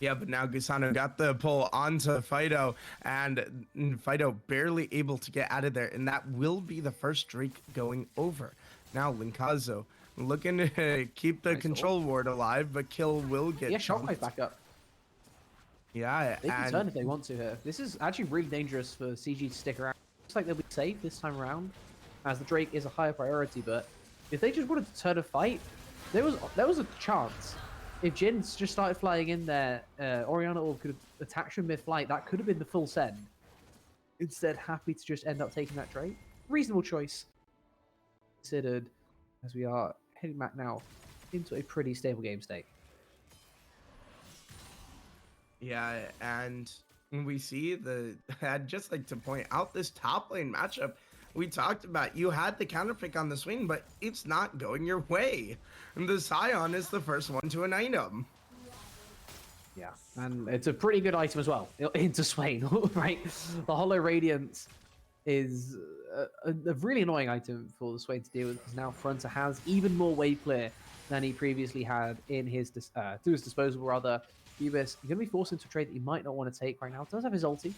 Speaker 1: Yeah, but now Gusano got the pull onto Fido, and Fido barely able to get out of there, and that will be the first Drake going over. Now Linkazo looking to keep the control ward alive, but kill will get
Speaker 2: Shockwave back up.
Speaker 1: Yeah,
Speaker 2: they can turn if they want to here. This is actually really dangerous for CG to stick around. Looks like they'll be safe this time around, as the Drake is a higher priority, but if they just wanted to turn a fight, there was a chance. If Jin's just started flying in there, Orianna could have attacked him mid-flight. That could have been the full send. Instead, happy to just end up taking that Drake. Reasonable choice. Considered, as we are heading back now into a pretty stable game state.
Speaker 1: Yeah, and we see I'd just like to point out this top lane matchup we talked about. You had the counterpick on the swing, but it's not going your way. And the Scion is the first one to an item.
Speaker 2: Yeah, and it's a pretty good item as well into Swain, right? The Hollow Radiance is a really annoying item for the Swain to deal with, because now Fronta has even more wave clear than he previously had in his to his disposal, rather. Cubis, you're going to be forced into a trade that you might not want to take right now. Does have his ulti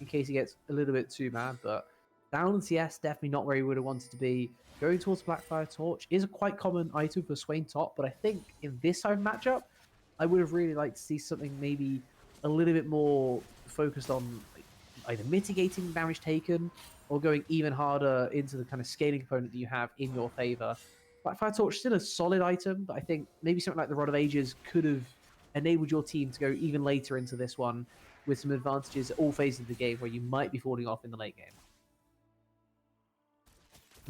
Speaker 2: in case he gets a little bit too mad, but down in CS, definitely not where he would have wanted to be. Going towards Blackfire Torch is a quite common item for Swain top, but I think in this type of matchup, I would have really liked to see something maybe a little bit more focused on either mitigating damage taken or going even harder into the kind of scaling component that you have in your favor. Blackfire Torch still a solid item, but I think maybe something like the Rod of Ages could have enabled your team to go even later into this one with some advantages at all phases of the game where you might be falling off in the late game.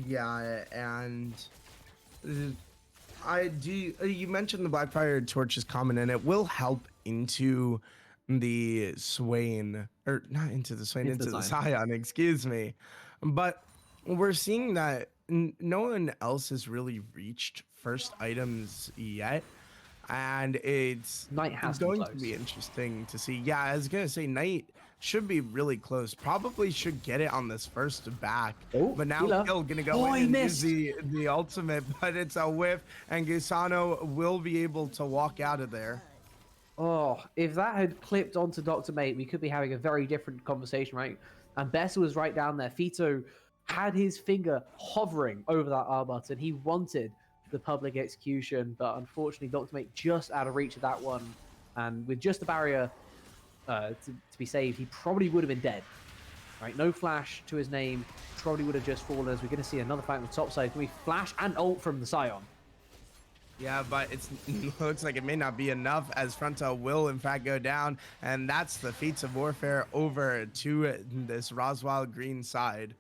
Speaker 1: Yeah, and you mentioned the Blackfire Torch is common, and it will help into the Swain, or not into the Swain, into the Scion, excuse me. But we're seeing that no one else has really reached first items yet. and it's
Speaker 2: Knight has to be
Speaker 1: going to
Speaker 2: close.
Speaker 1: be interesting to see. Yeah, I was gonna say Knight should be really close. Probably should get it on this first back.
Speaker 2: Oh,
Speaker 1: But now
Speaker 2: healer.
Speaker 1: Kill gonna go
Speaker 2: Oh, he
Speaker 1: in and use
Speaker 2: missed.
Speaker 1: the ultimate, but it's a whiff, and Gusano will be able to walk out of there.
Speaker 2: Oh, if that had clipped onto Dr. Mate, we could be having a very different conversation, right? And Bessa was right down there. Fito had his finger hovering over that R button. He wanted the public execution, but unfortunately, Dr. Mate just out of reach of that one. And with just the barrier to be saved, he probably would have been dead. Right, no flash to his name, probably would have just fallen. As we're going to see another fight on the top side. Can we flash and ult from the Scion?
Speaker 1: Yeah, but it looks like it may not be enough, as Frontal will in fact go down, and that's the feats of warfare over to this Roswell green side.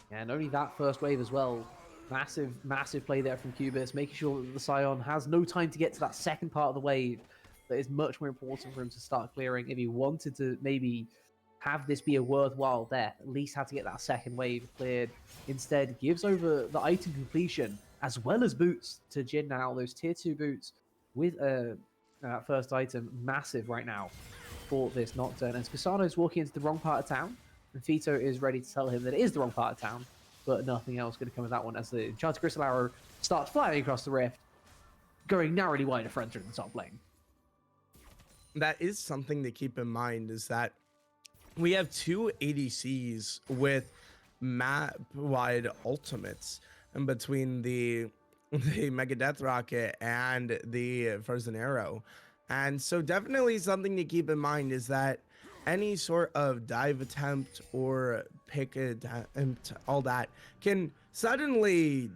Speaker 2: Yeah, and only that first wave as well. Massive, massive play there from Cubis, making sure that the Scion has no time to get to that second part of the wave that is much more important for him to start clearing. If he wanted to maybe have this be a worthwhile death, at least have to get that second wave cleared. Instead, gives over the item completion as well as boots to Jin now. Those tier 2 boots with first item, massive right now for this Nocturne. And Spisano is walking into the wrong part of town, and Fito is ready to tell him that it is the wrong part of town, but nothing else going to come of that one as the Enchanted Crystal Arrow starts flying across the rift, going narrowly wide of Frontier in the top lane.
Speaker 1: That is something to keep in mind, is that we have two ADCs with map-wide ultimates in between the Mega Death Rocket and the Frozen Arrow. And so definitely something to keep in mind is that any sort of dive attempt or pick attempt, all that, can suddenly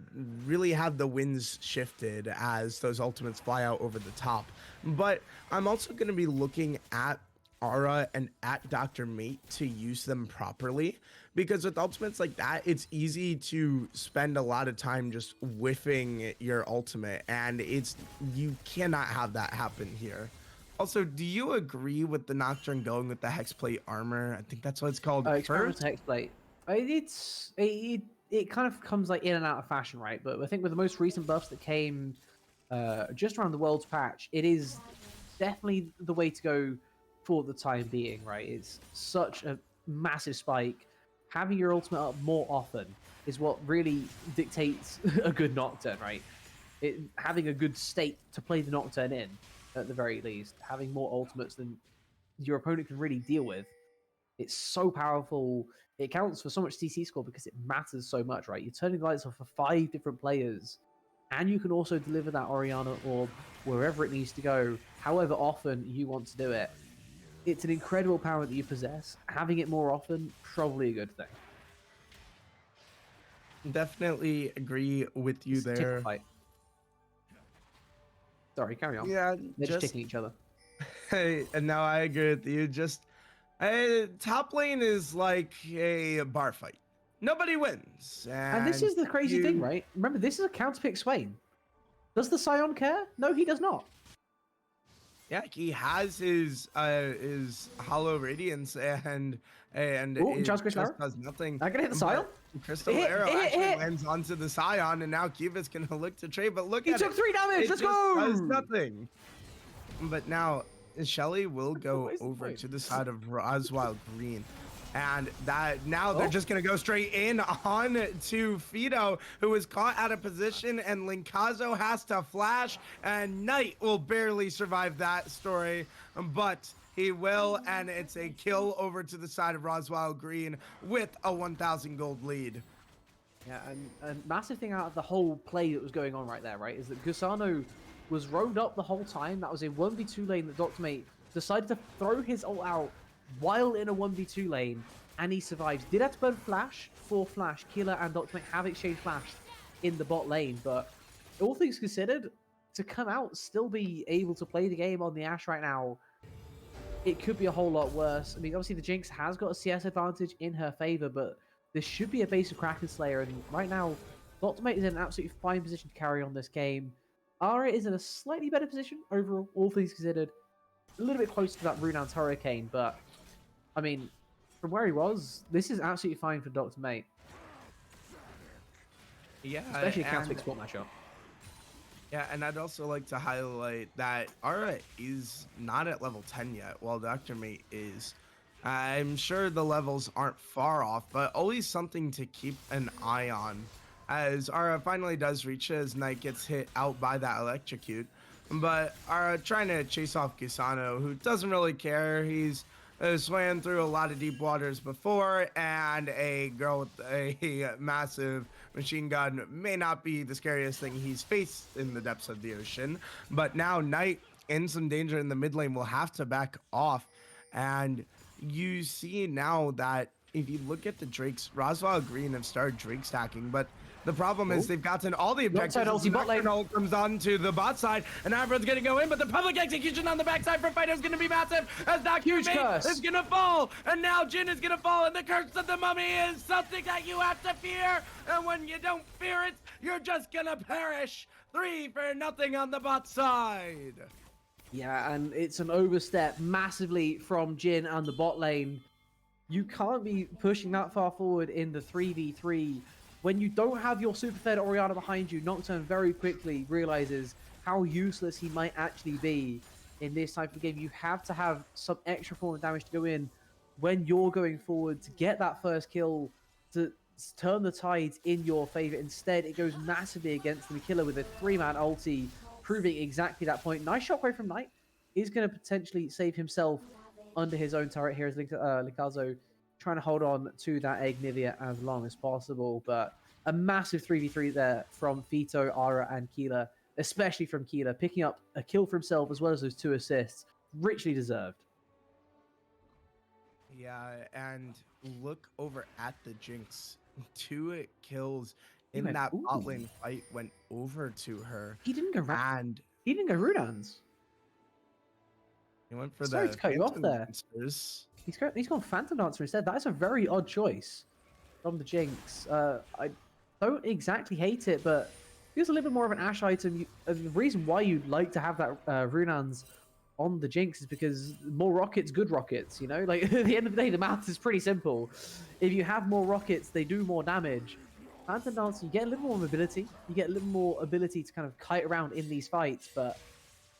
Speaker 1: really have the winds shifted as those ultimates fly out over the top. But I'm also going to be looking at Aura and at Dr. Mate to use them properly, because with ultimates like that, it's easy to spend a lot of time just whiffing your ultimate, and you cannot have that happen here. Also, do you agree with the Nocturne going with the Hexplate armor? I think that's what it's called.
Speaker 2: Experimental Hexplate. It kind of comes like in and out of fashion, right? But I think with the most recent buffs that came just around the World's Patch, it is definitely the way to go for the time being, right? It's such a massive spike. Having your ultimate up more often is what really dictates a good Nocturne, right? Having a good state to play the Nocturne in, at the very least. Having more ultimates than your opponent can really deal with. It's so powerful. It counts for so much CC score because it matters so much, right? You're turning the lights off for 5 different players, and you can also deliver that Orianna orb wherever it needs to go, however often you want to do it. It's an incredible power that you possess. Having it more often, probably a good thing.
Speaker 1: Definitely agree with you
Speaker 2: It's a tickle
Speaker 1: there.
Speaker 2: fight. Sorry, carry on.
Speaker 1: Yeah,
Speaker 2: They're just tickling each other.
Speaker 1: Hey, and now I agree with you. Just top lane is like a bar fight. Nobody wins.
Speaker 2: And this is the crazy thing, right? Remember, this is a counterpick Swain. Does the Scion care? No, he does not.
Speaker 1: Yeah, he has his Hollow Radiance and
Speaker 2: Ooh,
Speaker 1: it
Speaker 2: just
Speaker 1: just does nothing.
Speaker 2: I gotta hit the Scion.
Speaker 1: Crystal
Speaker 2: Hit,
Speaker 1: Arrow
Speaker 2: hit,
Speaker 1: actually
Speaker 2: hit.
Speaker 1: lands onto the Scion, and now Cubis can look to trade. But look
Speaker 2: He
Speaker 1: at
Speaker 2: took
Speaker 1: it.
Speaker 2: 3 damage.
Speaker 1: It
Speaker 2: Let's
Speaker 1: just
Speaker 2: go.
Speaker 1: does nothing. But now Shelly will go
Speaker 2: Where's the
Speaker 1: over
Speaker 2: point?
Speaker 1: to the side of Roswell Green. And that now they're
Speaker 2: Oh.
Speaker 1: just going to go straight in on to Fido, who is caught out of position, and Linkazo has to flash, and Knight will barely survive that story, but he will, and it's a kill over to the side of Roswell Green with a 1,000 gold lead.
Speaker 2: Yeah, and massive thing out of the whole play that was going on right there, right, is that Gusano was roamed up the whole time. That was a 1v2 lane that Dr. Mate decided to throw his ult out while in a 1v2 lane, and he survives. Did have to burn Flash for Flash. Killer and Dr. Mate have exchanged Flash in the bot lane, but all things considered, to come out, still be able to play the game on the Ashe right now, it could be a whole lot worse. I mean, obviously the Jinx has got a CS advantage in her favor, but this should be a base of Kraken Slayer, and right now, Dr. Mate is in an absolutely fine position to carry on this game. Ara is in a slightly better position overall, all things considered. A little bit closer to that Runaan's Hurricane, but I mean, from where he was, this is absolutely fine for Dr. Mate.
Speaker 1: Yeah,
Speaker 2: Especially a
Speaker 1: and
Speaker 2: counter spot matchup.
Speaker 1: Yeah, and I'd also like to highlight that Ara is not at level 10 yet, while Dr. Mate is. I'm sure the levels aren't far off, but always something to keep an eye on. As Ara finally does reach as Knight gets hit out by that electrocute. But Ara trying to chase off Gusano, who doesn't really care. He's swam through a lot of deep waters before, and a girl with a massive machine gun may not be the scariest thing he's faced in the depths of the ocean. But now Knight in some danger in the mid lane will have to back off. And you see now that if you look at the Drakes, Roswell Green have started Drake stacking, but the problem is they've gotten all the objectives.
Speaker 2: ulti bot lane.
Speaker 1: Nocturnal comes on to the bot side, and Avron's gonna go in, but the public execution on the backside for Fido's gonna be massive, as Dr. Mate is gonna fall, and now Jin is gonna fall, and the curse of the mummy is something that you have to fear, and when you don't fear it, you're just gonna perish. 3-0 on the bot side.
Speaker 2: Yeah, and it's an overstep massively from Jin and the bot lane. You can't be pushing that far forward in the 3v3 when you don't have your super fed Orianna behind you. Nocturne very quickly realizes how useless he might actually be in this type of game. You have to have some extra form of damage to go in when you're going forward to get that first kill, to turn the tides in your favor. Instead, it goes massively against the killer with a 3-man ulti, proving exactly that point. Nice shockwave from Knight. Is going to potentially save himself under his own turret here as Likazo trying to hold on to that Ignivia as long as possible. But a massive 3v3 there from Fito, Ara, and Keeler, especially from Keeler, picking up a kill for himself as well as those 2 assists. Richly deserved.
Speaker 1: Yeah, and look over at the Jinx. 2 kills in that bot lane fight went over to her.
Speaker 2: He didn't go
Speaker 1: and
Speaker 2: he didn't go Runans.
Speaker 1: He went for
Speaker 2: Sorry
Speaker 1: the
Speaker 2: to cut you off there.
Speaker 1: Dancers.
Speaker 2: He's gone Phantom Dancer instead. That is a very odd choice from the Jinx. I don't exactly hate it, but feels a little bit more of an Ashe item. The reason why you'd like to have that Runans on the Jinx is because more rockets, good rockets, you know? Like, at the end of the day, the math is pretty simple. If you have more rockets, they do more damage. Phantom Dancer, you get a little more mobility. You get a little more ability to kind of kite around in these fights, but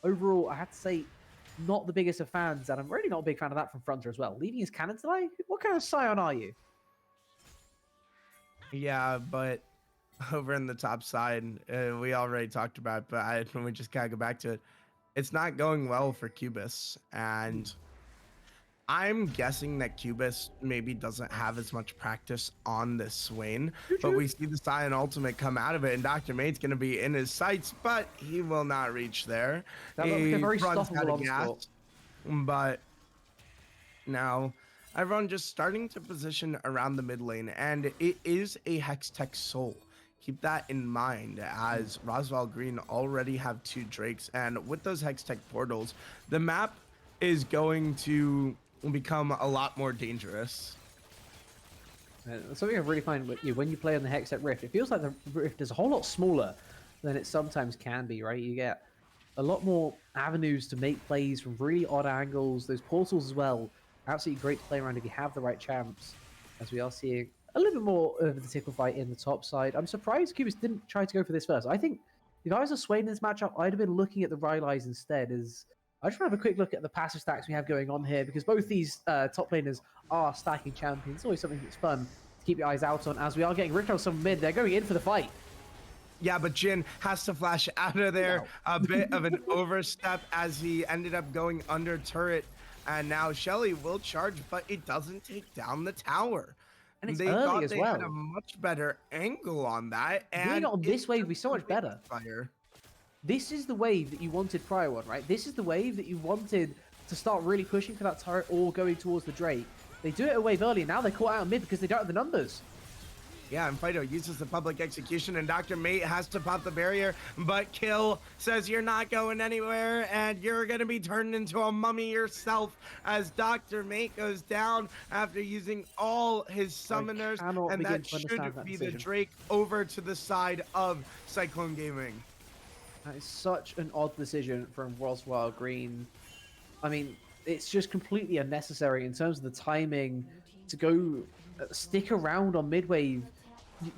Speaker 2: overall, I have to say, not the biggest of fans, and I'm really not a big fan of that from Fronter as well. Leaving his cannon today? What kind of scion are you?
Speaker 1: Yeah, but over in the top side, we already talked about, but we just gotta go back to it. It's not going well for Cubis, and I'm guessing that Cubis maybe doesn't have as much practice on this Swain, but we see the Scion ultimate come out of it, and Dr. Mate's going to be in his sights, but he will not reach there.
Speaker 2: That looks like a very stoppable onslaught.
Speaker 1: But now everyone just starting to position around the mid lane, and it is a Hextech Soul. Keep that in mind, as Roswell Green already have 2 Drakes, and with those Hextech portals, the map is going to become a lot more dangerous.
Speaker 2: Something I really find when you play on the Hextech Rift, it feels like the Rift is a whole lot smaller than it sometimes can be, right? You get a lot more avenues to make plays from really odd angles. Those portals as well, absolutely great to play around if you have the right champs, as we are seeing a little bit more of the tickle fight in the top side. I'm surprised Cubis didn't try to go for this first. I think if I was a Swain in this matchup, I'd have been looking at the Rylai's instead. I just want to have a quick look at the passive stacks we have going on here, because both these top laners are stacking champions. It's always something that's fun to keep your eyes out on, as we are getting ripped out some mid. They're going in for the fight.
Speaker 1: Yeah, but Jin has to flash out of there. A bit of an overstep as he ended up going under turret. And now Shelly will charge, but it doesn't take down the tower.
Speaker 2: And it's
Speaker 1: they
Speaker 2: early
Speaker 1: thought
Speaker 2: as
Speaker 1: they
Speaker 2: well.
Speaker 1: had a much better angle on that.
Speaker 2: Being
Speaker 1: And
Speaker 2: on this wave, we so much better.
Speaker 1: Fire.
Speaker 2: This is the wave that you wanted prior on, right? This is the wave that you wanted to start really pushing for that turret or going towards the Drake. They do it a wave early, and now they're caught out mid because they don't have the numbers.
Speaker 1: Yeah, and Fido uses the public execution, and Dr. Mate has to pop the barrier, but Kill says you're not going anywhere, and you're going to be turned into a mummy yourself as Dr. Mate goes down after using all his summoners, and that should be the Drake over to the side of Cyclone Gaming.
Speaker 2: That is such an odd decision from Roswell Green. I mean, it's just completely unnecessary in terms of the timing to go stick around on mid-wave.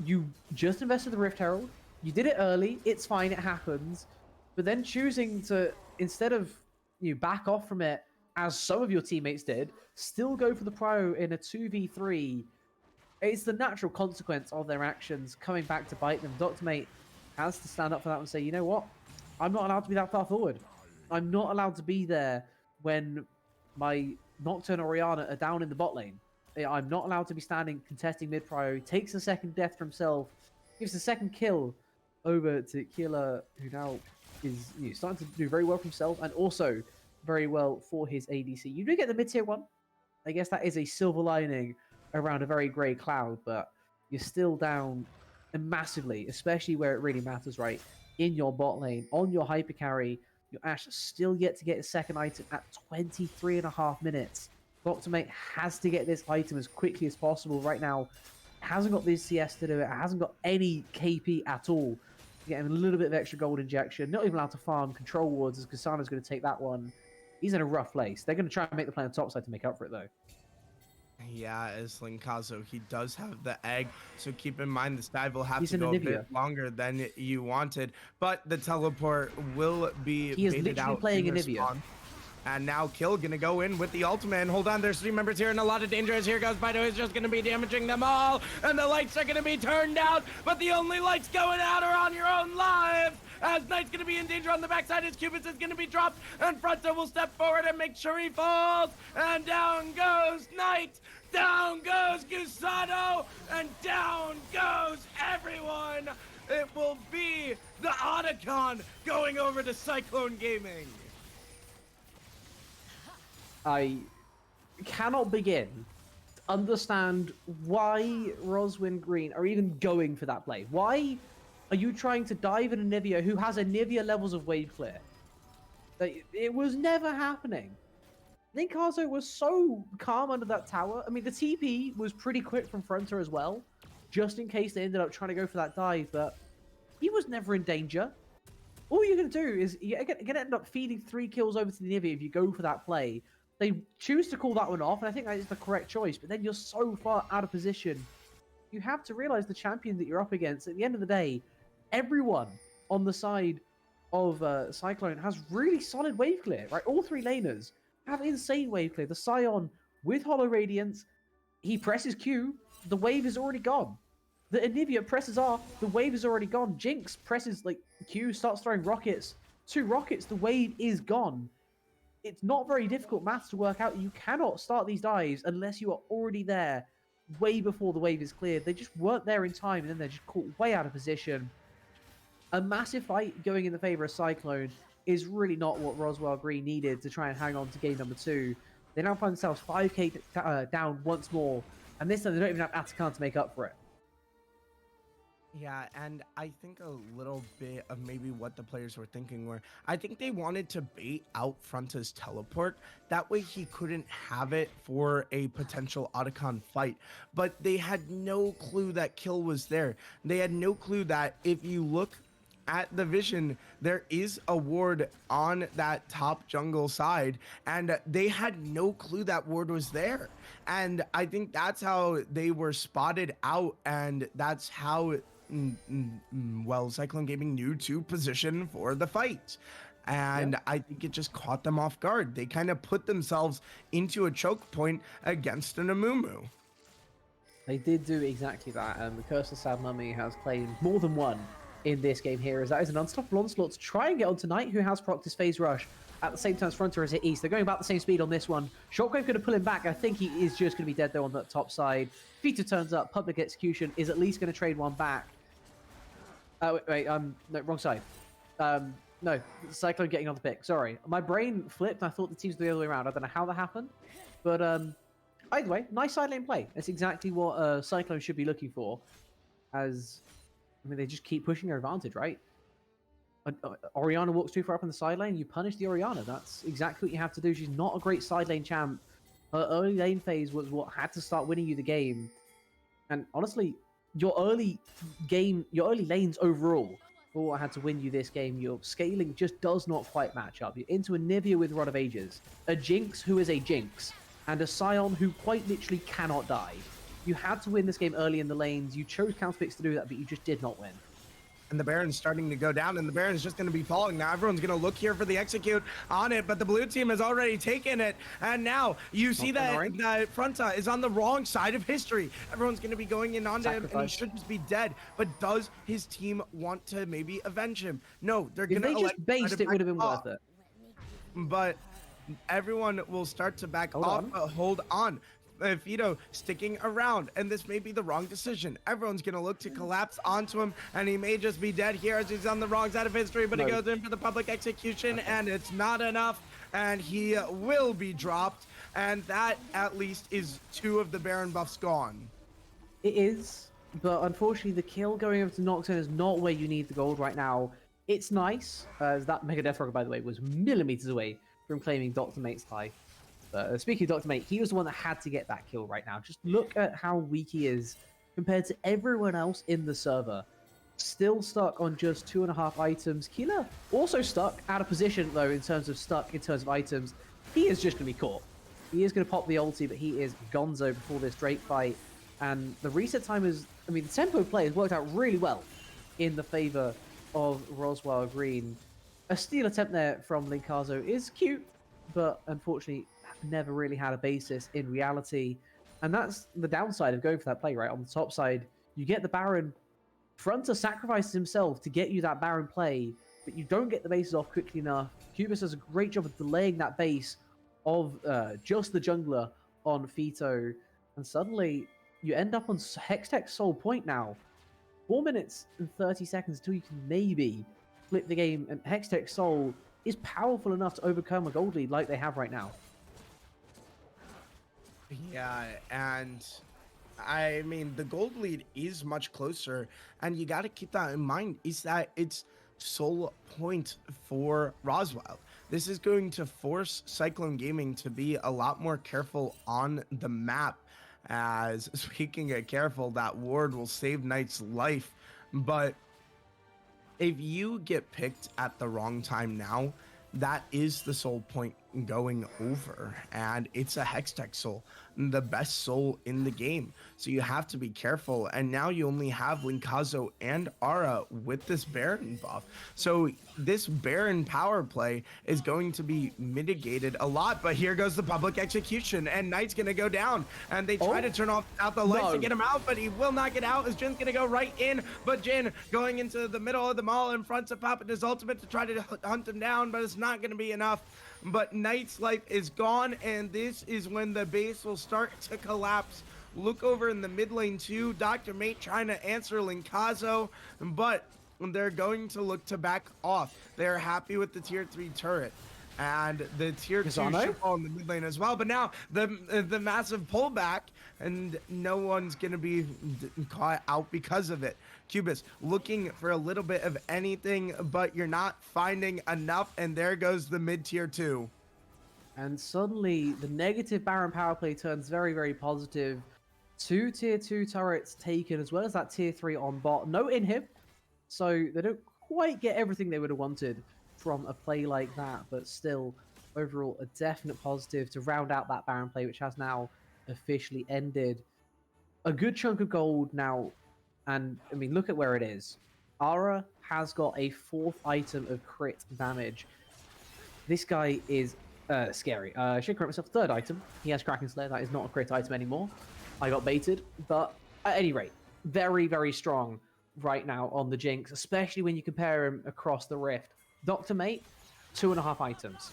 Speaker 2: You just invested the Rift Herald. You did it early. It's fine. It happens. but then choosing to, instead of you back off from it, as some of your teammates did, still go for the prio in a 2v3. It's the natural consequence of their actions coming back to bite them. Dr. Mate has to stand up for that and say, you know what? I'm not allowed to be that far forward. I'm not allowed to be there when my Nocturne Oriana are down in the bot lane. I'm not allowed to be standing contesting mid prio. He takes a second death for himself, gives the second kill over to Killer, who now is starting to do very well for himself and also very well for his ADC. You do get the mid-tier one. I guess that is a silver lining around a very grey cloud, but you're still down massively, especially where it really matters, right? In your bot lane, on your hyper carry, your Ashe still yet to get a second item at 23.5 minutes. Dr. Mate has to get this item as quickly as possible right now. Hasn't got this CS to do it. Hasn't got any KP at all. Getting a little bit of extra gold injection. Not even allowed to farm control wards as Kasana's going to take that one. He's in a rough place. They're going to try and make the play on top side to make up for it, though.
Speaker 1: Yeah, as Linkazo, he does have the egg, so keep in mind this dive will have
Speaker 2: He's
Speaker 1: to
Speaker 2: in
Speaker 1: go a
Speaker 2: Anivia.
Speaker 1: bit longer than you wanted, but the teleport will be
Speaker 2: He is
Speaker 1: baited
Speaker 2: literally
Speaker 1: out
Speaker 2: playing
Speaker 1: in
Speaker 2: Anivia.
Speaker 1: response. And now Kill gonna go in with the ultimate. And hold on, there's 3 members here and a lot of danger as here goes Bido is just gonna be damaging them all. And the lights are gonna be turned out, but the only lights going out are on your own lives. As Knight's gonna be in danger on the backside, his Cubits is gonna be dropped, and Fronto will step forward and make sure he falls. And down goes Knight, down goes Gusano, and down goes everyone. It will be the Otacon going over to Cyclone Gaming.
Speaker 2: I cannot begin to understand why Roswin Green are even going for that play. Why are you trying to dive in Anivia who has Anivia levels of wave clear? It was never happening. Linkazo was so calm under that tower. I mean, the TP was pretty quick from Fronter as well, just in case they ended up trying to go for that dive, but he was never in danger. All you're going to do is you're going to end up feeding 3 kills over to the Anivia if you go for that play. They choose to call that one off, and I think that is the correct choice, but then you're so far out of position. You have to realize the champion that you're up against, at the end of the day, everyone on the side of Cyclone has really solid wave clear, right? All 3 laners have insane wave clear. The Scion with Hollow Radiance, he presses Q, the wave is already gone. The Anivia presses R, the wave is already gone. Jinx presses like Q, starts throwing rockets. 2 rockets, the wave is gone. It's not very difficult maths to work out. You cannot start these dives unless you are already there way before the wave is cleared. They just weren't there in time, and then they're just caught way out of position. A massive fight going in the favor of Cyclone is really not what Roswell Green needed to try and hang on to game number 2. They now find themselves 5k down once more, and this time they don't even have Atakan to make up for it.
Speaker 1: Yeah, and I think a little bit of maybe what the players were thinking were, I think they wanted to bait out Fronta's teleport. That way he couldn't have it for a potential Otacon fight. But they had no clue that Kill was there. They had no clue that if you look at the vision, there is a ward on that top jungle side, and they had no clue that ward was there. And I think that's how they were spotted out, and that's how well, Cyclone Gaming knew to position for the fight. And I think it just caught them off guard. They kind of put themselves into a choke point against an Amumu.
Speaker 2: They did do exactly that, and the Curse of Sad Mummy has claimed more than one in this game here, as that is an unstoppable onslaught to try and get onto Knight, who has procced his phase rush. At the same time, Frontier is hit east. They're going about the same speed on this one. Shockwave going to pull him back. I think he is just going to be dead, though, on the top side. Vita turns up. Public Execution is at least going to trade one back. Wait, no, wrong side. No, Cyclone getting on the pick. Sorry. My brain flipped, and I thought the teams were the other way around. I don't know how that happened. But either way, nice side lane play. That's exactly what Cyclone should be looking for. As, I mean, they just keep pushing their advantage, right? Oriana walks too far up on the side lane, you punish the Oriana. That's exactly what you have to do. She's not a great side lane champ. Her early lane phase was what had to start winning you the game. And honestly, your early lanes overall were what had to win you this game. Your scaling just does not quite match up. You're into a Nivea with Rod of Ages, a Jinx who is a Jinx, and a Scion who quite literally cannot die. You had to win this game early in the lanes. You chose counter picks to do that, but you just did not win.
Speaker 1: And the Baron's starting to go down, and the Baron's just going to be falling. Now everyone's going to look here for the execute on it, but the blue team has already taken it. And now you see that Fronta is on the wrong side of history. Everyone's going to be going in onto him, and he should just be dead. But does his team want to maybe avenge him? No, they're going to
Speaker 2: just based it would have been worth it.
Speaker 1: But everyone will start to back off, but hold on. Fido sticking around, and this may be the wrong decision. Everyone's gonna look to collapse onto him, and he may just be dead here as he's on the wrong side of history, but he goes in for the public execution, and it's not enough, and he will be dropped, and that at least is 2 of the Baron buffs gone.
Speaker 2: It is, but unfortunately the kill going over to Nocturne is not where you need the gold right now. It's nice, as that Mega Death Rocker, by the way, was millimeters away from claiming Dr. Mate's life. Speaking of Dr. Mate, he was the one that had to get that kill right now. Just look at how weak he is compared to everyone else in the server. Still stuck on just 2.5 items. Killer also stuck out of position, though, in terms of items. He is just going to be caught. He is going to pop the ulti, but he is gonzo before this Drake fight. And the reset time is, I mean, the tempo play has worked out really well in the favor of Roswell Green. A steal attempt there from Linkazo is cute, but unfortunately never really had a basis in reality. And that's the downside of going for that play, right? On the top side, you get the Baron. Fronta sacrifices himself to get you that Baron play, but you don't get the bases off quickly enough. Cubis does a great job of delaying that base of just the jungler on Fito, and suddenly you end up on Hextech Soul Point now. 4 minutes and 30 seconds until you can maybe flip the game, and Hextech Soul is powerful enough to overcome a gold lead like they have right now.
Speaker 1: Yeah, and I mean, the gold lead is much closer, and you got to keep that in mind, is that it's Soul Point for Roswell. This is going to force Cyclone Gaming to be a lot more careful on the map, as speaking of careful, that ward will save Knight's life. But if you get picked at the wrong time now, that is the Soul Point going over, and it's a Hextech Soul, the best soul in the game, so you have to be careful. And now you only have Linkazo and Ara with this Baron buff, so this Baron power play is going to be mitigated a lot. But here goes the public execution, and Knight's gonna go down, and they try to turn out the lights to get him out, but he will not get out as Jin's gonna go right in. But Jin going into the middle of the mall in front of popping his ultimate to try to hunt him down, but it's not gonna be enough. But Knight's life is gone, and this is when the base will start to collapse. Look over in the mid lane too. Dr. Mate trying to answer Linkazo, but they're going to look to back off. They're happy with the tier 3 turret. And the tier 2 should fall in the mid lane as well. But now the massive pullback, and no one's going to be caught out because of it. Cubis looking for a little bit of anything, but you're not finding enough. And there goes the mid tier 2.
Speaker 2: And suddenly the negative Baron power play turns very, very positive. 2 tier 2 turrets taken, as well as that tier 3 on bot. No inhib, so they don't quite get everything they would have wanted from a play like that, but still, overall, a definite positive to round out that Baron play, which has now officially ended. A good chunk of gold now, and I mean, look at where it is. Ara has got a 4th item of crit damage. This guy is scary. I should correct myself, 3rd item. He has Kraken Slayer. That is not a crit item anymore. I got baited, but at any rate, very, very strong right now on the Jinx, especially when you compare him across the Rift. Dr. Mate, 2.5 items.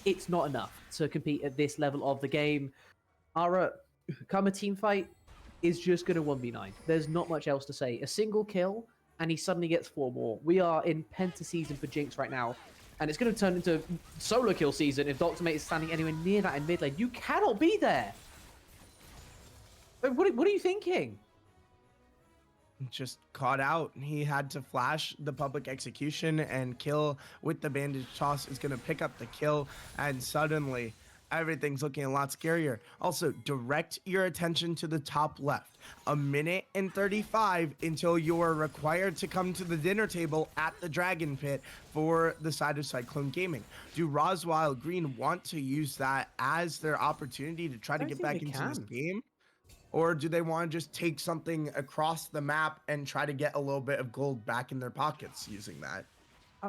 Speaker 2: It's not enough to compete at this level of the game. Ara, come a team fight, is just going to 1v9. There's not much else to say. A single kill, and he suddenly gets 4 more. We are in Penta season for Jinx right now, and it's going to turn into solo kill season if Dr. Mate is standing anywhere near that in mid lane. You cannot be there! What are you thinking?
Speaker 1: Just caught out. He had to flash the public execution, and kill with the bandage toss is going to pick up the kill, and suddenly everything's looking a lot scarier. Also, direct your attention to the top left. 1 minute and 35 until you are required to come to the dinner table at the Dragon Pit for the side of Cyclone Gaming. Do Roswell Green want to use that as their opportunity to try to get back into this game? or do they want to just take something across the map and try to get a little bit of gold back in their pockets using that?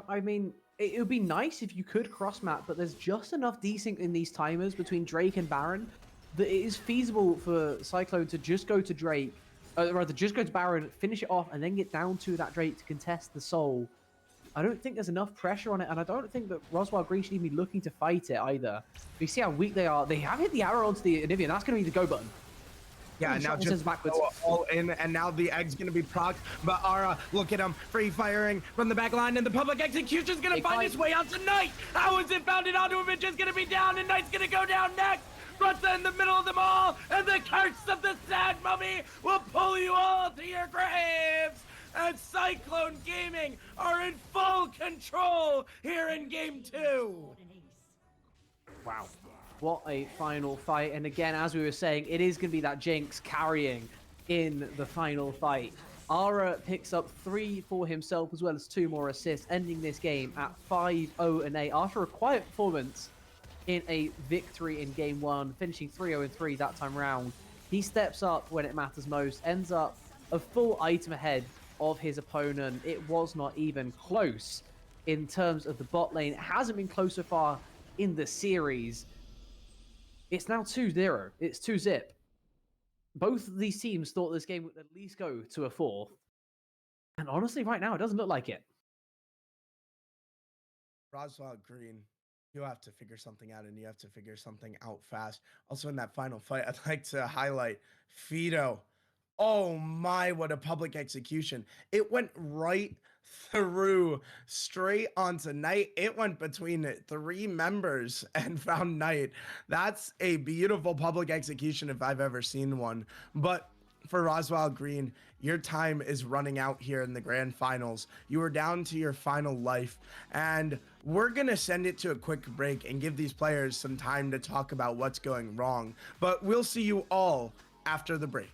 Speaker 2: I mean, it would be nice if you could cross map, but there's just enough desync in these timers between Drake and Baron that it is feasible for Cyclone to just go to Drake, rather just go to Baron, finish it off, and then get down to that Drake to contest the Soul. I don't think there's enough pressure on it, and I don't think that Roswell Green should even be looking to fight it either. You see how weak they are. They have hit the arrow onto the Anivia, and that's going to be the go button.
Speaker 1: Yeah, now just
Speaker 2: backwards.
Speaker 1: all in, and now the egg's gonna be procced. But Ara, look at him, free firing from the back line, and the public execution's gonna find his way out to Knight. How is it bounded onto him? It's just gonna be down, and Knight's gonna go down next. Rutsa in the middle of them all, and the curse of the sad mummy will pull you all to your graves. And Cyclone Gaming are in full control here in Game 2.
Speaker 2: Wow. What a final fight. And again, as we were saying, it is going to be that Jinx carrying in the final fight. Ara picks up 3 for himself as well as 2 more assists, ending this game at 5-0-8 after a quiet performance in a victory in Game 1, finishing 3-0-3 that time round. He steps up when it matters most, ends up a full item ahead of his opponent. It was not even close in terms of the bot lane. It hasn't been close so far in the series. It's now 2-0. It's 2-zip. Both of these teams thought this game would at least go to a 4th. And honestly, right now, it doesn't look like it.
Speaker 1: Roswell Green, you have to figure something out, and you have to figure something out fast. Also, in that final fight, I'd like to highlight Fido. Oh my, what a public execution. It went right through, straight onto Knight. It went between 3 members and found Knight. That's a beautiful public execution if I've ever seen one. But for Roswell Green, your time is running out here in the grand finals. You are down to your final life, and we're going to send it to a quick break and give these players some time to talk about what's going wrong. But we'll see you all after the break.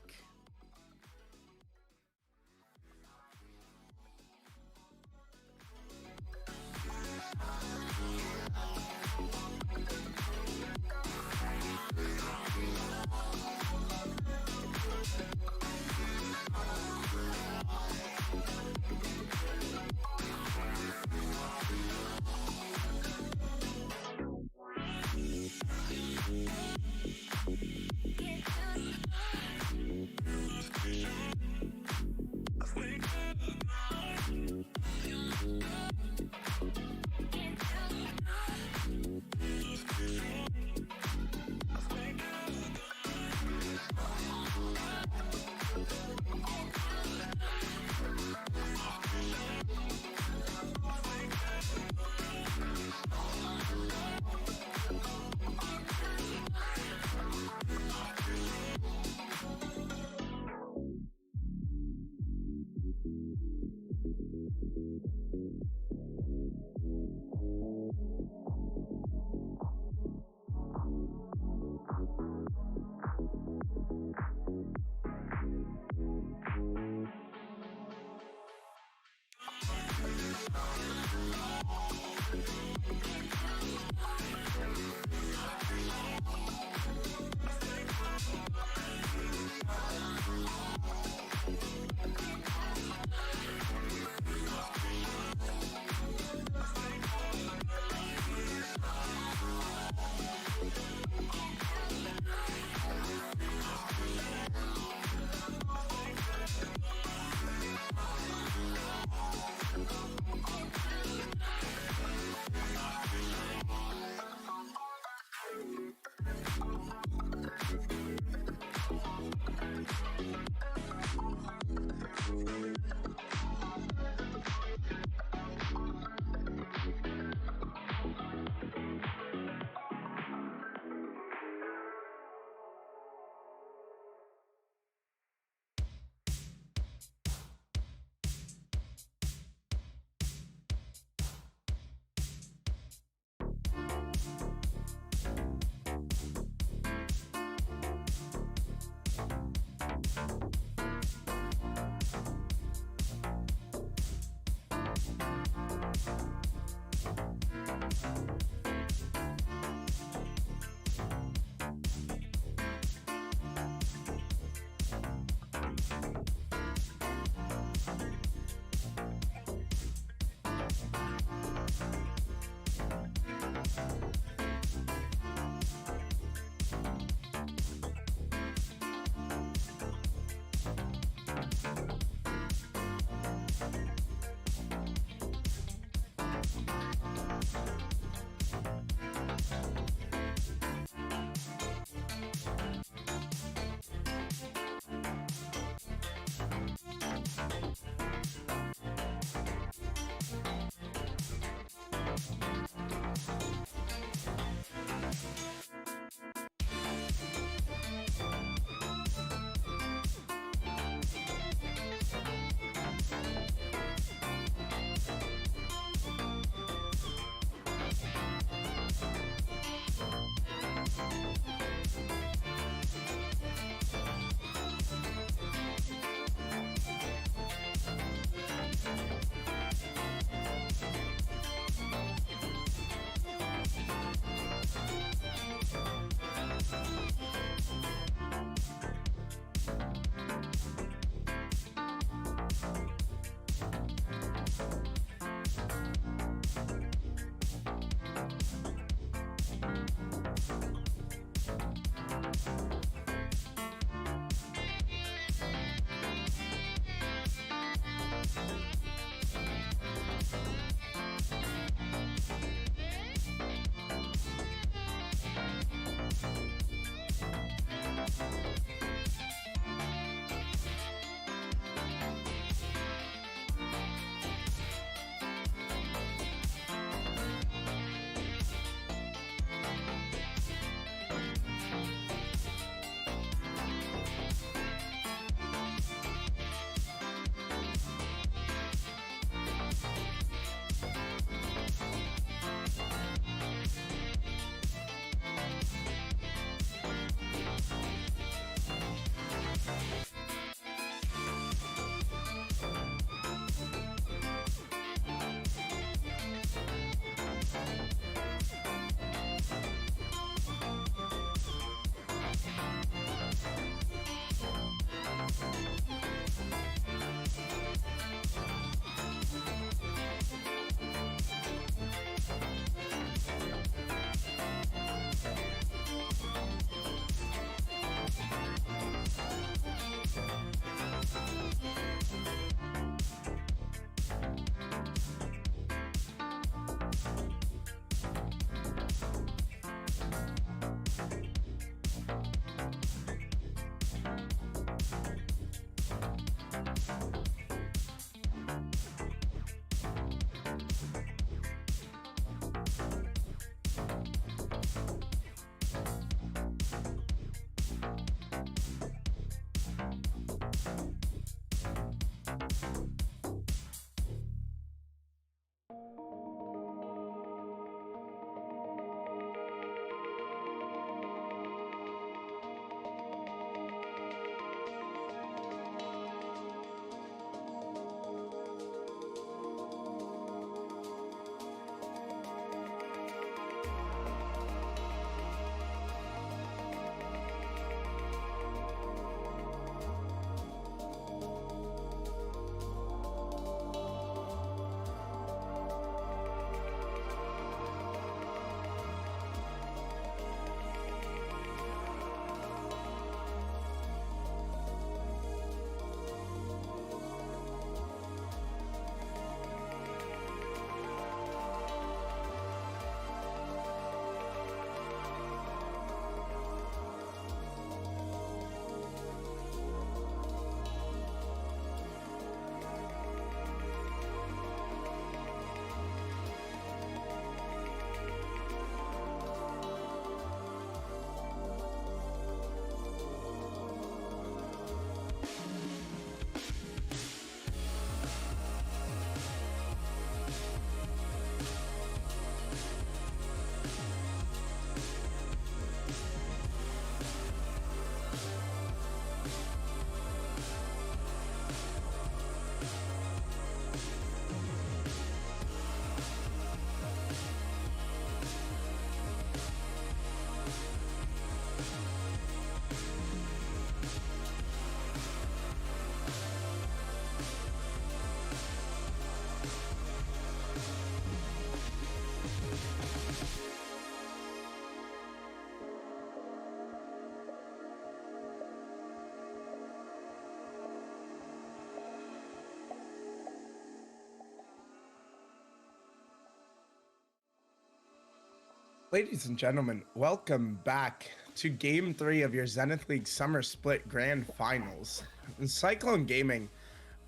Speaker 1: Ladies and gentlemen, welcome back to Game 3 of your Zenith League Summer Split Grand Finals. Cyclone Gaming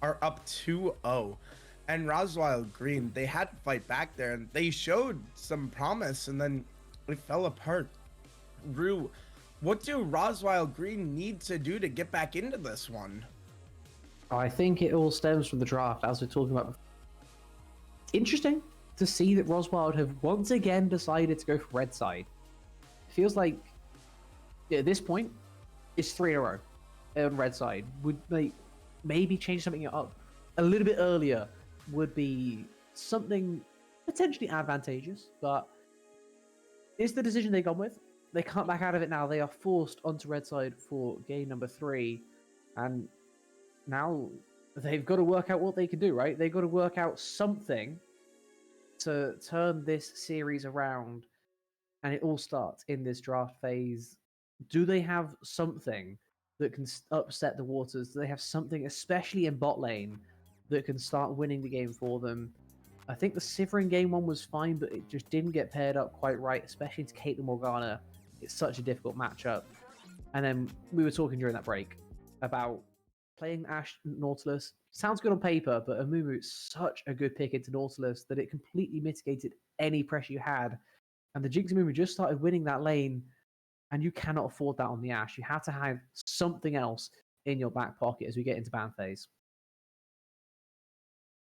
Speaker 1: are up 2-0, and Roswell Green, they had to fight back there, and they showed some promise, and then it fell apart. Rue, what do Roswell Green need to do to get back into this one?
Speaker 2: I think it all stems from the draft, as we're talking about before. Interesting to see that Roswell have once again decided to go for red side. Feels like at this point, it's 3 in a row on red side. Would maybe change something up a little bit earlier would be something potentially advantageous, but it's the decision they've gone with. They can't back out of it now. They are forced onto red side for game number 3, and now they've got to work out what they can do, right? They've got to work out something to turn this series around, and it all starts in this draft phase. Do they have something that can upset the waters? Do they have something, especially in bot lane, that can start winning the game for them? I think the Sivir in game 1 was fine, but it just didn't get paired up quite right, especially to Caitlyn Morgana. It's such a difficult matchup. And then we were talking during that break about playing Ashe Nautilus. Sounds good on paper, but Amumu is such a good pick into Nautilus that it completely mitigated any pressure you had. And the Jinx Amumu just started winning that lane, and you cannot afford that on the Ashe. You have to have something else in your back pocket as we get into ban phase.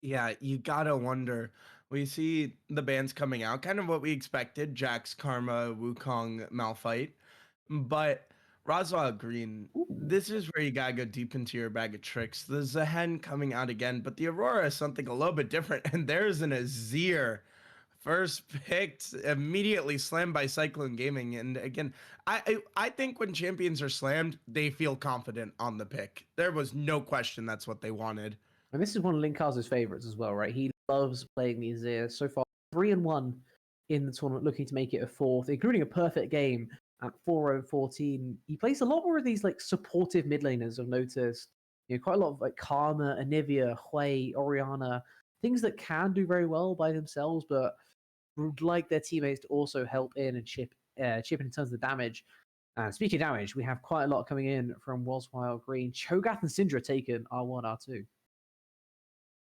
Speaker 1: Yeah, you gotta wonder. We see the bans coming out, kind of what we expected: Jax, Karma, Wukong, Malphite. But Roswell Green, this is where you gotta go deep into your bag of tricks. The Zehen coming out again, but the Aurora is something a little bit different. And there's an Azir first picked, immediately slammed by Cyclone Gaming. And again, I think when champions are slammed, they feel confident on the pick. There was no question that's what they wanted.
Speaker 2: And this is one of Linkaz's favorites as well, right? He loves playing the Azir. So far, 3-1 in the tournament, looking to make it a 4th, including a perfect game at 4-0-14. He plays a lot more of these like supportive mid laners, I've noticed. Quite a lot of like Karma, Anivia, Hui, Oriana, things that can do very well by themselves, but would like their teammates to also help in and chip in terms of the damage. Speaking of damage, we have quite a lot coming in from Roswell Green. Cho'Gath and Syndra taken R1, R2.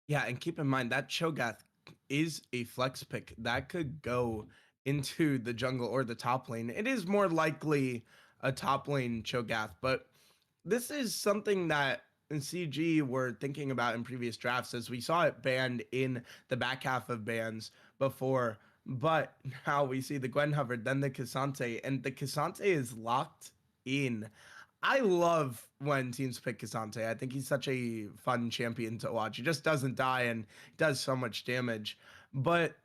Speaker 1: Yeah, and keep in mind that Cho'Gath is a flex pick that could go into the jungle or the top lane. It is more likely a top lane Cho'Gath, but this is something that in CG were thinking about in previous drafts, as we saw it banned in the back half of bans before. But now we see the Gwen Hubbard, then the Cassante, and the Cassante is locked in. I love when teams pick Cassante. I think he's such a fun champion to watch. He just doesn't die and does so much damage. But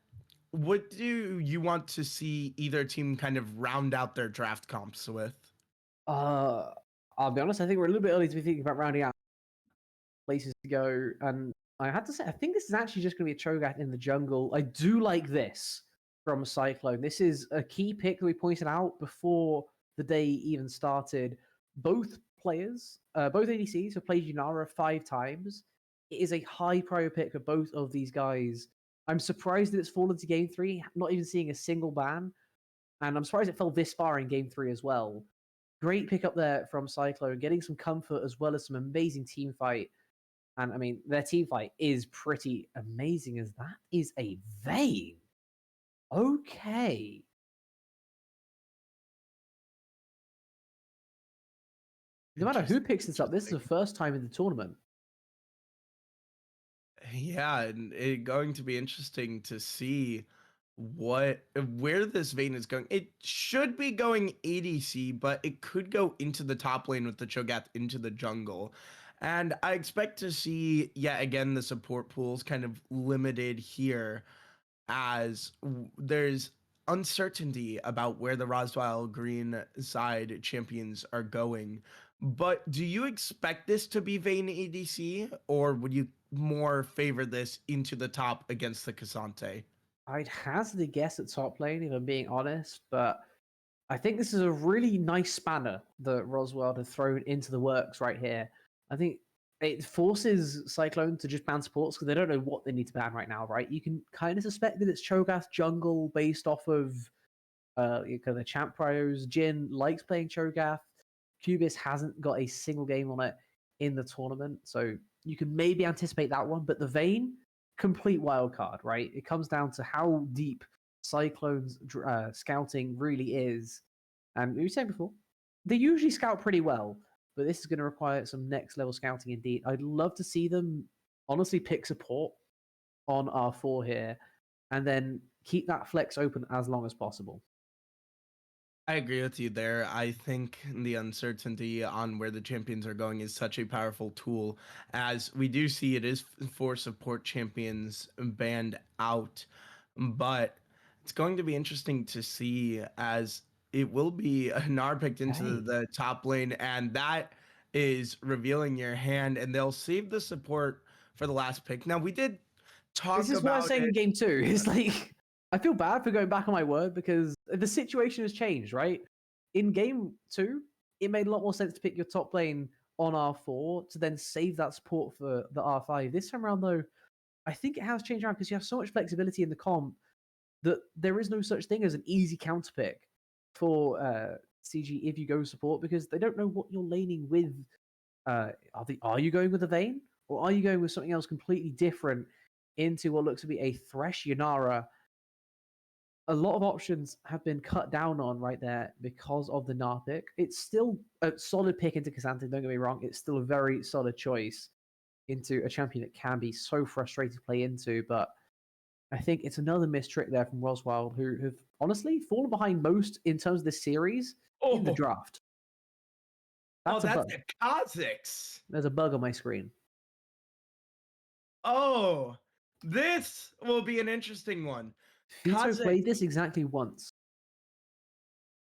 Speaker 1: what do you want to see either team kind of round out their draft comps with?
Speaker 2: I'll be honest, I think we're a little bit early to be thinking about rounding out places to go. And I had to say, I think this is actually just going to be a Cho'Gath in the jungle. I do like this from Cyclone. This is a key pick that we pointed out before the day even started. Both players, both ADCs have played Yunara 5 times. It is a high prior pick for both of these guys. I'm surprised that it's fallen to game 3, not even seeing a single ban. And I'm surprised it fell this far in game 3 as well. Great pick up there from Cyclone, getting some comfort as well as some amazing team fight. And I mean, their team fight is pretty amazing, as that is a Vayne. Okay. No matter who picks this up, this is the first time in the tournament.
Speaker 1: Yeah, and it's going to be interesting to see where this Vayne is going. It should be going ADC, but it could go into the top lane with the Cho'Gath into the jungle. And I expect to see yet again the support pools kind of limited here, as there's uncertainty about where the Roswell Green side champions are going. But do you expect this to be Vayne ADC, or would you more favor this into the top against the Cassante?
Speaker 2: I'd hazard a guess at top lane, if I'm being honest, but I think this is a really nice spanner that Roswell have thrown into the works right here. I think it forces Cyclone to just ban supports because they don't know what they need to ban right now, right? You can kind of suspect that it's Cho'Gath jungle based off of The champ pros. Jin likes playing Cho'Gath. Cubis hasn't got a single game on it in the tournament, so you can maybe anticipate that one. But the Vayne, complete wild card, right? It comes down to how deep Cyclone's scouting really is. And we were saying before, they usually scout pretty well, but this is going to require some next level scouting indeed. I'd love to see them honestly pick support on R4 here and then keep that flex open as long as possible.
Speaker 1: I agree with you there. I think the uncertainty on where the champions are going is such a powerful tool, as we do see it is for support champions banned out. But it's going to be interesting to see, as it will be Gnar picked into
Speaker 2: Right.
Speaker 1: the top lane, and that is revealing your hand, and they'll save the support for the last pick. Now, we did talk
Speaker 2: This is what I'm
Speaker 1: about
Speaker 2: saying in
Speaker 1: it.
Speaker 2: game 2. It's like, I feel bad for going back on my word because the situation has changed, right? In game 2, it made a lot more sense to pick your top lane on R4 to then save that support for the R5. This time around, though, I think it has changed around because you have so much flexibility in the comp that there is no such thing as an easy counter pick for CG if you go support, because they don't know what you're laning with. Are you going with a Vayne, or are you going with something else completely different into what looks to be a Thresh Yanara? A lot of options have been cut down on right there because of the Gnar pick. It's still a solid pick into K'Sante, don't get me wrong. It's still a very solid choice into a champion that can be so frustrating to play into, but I think it's another missed trick there from Roswell, who have honestly fallen behind most in terms of this series in the
Speaker 1: Oh,
Speaker 2: draft.
Speaker 1: oh,
Speaker 2: That's a
Speaker 1: that's
Speaker 2: bug.
Speaker 1: the Kha'Zix.
Speaker 2: There's a bug on my screen.
Speaker 1: Oh, this will be an interesting one.
Speaker 2: Fito
Speaker 1: Kha'Zix
Speaker 2: played this exactly once.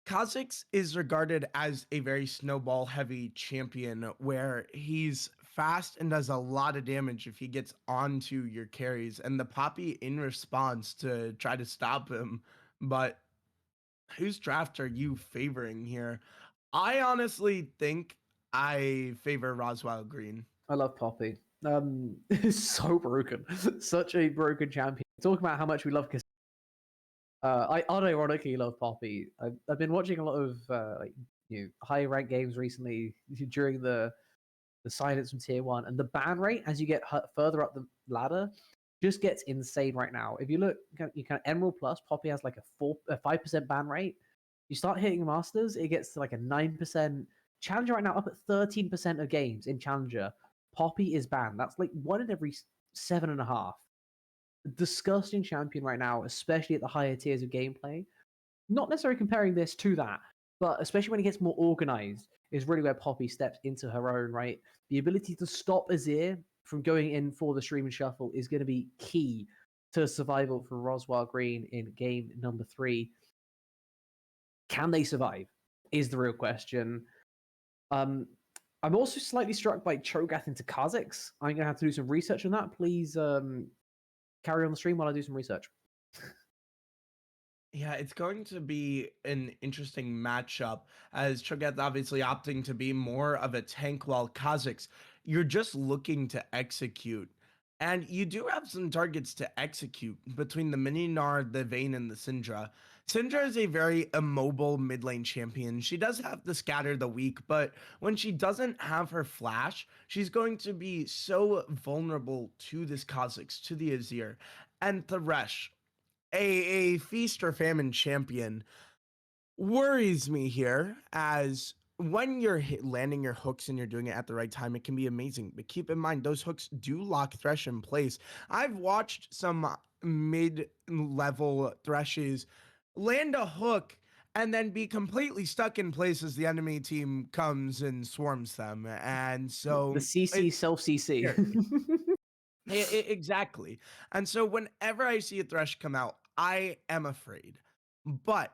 Speaker 1: Kha'Zix is regarded as a very snowball heavy champion, where he's fast and does a lot of damage if he gets onto your carries, and the Poppy in response to try to stop him. But whose draft are you favoring here? I honestly think I favor Roswell Green.
Speaker 2: I love Poppy. It's so broken. Such a broken champion. Talking about how much we love I unironically love Poppy. I've been watching a lot of high rank games recently during the silence from tier 1, and the ban rate as you get further up the ladder just gets insane right now. If you look, you kind of Emerald Plus, Poppy has like a 5% ban rate. You start hitting Masters, it gets to like a 9%. Challenger right now up at 13% of games in Challenger. Poppy is banned. That's like 1 in every 7.5. Disgusting champion right now, especially at the higher tiers of gameplay. Not necessarily comparing this to that, but especially when it gets more organized, is really where Poppy steps into her own, right? The ability to stop Azir from going in for the stream and shuffle is going to be key to survival for Roswell Green in game number 3. Can they survive? Is the real question. I'm also slightly struck by Cho'Gath into Kha'Zix. I'm going to have to do some research on that. Please carry on the stream while I do some research.
Speaker 1: Yeah, it's going to be an interesting matchup, as Cho'Gath obviously opting to be more of a tank, while Kha'Zix, you're just looking to execute. And you do have some targets to execute between the Mini Gnar, the Vayne, and the Syndra. Syndra is a very immobile mid lane champion. She does have the scatter the weak, but when she doesn't have her flash, she's going to be so vulnerable to this Kha'Zix, to the Azir. And Thresh, a feast or famine champion, worries me here, as when you're landing your hooks and you're doing it at the right time, it can be amazing. But keep in mind, those hooks do lock Thresh in place. I've watched some mid-level Threshes land a hook and then be completely stuck in place as the enemy team comes and swarms them. And so
Speaker 2: The CC self CC.
Speaker 1: Exactly. And so whenever I see a Thresh come out, I am afraid. But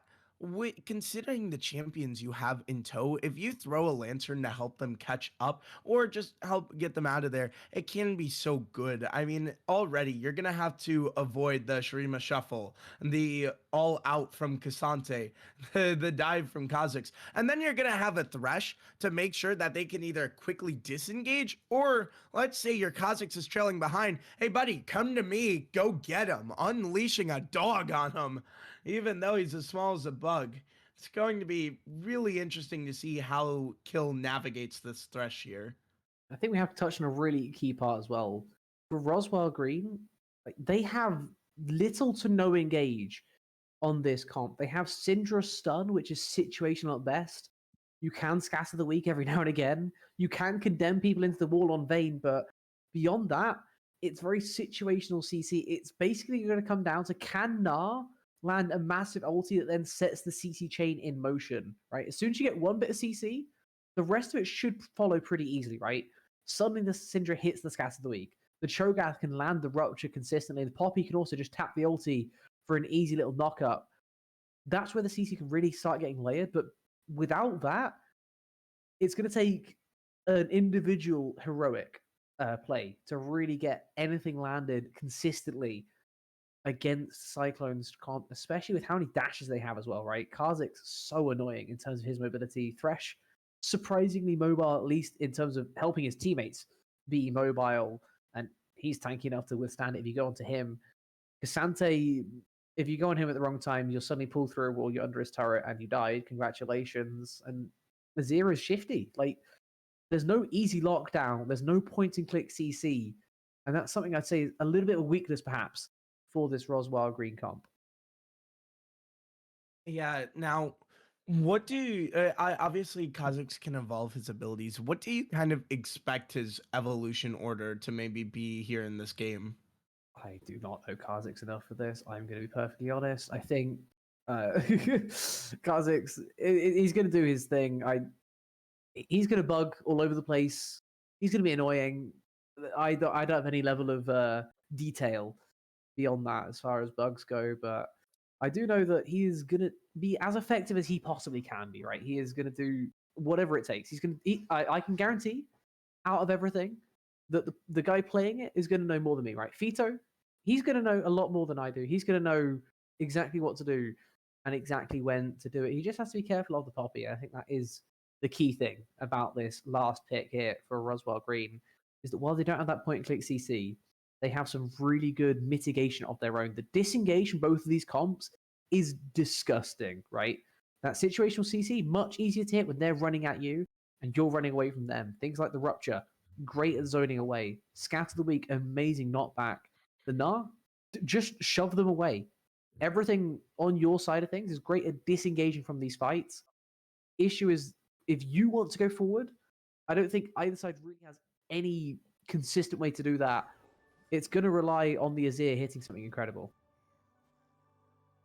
Speaker 1: considering the champions you have in tow, if you throw a lantern to help them catch up or just help get them out of there, it can be so good. I mean, already you're going to have to avoid the Shurima shuffle, the all out from K'Sante, the dive from Kha'Zix, and then you're going to have a Thresh to make sure that they can either quickly disengage, or let's say your Kha'Zix is trailing behind. Hey, buddy, come to me. Go get him. Unleashing a dog on him. even though he's as small as a bug. It's going to be really interesting to see how Kill navigates this thresh here.
Speaker 2: I think we have to touch on a really key part as well. For Roswell Green, they have little to no engage on this comp. They have Syndra Stun, which is situational at best. You can scatter the weak every now and again. You can condemn people into the wall on Vayne, but beyond that, it's very situational CC. It's basically going to come down to can Gnar land a massive ulti that then sets the CC chain in motion, right? As soon as you get one bit of CC, the rest of it should follow pretty easily, right? Suddenly the Syndra hits the scatter of the weak. The Cho'Gath can land the Rupture consistently. The Poppy can also just tap the ulti for an easy little knock-up. That's where the CC can really start getting layered, but without that, it's going to take an individual heroic play to really get anything landed consistently against Cyclone's comp, especially with how many dashes they have as well, right? Kha'Zix's so annoying in terms of his mobility. Thresh, surprisingly mobile, at least in terms of helping his teammates be mobile, and he's tanky enough to withstand it if you go onto him. Cassante, if you go on him at the wrong time, you'll suddenly pull through a wall, you're under his turret, and you died. Congratulations. And Azir is shifty. Like, there's no easy lockdown, there's no point and click CC, and that's something I'd say is a little bit of a weakness, perhaps, for this Roswell Green comp.
Speaker 1: Yeah, now, what do you, obviously Kha'Zix can evolve his abilities. What do you kind of expect his evolution order to maybe be here in this game?
Speaker 2: I do not know Kha'Zix enough for this. I'm going to be perfectly honest. I think Kha'Zix, he's going to do his thing. He's going to bug all over the place. He's going to be annoying. I don't have any level of detail beyond that as far as bugs go, but I do know that he is going to be as effective as he possibly can be, right? He is going to do whatever it takes. He's going to. I can guarantee, out of everything, that the guy playing it is going to know more than me, right? Fito, he's going to know a lot more than I do. He's going to know exactly what to do and exactly when to do it. He just has to be careful of the Poppy. I think that is the key thing about this last pick here for Roswell Green, is that while they don't have that point and click CC, they have some really good mitigation of their own. The disengage from both of these comps is disgusting, right? That situational CC, much easier to hit when they're running at you and you're running away from them. Things like the Rupture, great at zoning away. Scatter the weak, amazing knockback. The Gnar, just shove them away. Everything on your side of things is great at disengaging from these fights. Issue is, if you want to go forward, I don't think either side really has any consistent way to do that. It's going to rely on the Azir hitting something incredible.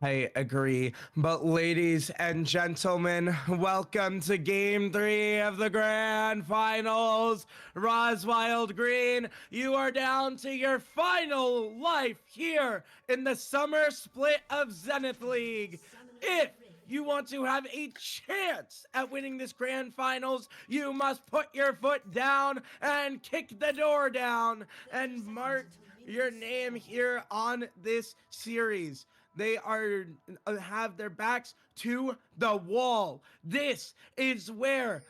Speaker 1: I agree. But ladies and gentlemen, welcome to Game 3 of the Grand Finals. Roswild Green, you are down to your final life here in the summer split of Zenith League. If you want to have a chance at winning this Grand Finals, you must put your foot down and kick the door down and mark your name here on this series. They have their backs to the wall. This is where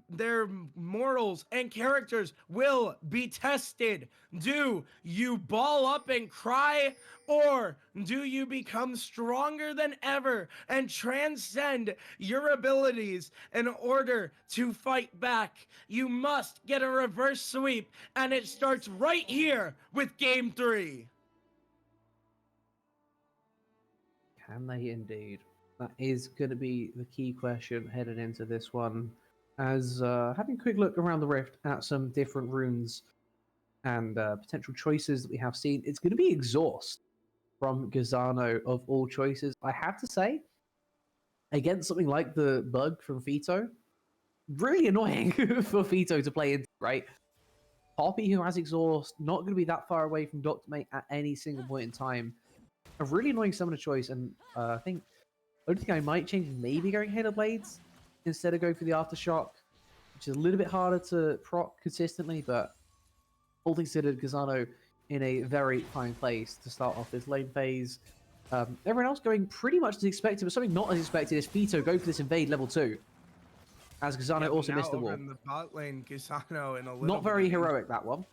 Speaker 1: their morals and characters will be tested. Do you ball up and cry, or do you become stronger than ever and transcend your abilities in order to fight back? You must get a reverse sweep, and it starts right here with Game 3.
Speaker 2: Can they indeed? That is going to be the key question headed into this one. As having a quick look around the Rift at some different runes and potential choices that we have seen, it's going to be Exhaust from Gazano of all choices. I have to say, against something like the bug from Fito, really annoying for Fito to play into, right? Poppy, who has Exhaust, not going to be that far away from Dr. Mate at any single point in time. A really annoying summoner choice, and I think the only thing I might change is maybe going Halo Blades instead of going for the Aftershock, which is a little bit harder to proc consistently, but all things considered, Gazano in a very fine place to start off this lane phase. Everyone else going pretty much as expected, but something not as expected is Fito go for this invade level 2, as Gazano also missed the wall.
Speaker 1: In the bot lane, Gazano in a little
Speaker 2: Not very heroic, that one.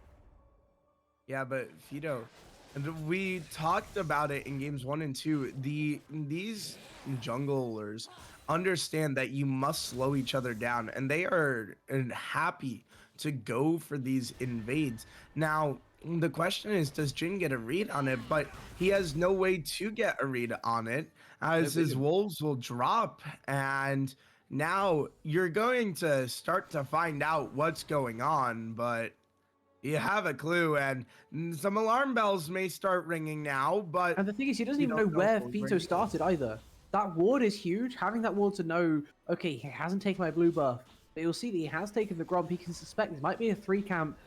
Speaker 1: Yeah, but Fito And we talked about it in games 1 and 2. These junglers understand that you must slow each other down, and they are happy to go for these invades. Now, the question is, does Jin get a read on it? But he has no way to get a read on it, as his
Speaker 2: vision.
Speaker 1: wolves will drop, and now you're going to start to find out what's going on, but you have a clue, and some alarm bells may start ringing now, but
Speaker 2: And the thing is, he doesn't
Speaker 1: you
Speaker 2: even
Speaker 1: don't
Speaker 2: know
Speaker 1: know
Speaker 2: where
Speaker 1: fully where
Speaker 2: Fito
Speaker 1: he is.
Speaker 2: started either. That ward is huge. Having that ward to know, okay, he hasn't taken my blue buff, but you'll see that he has taken the Gromp. He can suspect this might be a 3 camp.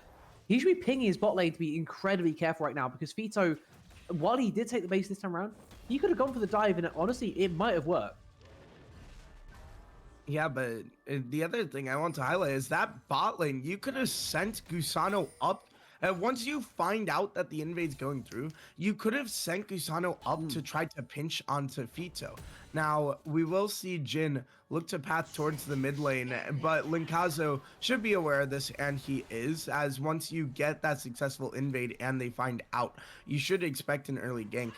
Speaker 2: He should be pinging his bot lane to be incredibly careful right now because Fito, while he did take the base this time around, he could have gone for the dive, and honestly, it might have worked.
Speaker 1: Yeah, but the other thing I want to highlight is that bot lane, you could have sent Gusano up. Once you find out that the invade's going through, you could have sent Gusano up to try to pinch onto Fito. Now, we will see Jin look to path towards the mid lane, but Linkazo should be aware of this, and he is, as once you get that successful invade and they find out, you should expect an early gank.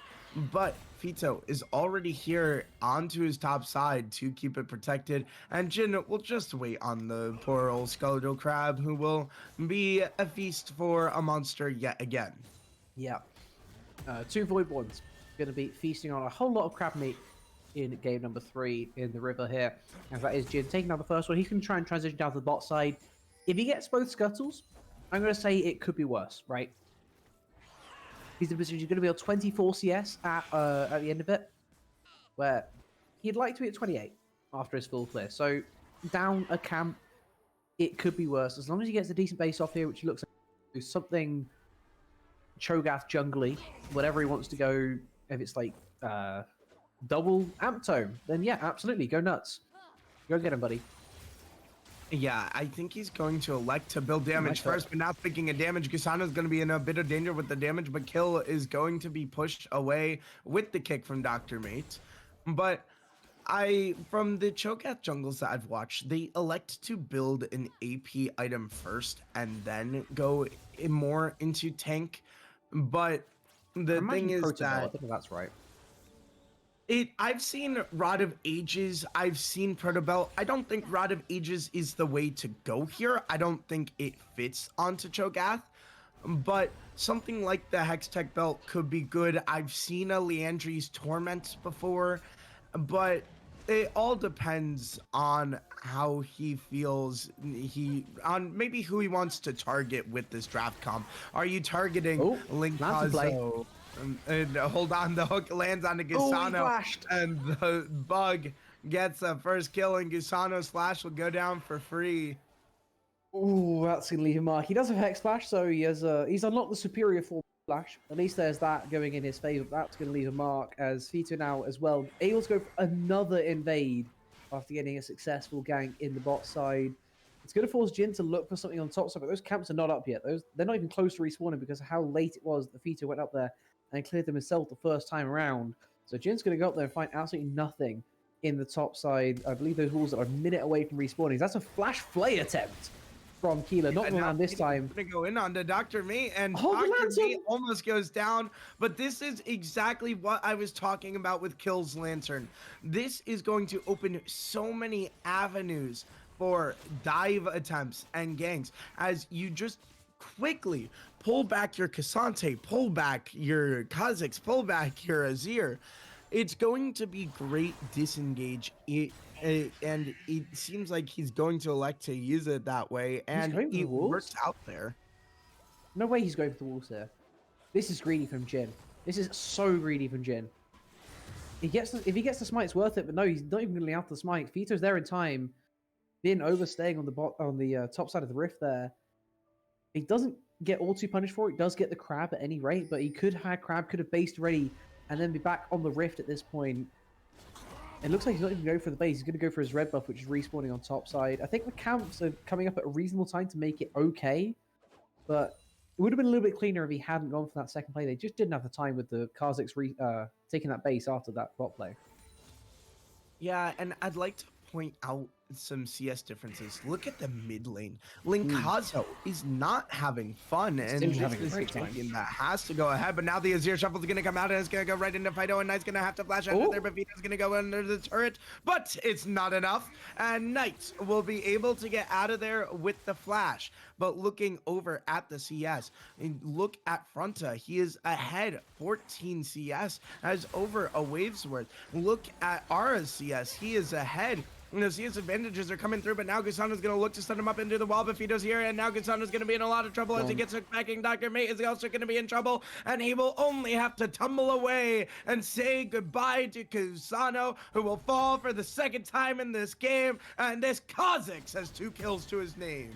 Speaker 1: But Fito is already here onto his top side to keep it protected, and Jin will just wait on the poor old skeletal crab, who will be a feast for a monster yet again.
Speaker 2: Yeah. 2 Void Ones. Going to be feasting on a whole lot of crab meat in game number 3 in the river here. And that is Jin taking down the first one. He's going to try and transition down to the bot side. If he gets both scuttles, I'm going to say it could be worse, right? He's in a position he's going to be on 24 CS at the end of it, where he'd like to be at 28 after his full clear. So down a camp, it could be worse. As long as he gets a decent base off here, which looks like something Cho'Gath jungly, whatever he wants to go, if it's like double amp tome, then yeah, absolutely, go nuts. Go get him, buddy.
Speaker 1: Yeah, I think he's going to elect to build damage
Speaker 2: thought.
Speaker 1: first, but not thinking of damage. Gusano's going to be in a bit of danger with the damage, but kill is going to be pushed away with the kick from Dr. Mate. But from the Cho'Gath jungles that I've watched, they elect to build an AP item first and then go more into tank. But the thing is
Speaker 2: Proton Bell, I
Speaker 1: that
Speaker 2: think that's right.
Speaker 1: I've seen Rod of Ages, I've seen Protobelt. I don't think Rod of Ages is the way to go here. I don't think it fits onto Cho'Gath, but something like the Hextech Belt could be good. I've seen a Leandri's Torment before, but it all depends on how he feels, on maybe who he wants to target with this draft comp. Are you targeting Linkazo? And hold on, the hook lands on the Gusano, and the bug gets a first kill, and Gusano's flash will go down for free.
Speaker 2: Ooh, that's gonna leave him mark. He does have Hex Flash, so he's unlocked the superior form of Flash. At least there's that going in his favor. That's gonna leave a mark, as Fito now as well able to go for another invade after getting a successful gank in the bot side. It's gonna force Jin to look for something on top side, but those camps are not up yet. They're not even close to respawning because of how late it was that Fito went up there and cleared them himself the first time around. So Jin's going to go up there and find absolutely nothing in the top side. I believe those walls are a minute away from respawning. That's a flash flay attempt from Keeler. Not going to land this time.
Speaker 1: Going to go in on the Dr. Me, and
Speaker 2: Oh,
Speaker 1: Dr. Me almost goes down. But this is exactly what I was talking about with Kill's Lantern. This is going to open so many avenues for dive attempts and ganks, as you just quickly pull back your Cassante, pull back your Kha'Zix, pull back your Azir. It's going to be great disengage, and it seems like he's going to elect to use it that way, and it works out there.
Speaker 2: No way he's going for the walls there. This is greedy from Jin. This is so greedy from Jin. If he gets the smite, it's worth it, but no, he's not even going to lay out the smite. Fito's there in time, being overstaying on the top side of the rift there. He doesn't get all too punished for it. He does get the crab at any rate, but he could have crab, could have based ready, and then be back on the rift at this point. It looks like he's not even going for the base. He's going to go for his red buff, which is respawning on top side. I think the camps are coming up at a reasonable time to make it okay, but it would have been a little bit cleaner if he hadn't gone for that second play. They just didn't have the time with the Kha'Zix taking that base after that bot play.
Speaker 1: Yeah, and I'd like to point out some CS differences. Look at the mid lane. Linkazo is not having fun, and
Speaker 2: Stim's
Speaker 1: this
Speaker 2: having a
Speaker 1: is
Speaker 2: great
Speaker 1: a
Speaker 2: time.
Speaker 1: champion that has to go ahead. But now the Azir shuffle is going to come out, and it's going to go right into Fido, and Knight's going to have to flash under there, but Vito's going to go under the turret, but it's not enough, and Knight will be able to get out of there with the flash. But looking over at the CS, and look at Fronta, he is ahead 14 CS, has over a wave's worth. Look at Ara's CS, he is ahead. The CS advantages are coming through, but now Gusano's going to look to stun him up into the wall, but Fido's here, and now Gusano's going to be in a lot of trouble as he gets hooked back in. Dr. Mate is also going to be in trouble, and he will only have to tumble away and say goodbye to Gusano, who will fall for the second time in this game, and this Kha'Zix has 2 kills to his name.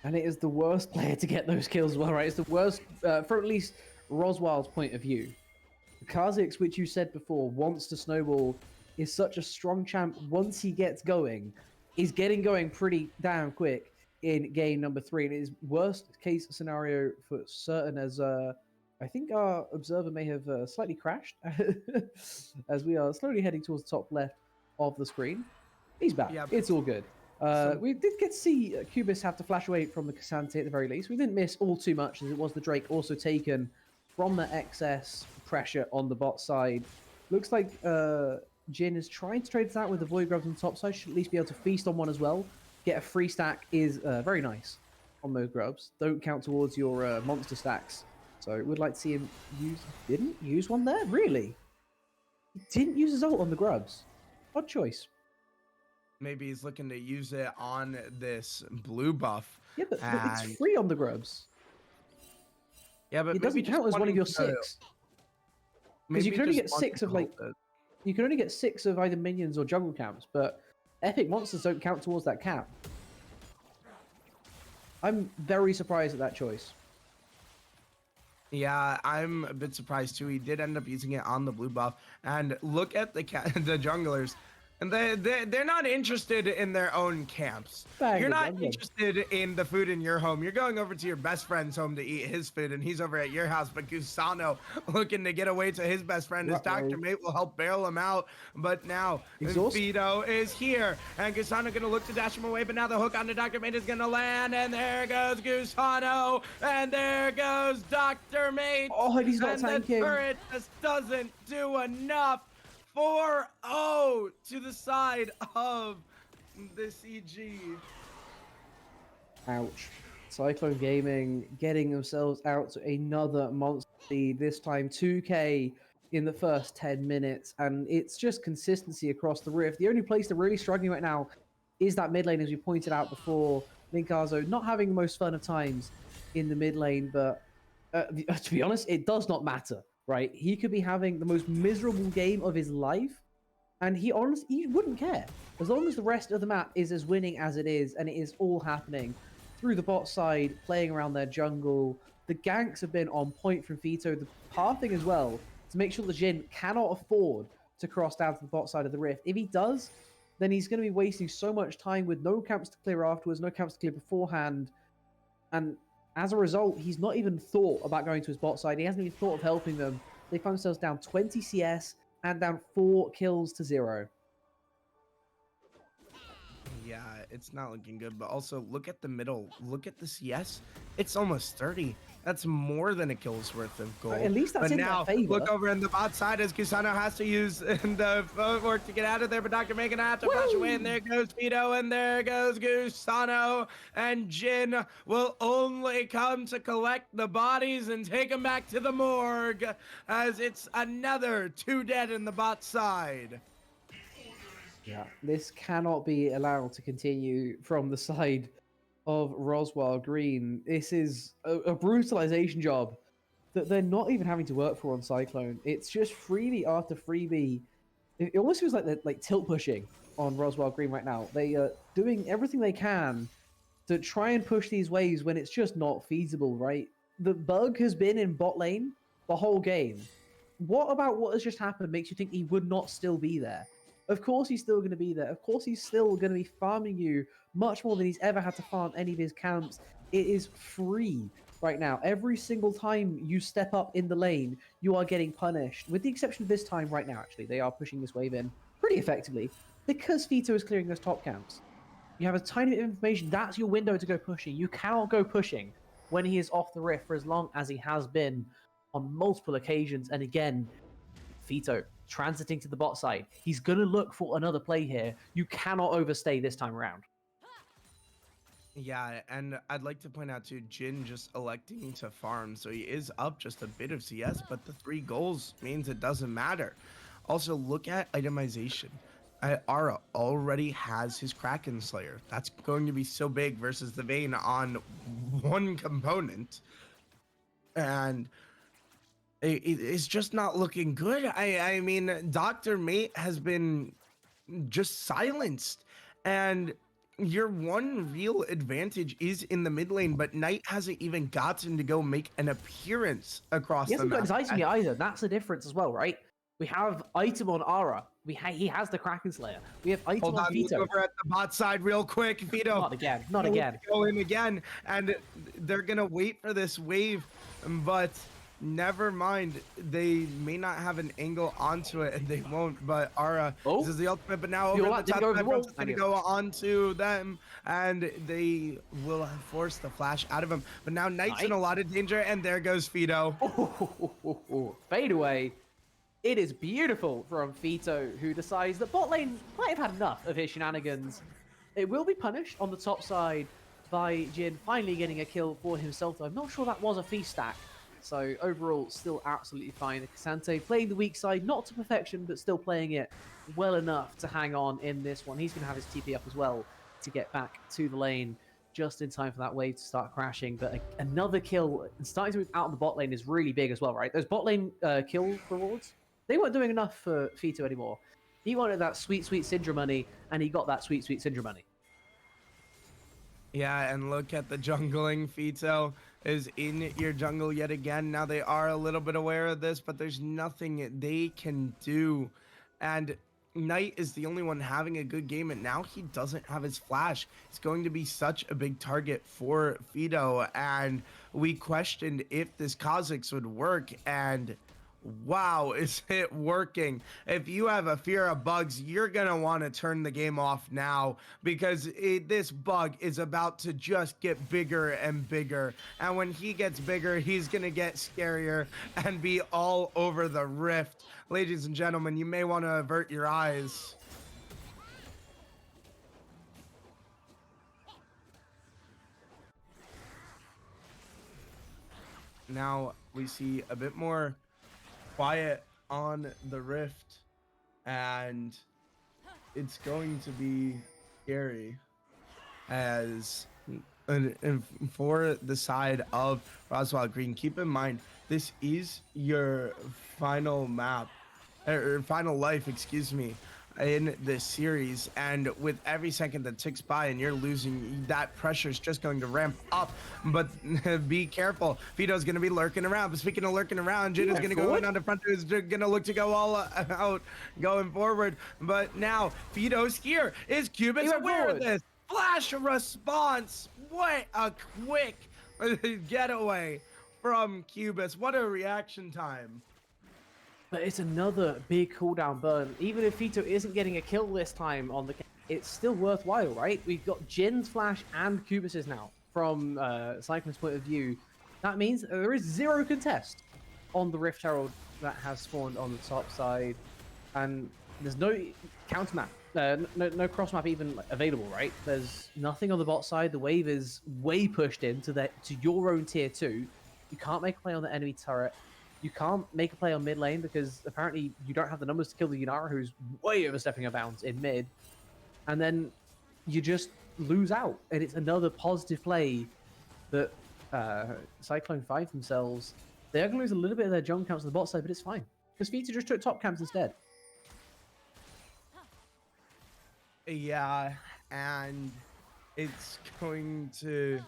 Speaker 2: And it is the worst player to get those kills as well, right? It's the worst, from at least Roswell's point of view. Kha'Zix, which you said before, wants to snowball, is such a strong champ. Once he gets going, he's getting going pretty damn quick in game number 3. And it is worst case scenario for certain, as I think our observer may have slightly crashed as we are slowly heading towards the top left of the screen. He's back. Yeah, it's all good. We did get to see Cubis have to flash away from the Cassante at the very least. We didn't miss all too much, as it was the Drake also taken from the excess pressure on the bot side. Looks like Jin is trying to trade this out with the Void Grubs on the top side. Should at least be able to feast on one as well. Get a free stack is very nice on those Grubs. Don't count towards your monster stacks. So would like to see him use... Didn't use one there? Really? He didn't use his ult on the Grubs. Odd choice.
Speaker 1: Maybe he's looking to use it on this blue buff.
Speaker 2: Yeah, but it's free on the Grubs.
Speaker 1: Yeah, but
Speaker 2: it doesn't count as one of your 6. Because you can only get 6 of like... You can only get 6 of either minions or jungle camps, but epic monsters don't count towards that cap. I'm very surprised at that choice.
Speaker 1: Yeah, I'm a bit surprised too. He did end up using it on the blue buff. And look at the junglers. And they're not interested in their own camps. You're not interested in the food in your home. You're going over to your best friend's home to eat his food, and he's over at your house. But Gusano looking to get away to his best friend. His Dr. Mate will help bail him out. But now Vito is here, and Gusano gonna look to dash him away. But now the hook on the Dr. Mate is gonna land, and there goes Gusano, and there goes Dr. Mate.
Speaker 2: Oh, he's not tanking.
Speaker 1: The turret just doesn't do enough. 4-0 to the side of the CG.
Speaker 2: Ouch. Cyclone Gaming getting themselves out to another monster lead, this time 2k in the first 10 minutes, and it's just consistency across the rift. The only place they're really struggling right now is that mid lane, as we pointed out before. Linkazo not having the most fun of times in the mid lane, but to be honest, it does not matter. Right, he could be having the most miserable game of his life, and he wouldn't care as long as the rest of the map is as winning as it is, and it is all happening through the bot side, playing around their jungle. The ganks have been on point from Vito, the pathing as well, to make sure that Jin cannot afford to cross down to the bot side of the rift. If he does, then he's going to be wasting so much time with no camps to clear afterwards, no camps to clear beforehand, and as a result, he's not even thought about going to his bot side. He hasn't even thought of helping them. They find themselves down 20 CS and down 4 kills to 0.
Speaker 1: Yeah, it's not looking good, but also look at the middle. Look at the CS. It's almost 30. That's more than a kill's worth of gold.
Speaker 2: At least that's in their favor.
Speaker 1: Look over in the bot side as Gusano has to use the footwork to get out of there, but Dr. May gonna have to flash away, and there goes Vito, and there goes Gusano, and Jin will only come to collect the bodies and take them back to the morgue, as it's another 2 dead in the bot side.
Speaker 2: Yeah, this cannot be allowed to continue from the side of Roswell Green. This is a brutalization job that they're not even having to work for on Cyclone. It's just freebie after freebie. It almost feels like they're like tilt pushing on Roswell Green right now. They are doing everything they can to try and push these waves when it's just not feasible, right? The bug has been in bot lane the whole game. What about what has just happened makes you think he would not still be there? Of course he's still going to be there. Of course he's still going to be farming you much more than he's ever had to farm any of his camps. It is free right now. Every single time you step up in the lane, you are getting punished. With the exception of this time right now, actually. They are pushing this wave in pretty effectively because Vito is clearing those top camps. You have a tiny bit of information. That's your window to go pushing. You cannot go pushing when he is off the rift for as long as he has been on multiple occasions. And again, Fito transiting to the bot side. He's going to look for another play here. You cannot overstay this time around.
Speaker 1: Yeah, and I'd like to point out too, Jin just electing to farm, so he is up just a bit of CS, but the 3 goals means it doesn't matter. Also, look at itemization. Ara already has his Kraken Slayer. That's going to be so big versus the Vayne on one component. And it's just not looking good. I mean, Dr. Mate has been just silenced. And your one real advantage is in the mid lane, but Knight hasn't even gotten to go make an appearance across
Speaker 2: He
Speaker 1: the
Speaker 2: hasn't got
Speaker 1: map.
Speaker 2: his item yet either. That's the difference as well, right? We have item on Ara. He has the Kraken Slayer. We have item
Speaker 1: Hold
Speaker 2: on
Speaker 1: on, look
Speaker 2: Fito.
Speaker 1: over at the bot side real quick, Vito.
Speaker 2: Not again. Not again.
Speaker 1: Go in again, and they're gonna wait for this wave, but never mind. They may not have an angle onto it, and they won't. But Ara, this is the ultimate. But now over
Speaker 2: Yo,
Speaker 1: the
Speaker 2: what? Did
Speaker 1: top,
Speaker 2: he go over the wall?
Speaker 1: it's gonna go onto them, and they will force the flash out of him. But now Knight's in a lot of danger, and there goes Fito.
Speaker 2: Fade away. It is beautiful from Fito, who decides that bot lane might have had enough of his shenanigans. It will be punished on the top side by Jin finally getting a kill for himself. I'm not sure that was a feast stack. So overall, still absolutely fine. Cassante playing the weak side, not to perfection, but still playing it well enough to hang on in this one. He's going to have his TP up as well to get back to the lane just in time for that wave to start crashing. But another kill and starting to move out of the bot lane is really big as well, right? Those bot lane kill rewards, they weren't doing enough for Fito anymore. He wanted that sweet, sweet Syndra money, and he got that sweet, sweet Syndra money.
Speaker 1: Yeah, and look at the jungling. Fito is in your jungle yet again. Now they are a little bit aware of this, but there's nothing they can do. And Knight is the only one having a good game, and now he doesn't have his flash. It's going to be such a big target for Fito, and we questioned if this Kha'Zix would work, and wow, is it working? If you have a fear of bugs, you're going to want to turn the game off now, because this bug is about to just get bigger and bigger. And when he gets bigger, he's going to get scarier and be all over the rift. Ladies and gentlemen, you may want to avert your eyes. Now we see a bit more quiet on the rift, and it's going to be scary as and for the side of Roswell Green. Keep in mind, this is your final map or final life, excuse me, in this series, and with every second that ticks by and you're losing, that pressure is just going to ramp up. But be careful, Fito's going to be lurking around. But speaking of lurking around, Jin is going to go in on the front, who's going to look to go all out going forward. But now Fito's here. Is Cubis aware of this? Flash response. What a quick getaway from Cubis. What a reaction time.
Speaker 2: But it's another big cooldown burn. Even if Fito isn't getting a kill this time on the, it's still worthwhile, right? We've got Jin's flash and Cubis's now from Cyclone's point of view. That means there is 0 contest on the Rift Herald that has spawned on the top side, and there's no counter map, no cross map even available, right? There's nothing on the bot side. The wave is way pushed into to your own tier 2. You can't make a play on the enemy turret. You can't make a play on mid lane because apparently you don't have the numbers to kill the Yunara, who's way overstepping her bounds in mid. And then you just lose out. And it's another positive play that Cyclone 5 themselves, they're going to lose a little bit of their jungle camps on the bot side, but it's fine. Because Vita just took top camps instead.
Speaker 1: Yeah, and it's going to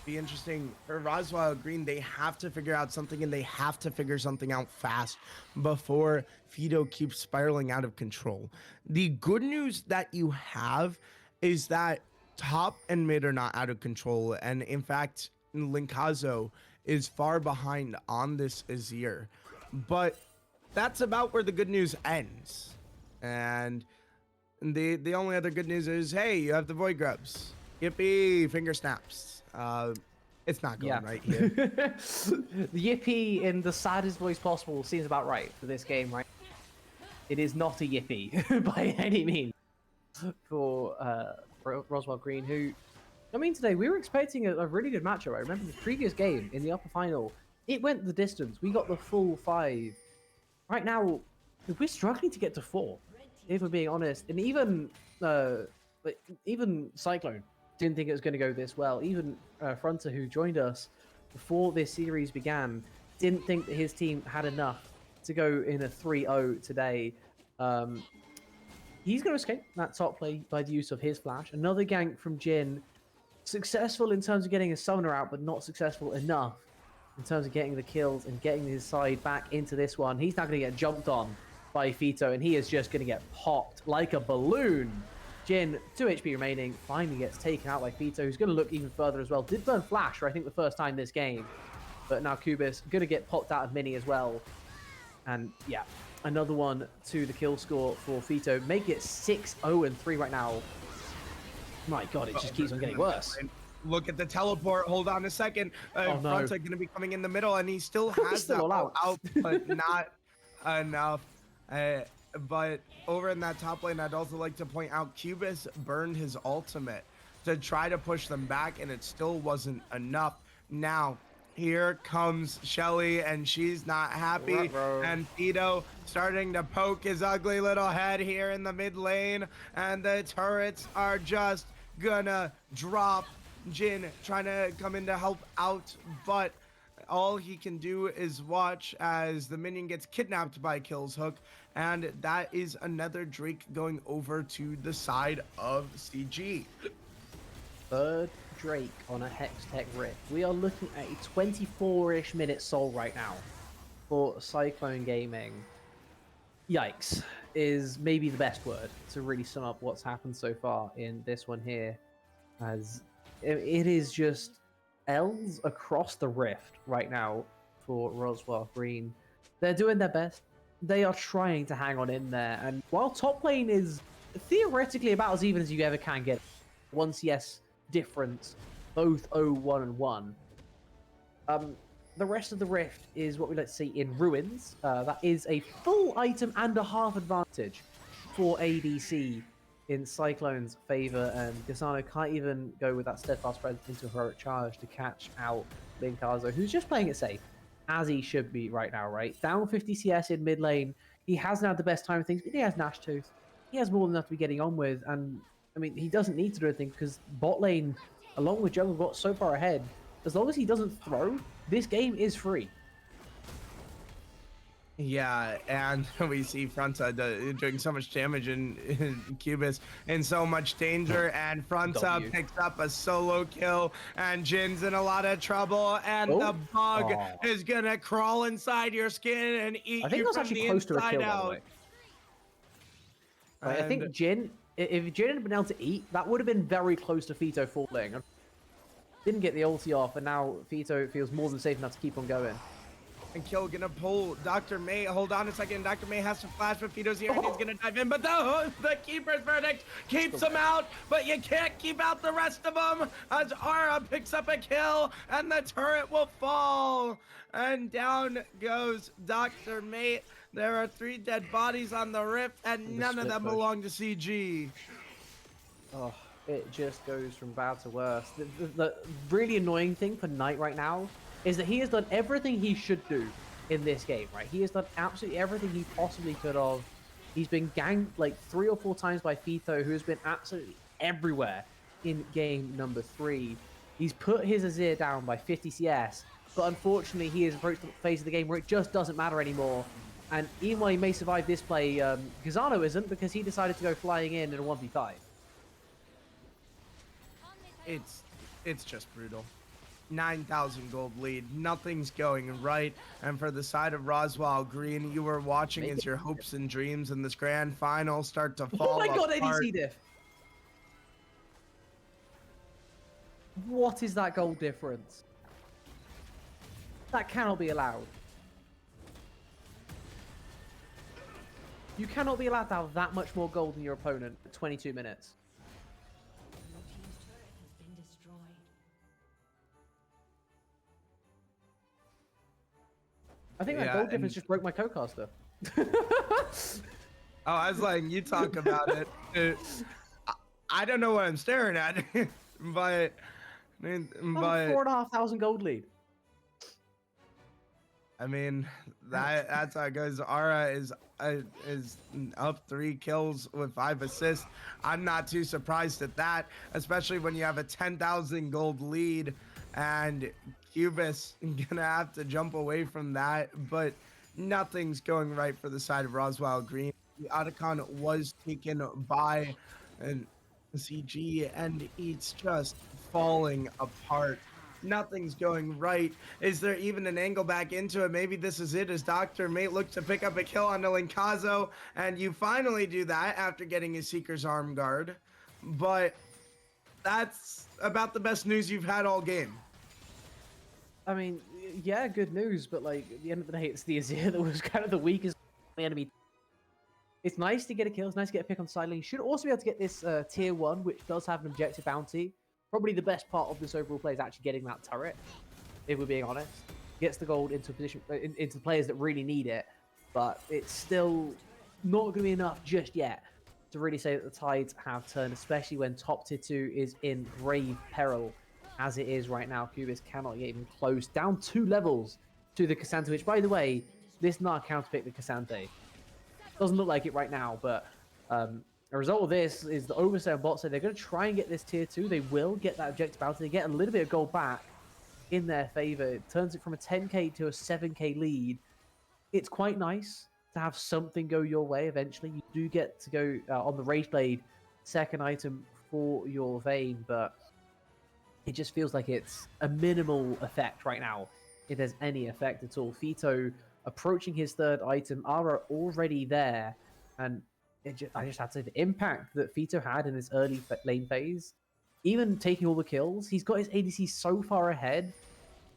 Speaker 1: be interesting for Roswell Green. They have to figure out something, and they have to figure something out fast before Fito keeps spiraling out of control. The good news that you have is that top and mid are not out of control, and in fact, Linkazo is far behind on this Azir. But that's about where the good news ends. And the only other good news is, hey, you have the Void Grubs. Yippee, finger snaps. It's not going right here.
Speaker 2: The yippee in the saddest voice possible seems about right for this game, right? It is not a yippee by any means for Roswell Green, who, I mean, today we were expecting a really good matchup. I remember the previous game in the upper final, it went the distance. We got the full 5. Right now, we're struggling to get to 4, if we're being honest. And even Cyclone didn't think it was going to go this well. Even Fronter, who joined us before this series began, didn't think that his team had enough to go in a 3-0 today. He's going to escape that top play by the use of his flash. Another gank from Jin. Successful in terms of getting a summoner out, but not successful enough in terms of getting the kills and getting his side back into this one. He's not going to get jumped on by Fito, and he is just going to get popped like a balloon. Jin, 2 HP remaining, finally gets taken out by Fito, who's going to look even further as well. Did burn Flash, I think, the first time this game. But now Kubis going to get popped out of Mini as well. And yeah, another one to the kill score for Fito. Make it 6-0-3 right now. My God, it just keeps on getting worse.
Speaker 1: Look at the teleport. Hold on a second.
Speaker 2: Oh, no.
Speaker 1: Fronta going to be coming in the middle, and he still has
Speaker 2: still
Speaker 1: that
Speaker 2: all
Speaker 1: out, but not enough. But over in that top lane, I'd also like to point out Cubis burned his ultimate to try to push them back, and it still wasn't enough. Now, here comes Shelly, and she's not happy. And Fido starting to poke his ugly little head here in the mid lane, and the turrets are just gonna drop. Jin trying to come in to help out, but all he can do is watch as the minion gets kidnapped by Kill's Hook, and that is another Drake going over to the side of CG.
Speaker 2: Third Drake on a Hextech Rift. We are looking at a 24-ish minute soul right now for Cyclone Gaming. Yikes is maybe the best word to really sum up what's happened so far in this one here, as it is just L's across the rift right now for Roswell Green. They're doing their best. They are trying to hang on in there, and while top lane is theoretically about as even as you ever can get, 1 CS difference, both 0-1-1. The rest of the rift is what we like to see in ruins. That is a full item and a half advantage for ADC in Cyclone's favor, and Gasano can't even go with that steadfast presence into heroic charge to catch out Linkazo, who's just playing it safe, as he should be right now, right? Down 50 CS in mid lane. He hasn't had the best time of things, but he has Nash Tooth. He has more than enough to be getting on with, and I mean, he doesn't need to do anything because bot lane, along with jungle, got so far ahead. As long as he doesn't throw, this game is free.
Speaker 1: Yeah, and we see Fronta doing so much damage, and Cubis in so much danger, and Fronta picks up a solo kill, and Jin's in a lot of trouble, and the bug is gonna crawl inside your skin and eat you from the inside out.
Speaker 2: I think Jin, if Jin had been able to eat, that would have been very close to Fito falling. Didn't get the ulti off, and now Fito feels more than safe enough to keep on going.
Speaker 1: And Kill gonna pull Dr. May. Hold on a second. Dr. May has to flash, but Fito's here and he's gonna dive in. But the Keeper's Verdict keeps him out, but you can't keep out the rest of them as Ara picks up a kill and the turret will fall. And down goes Dr. May. There are 3 dead bodies on the rift, and none of them belong to CG.
Speaker 2: Oh, it just goes from bad to worse. The really annoying thing for Knight right now is that he has done everything he should do in this game, right? He has done absolutely everything he possibly could have. He's been ganked like 3 or 4 times by Fito, who has been absolutely everywhere in game number 3. He's put his Azir down by 50 CS, but unfortunately he has approached the phase of the game where it just doesn't matter anymore. And even while he may survive this play, Gazano isn't, because he decided to go flying in a 1v5.
Speaker 1: It's just brutal. 9,000 gold lead. Nothing's going right. And for the side of Roswell Green, you were watching as your hopes and dreams in this grand final start to fall apart.
Speaker 2: Oh my God, ADC diff. What is that gold difference? That cannot be allowed. You cannot be allowed to have that much more gold than your opponent at 22 minutes. I think that
Speaker 1: Yeah,
Speaker 2: gold difference
Speaker 1: and-
Speaker 2: just broke my co-caster.
Speaker 1: Oh, I was letting you talk about it. I don't know what I'm staring at, but
Speaker 2: I'm a 4,500 gold lead.
Speaker 1: I mean that's how it goes. Ara is up 3 kills with 5 assists. I'm not too surprised at that, especially when you have a 10,000 gold lead, and Cubis gonna have to jump away from that. But nothing's going right for the side of Roswell Green. The Otacon was taken by an CG, and it's just falling apart. Nothing's going right. Is there even an angle back into it? Maybe this is it, as Dr. Mate looks to pick up a kill on Linkazo, and you finally do that after getting his Seeker's arm guard. But that's about the best news you've had all game.
Speaker 2: I mean, yeah, good news, but like at the end of the day, it's the Azir that was kind of the weakest enemy. It's nice to get a kill. It's nice to get a pick on side lane. You should also be able to get this tier 1, which does have an objective bounty. Probably the best part of this overall play is actually getting that turret, if we're being honest. Gets the gold into a position, into players that really need it, but it's still not going to be enough just yet to really say that the tides have turned, especially when top tier 2 is in grave peril, as it is right now. Cubis cannot get even close. Down 2 levels to the Cassandra, which, by the way, this not counterpick the Cassandra. Doesn't look like it right now, but a result of this is the Overseer and bot side. They're going to try and get this tier 2. They will get that objective bounty. They get a little bit of gold back in their favor. It turns it from a 10k to a 7k lead. It's quite nice to have something go your way eventually. You do get to go on the Rage Blade, second item for your Vayne, but it just feels like it's a minimal effect right now, if there's any effect at all. Fito approaching his 3rd item, Ara already there, and I just had to say the impact that Fito had in his early lane phase, even taking all the kills, he's got his ADC so far ahead,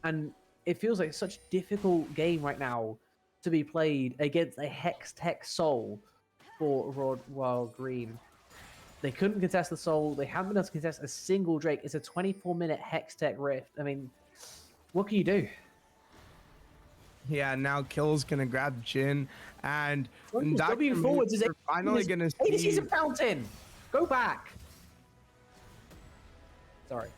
Speaker 2: and it feels like such a difficult game right now to be played against a Hex Tech Soul for Rodwell Green. They couldn't contest the Soul, they haven't been able to contest a single Drake. It's a 24-minute Hex Tech Rift. I mean, what can you do?
Speaker 1: Yeah, now Kill's gonna grab Jin, and
Speaker 2: W forwards is
Speaker 1: finally gonna see.
Speaker 2: ADC's a fountain. Go back. Sorry.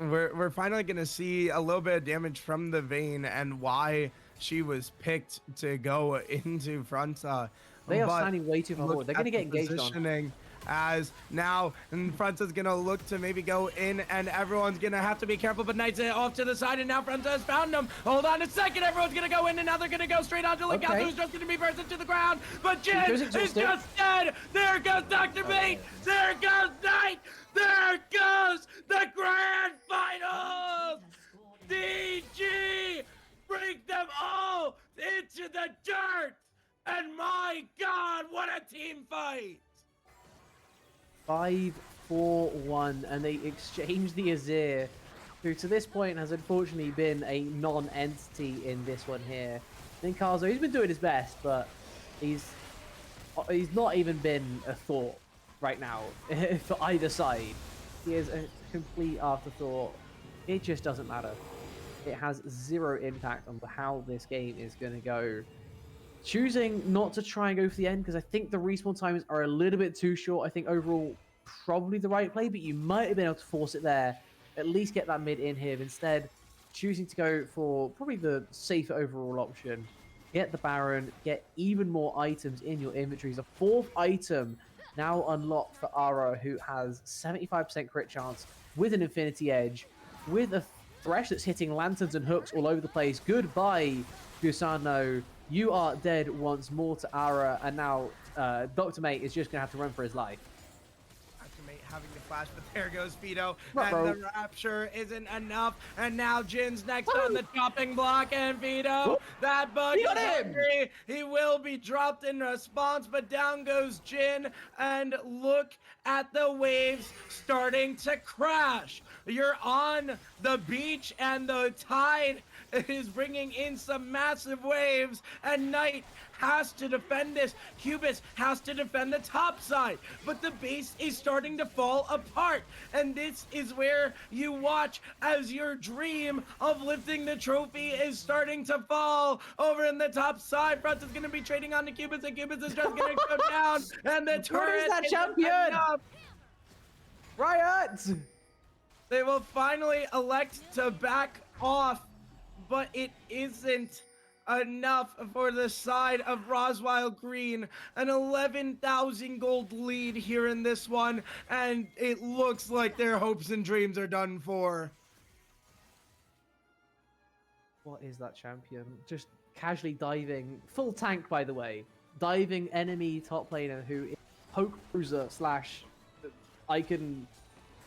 Speaker 1: We're finally gonna see a little bit of damage from the Vayne and why she was picked to go into Fronta.
Speaker 2: They are standing way too far forward. They're gonna get engaged on.
Speaker 1: As now Fronta's gonna look to maybe go in, and everyone's gonna have to be careful, but Knight's off to the side, and now Fronta has found him. Hold on a second, everyone's gonna go in, and now they're gonna go straight onto Linkazo, who's just gonna be bursted to the ground, but Jin is just dead. There goes Dr. Mate, there goes Knight, there goes the grand finals. DG bring them all into the dirt, and my God, what a team fight.
Speaker 2: 5-4-1, and they exchange the Azir, who to this point has unfortunately been a non-entity in this one here. Linkazo, he's been doing his best, but he's not even been a thought right now for either side. He is a complete afterthought. It just doesn't matter. It has 0 impact on how this game is going to go. Choosing not to try and go for the end, because I think the respawn times are a little bit too short. I think overall, probably the right play, but you might have been able to force it there. At least get that mid in here. Instead, choosing to go for probably the safer overall option. Get the Baron, get even more items in your inventories. A 4th item now unlocked for Ara, who has 75% crit chance with an Infinity Edge, with a Thresh that's hitting lanterns and hooks all over the place. Goodbye, Gusano. You are dead once more to Ara, and now Dr. Mate is just going to have to run for his life.
Speaker 1: Dr. Mate having the flash, but there goes Fido, and the Rapture isn't enough, and now Jin's next on the chopping block, and Fido, that bug is hungry. He will be dropped in response, but down goes Jin, and look at the waves starting to crash. You're on the beach, and the tide is bringing in some massive waves, and Knight
Speaker 6: has to defend this. Cubis has to defend the top side, but the base is starting to fall apart. And this is where you watch as your dream of lifting the trophy is starting to fall. Over in the top side, Front is going to be trading on the Cubis, and Cubis is just going to go down. And the turret
Speaker 2: is that
Speaker 6: is
Speaker 2: champion?
Speaker 6: enough.
Speaker 2: Riot!
Speaker 6: They will finally elect to back off, but it isn't enough for the side of Roswell Green. An 11,000 gold lead here in this one, and it looks like their hopes and dreams are done for.
Speaker 2: What is that champion? Just casually diving, full tank by the way, diving enemy top laner who is poke cruiser slash I can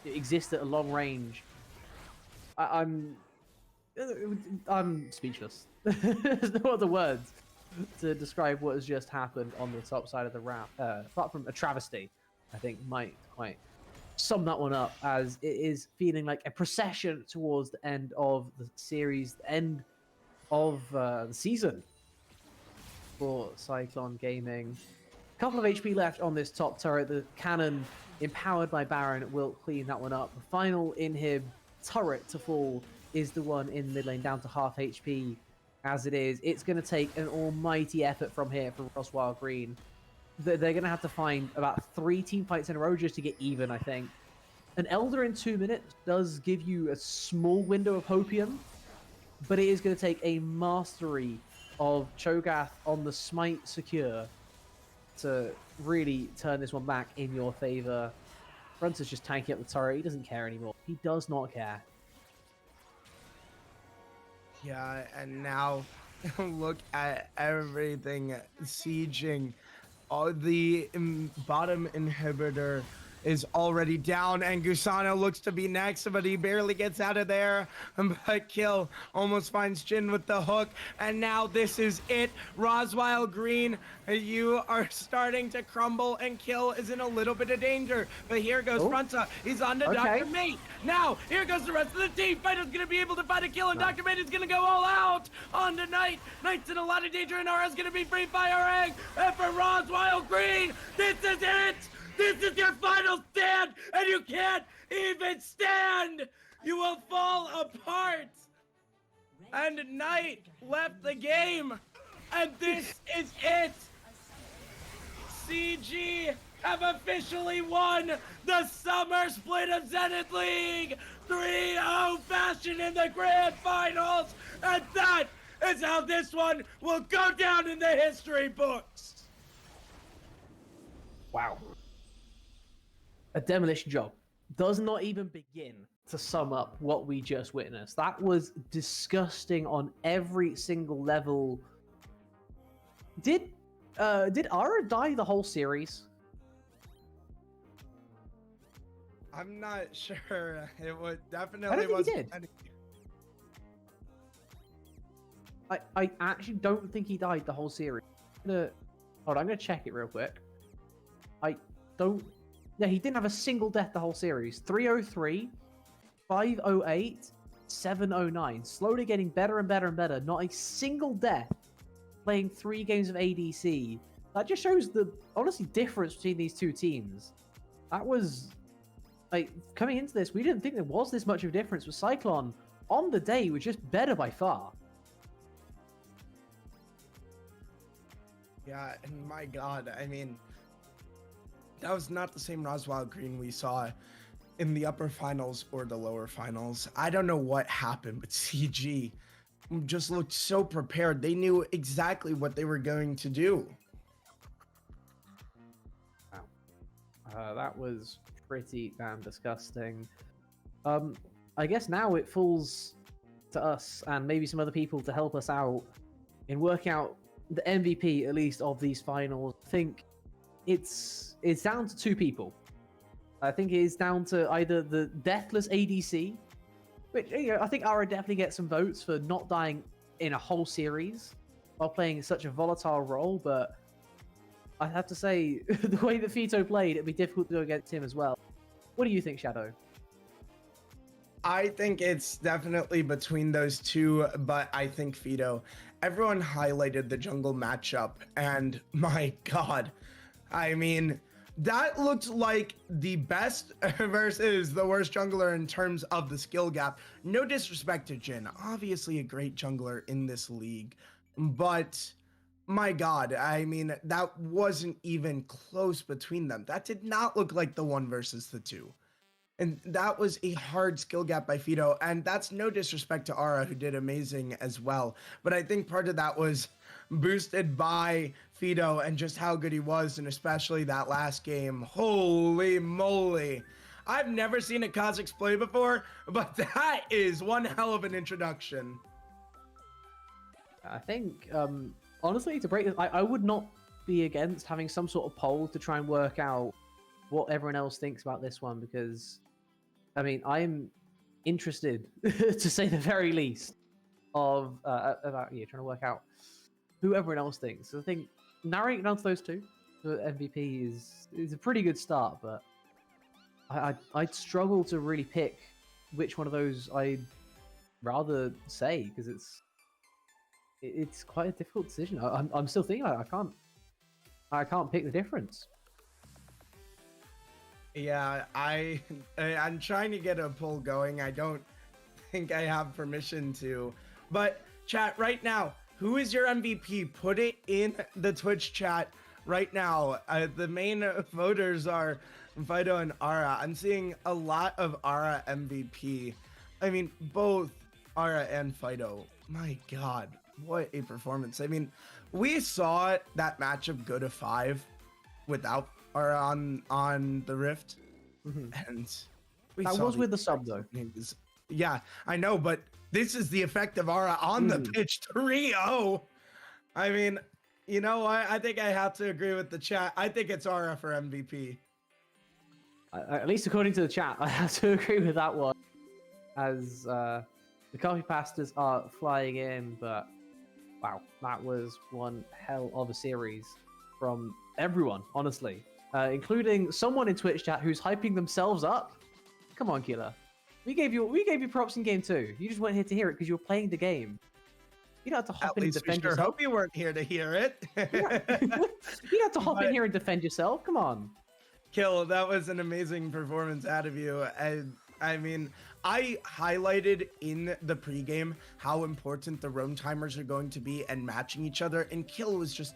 Speaker 2: exist at a long range. I'm speechless. There's no other words to describe what has just happened on the top side of the round. Apart from a travesty, I think might quite sum that one up, as it is feeling like a procession towards the end of the series, the end of the season for Cyclone Gaming. A couple of HP left on this top turret. The cannon, empowered by Baron, will clean that one up. The final inhib turret to fall is the one in mid lane, down to half HP as it is. It's going to take an almighty effort from here for Roswell Green. They're going to have to find about 3 team fights in a row just to get even, I think. An Elder in 2 minutes does give you a small window of hopium, but it is going to take a mastery of Cho'Gath on the Smite secure to really turn this one back in your favor. Front is just tanking up the turret. He doesn't care anymore. He does not care.
Speaker 1: Yeah, and now look at everything sieging. All the bottom inhibitor is already down, and Gusano looks to be next, but he barely gets out of there. But Kill almost finds Jin with the hook, and now this is it. Roswell Green, you are starting to crumble, and Kill is in a little bit of danger. But here goes Fronta. He's on to Dr. Mate. Now, here goes the rest of the team. Fighter's going to be able to find a kill, and Dr. Mate is going to go all out on the Knight. Knight's in a lot of danger, and Aura's going to be free by Orang. And for Roswell Green, this is it. This is your final stand, and you can't even stand! You will fall apart! And Knight left the game, and this is it! CG have officially won the summer split of Zenith League! 3-0 fashion in the grand finals, and that is how this one will go down in the history books!
Speaker 2: Wow. A demolition job does not even begin to sum up what we just witnessed. That was disgusting on every single level. Did Aura die the whole series?
Speaker 1: I'm not sure. It was
Speaker 2: I
Speaker 1: definitely
Speaker 2: don't think he
Speaker 1: wasn't.
Speaker 2: did. I actually don't think he died the whole series. Hold on, I'm gonna check it real quick. I don't. Yeah, he didn't have a single death the whole series. 303, 508, 709. Slowly getting better and better and better. Not a single death. Playing 3 games of ADC. That just shows the, honestly, difference between these two teams. That was, like, coming into this, we didn't think there was this much of a difference with Cyclone. On the day, was just better by far.
Speaker 1: Yeah, and my God, I mean, that was not the same Roswell Green we saw in the upper finals or the lower finals. I don't know what happened, but CG just looked so prepared. They knew exactly what they were going to do.
Speaker 2: Wow. That was pretty damn disgusting. I guess now it falls to us and maybe some other people to help us out in working out the MVP, at least, of these finals. I think it's down to 2 people. I think it is down to either the deathless ADC, which, you know, I think Aura definitely gets some votes for not dying in a whole series while playing such a volatile role, but I have to say, the way that Fito played, it'd be difficult to go against him as well. What do you think, Shadow?
Speaker 1: I think it's definitely between those two, but I think Fido everyone highlighted the jungle matchup, and my God, I mean, that looked like the best versus the worst jungler in terms of the skill gap. No disrespect to Jhin, obviously a great jungler in this league, but my God, I mean, that wasn't even close between them. That did not look like the 1 versus the 2. And that was a hard skill gap by Fido. And that's no disrespect to Ara, who did amazing as well. But I think part of that was boosted by Fido and just how good he was, and especially that last game. Holy moly. I've never seen a Kha'Zix play before, but that is one hell of an introduction.
Speaker 2: I think, honestly, to break this, I would not be against having some sort of poll to try and work out what everyone else thinks about this one, because, I mean, I'm interested, to say the very least, of about trying to work out who everyone else thinks. So I think narrowing it down to those two for MVP is a pretty good start, but I'd struggle to really pick which one of those I'd rather say, because it's quite a difficult decision. I'm still thinking about it. I can't pick the difference.
Speaker 1: Yeah, I'm trying to get a poll going. I don't think I have permission to. But chat right now, who is your MVP? Put it in the Twitch chat right now. The main voters are Fido and Ara. I'm seeing a lot of Ara MVP. I mean, both Ara and Fido. My God, what a performance. I mean, we saw that matchup go to 5 without Ara on the Rift. And
Speaker 2: that was with the sub, though.
Speaker 1: Yeah, I know, but this is the effect of Ara on the pitch. 3-0. I mean, you know what? I think I have to agree with the chat. I think it's Ara for MVP.
Speaker 2: At least according to the chat, I have to agree with that one. As the coffee pastas are flying in, but wow, that was one hell of a series from everyone, honestly. Including someone in Twitch chat who's hyping themselves up. Come on, Killer. We gave you props in game 2. You just weren't here to hear it because you were playing the game. You don't have to hop in and defend yourself.
Speaker 1: Hope you weren't here to hear it.
Speaker 2: You don't have to hop in here and defend yourself. Come on.
Speaker 1: Kill, that was an amazing performance out of you. I mean, I highlighted in the pregame how important the roam timers are going to be and matching each other, and Kill was just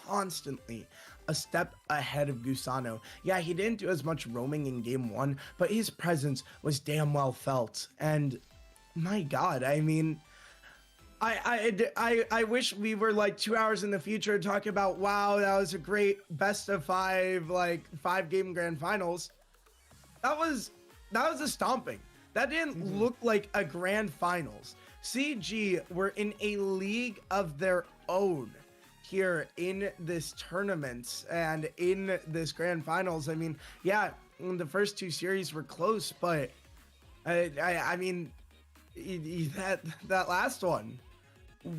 Speaker 1: constantly a step ahead of Gusano. Yeah, he didn't do as much roaming in game 1, but his presence was damn well felt. And my God, I mean, I wish we were like 2 hours in the future talking about, wow, that was a great best of 5, like 5-game grand finals. That was a stomping. That didn't look like a grand finals. CG were in a league of their own here in this tournament and in this grand finals. I mean, yeah, the first 2 series were close, but I mean, that last one.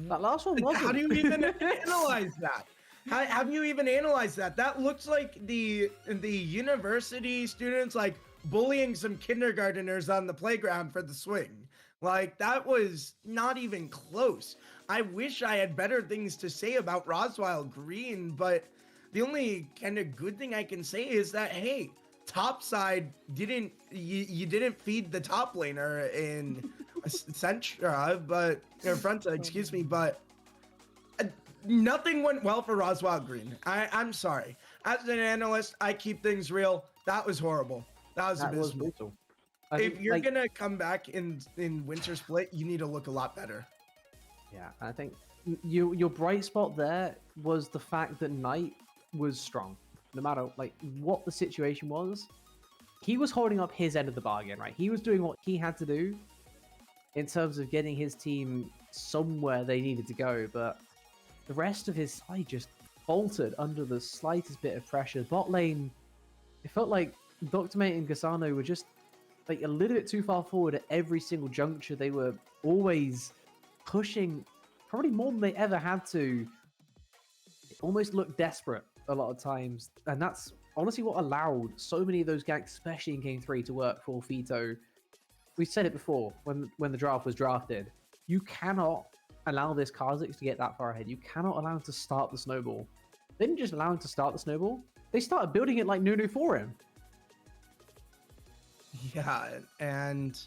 Speaker 2: That last one wasn't.
Speaker 1: How do you even analyze that? How do you even analyze that? That looks like the university students like bullying some kindergarteners on the playground for the swing. Like, that was not even close. I wish I had better things to say about Roswell Green, but the only kind of good thing I can say is that, hey, top side didn't feed the top laner in Centra, but or front side, excuse me, but nothing went well for Roswell Green. I'm sorry. As an analyst, I keep things real. That was horrible. That was abysmal. If you're gonna come back in Winter Split, you need to look a lot better.
Speaker 2: Yeah, I think your bright spot there was the fact that Knight was strong. No matter like what the situation was, he was holding up his end of the bargain, right? He was doing what he had to do in terms of getting his team somewhere they needed to go, but the rest of his side just faltered under the slightest bit of pressure. Bot lane, it felt like Dr. Mate and Gasano were just like a little bit too far forward at every single juncture. They were always pushing, probably more than they ever had to. It almost looked desperate a lot of times, and that's honestly what allowed so many of those ganks, especially in game 3, to work for Fito. We said it before when the draft was drafted. You cannot allow this Kha'Zix to get that far ahead. You cannot allow him to start the snowball. They didn't just allow him to start the snowball. They started building it like Nunu for him.
Speaker 1: Yeah, and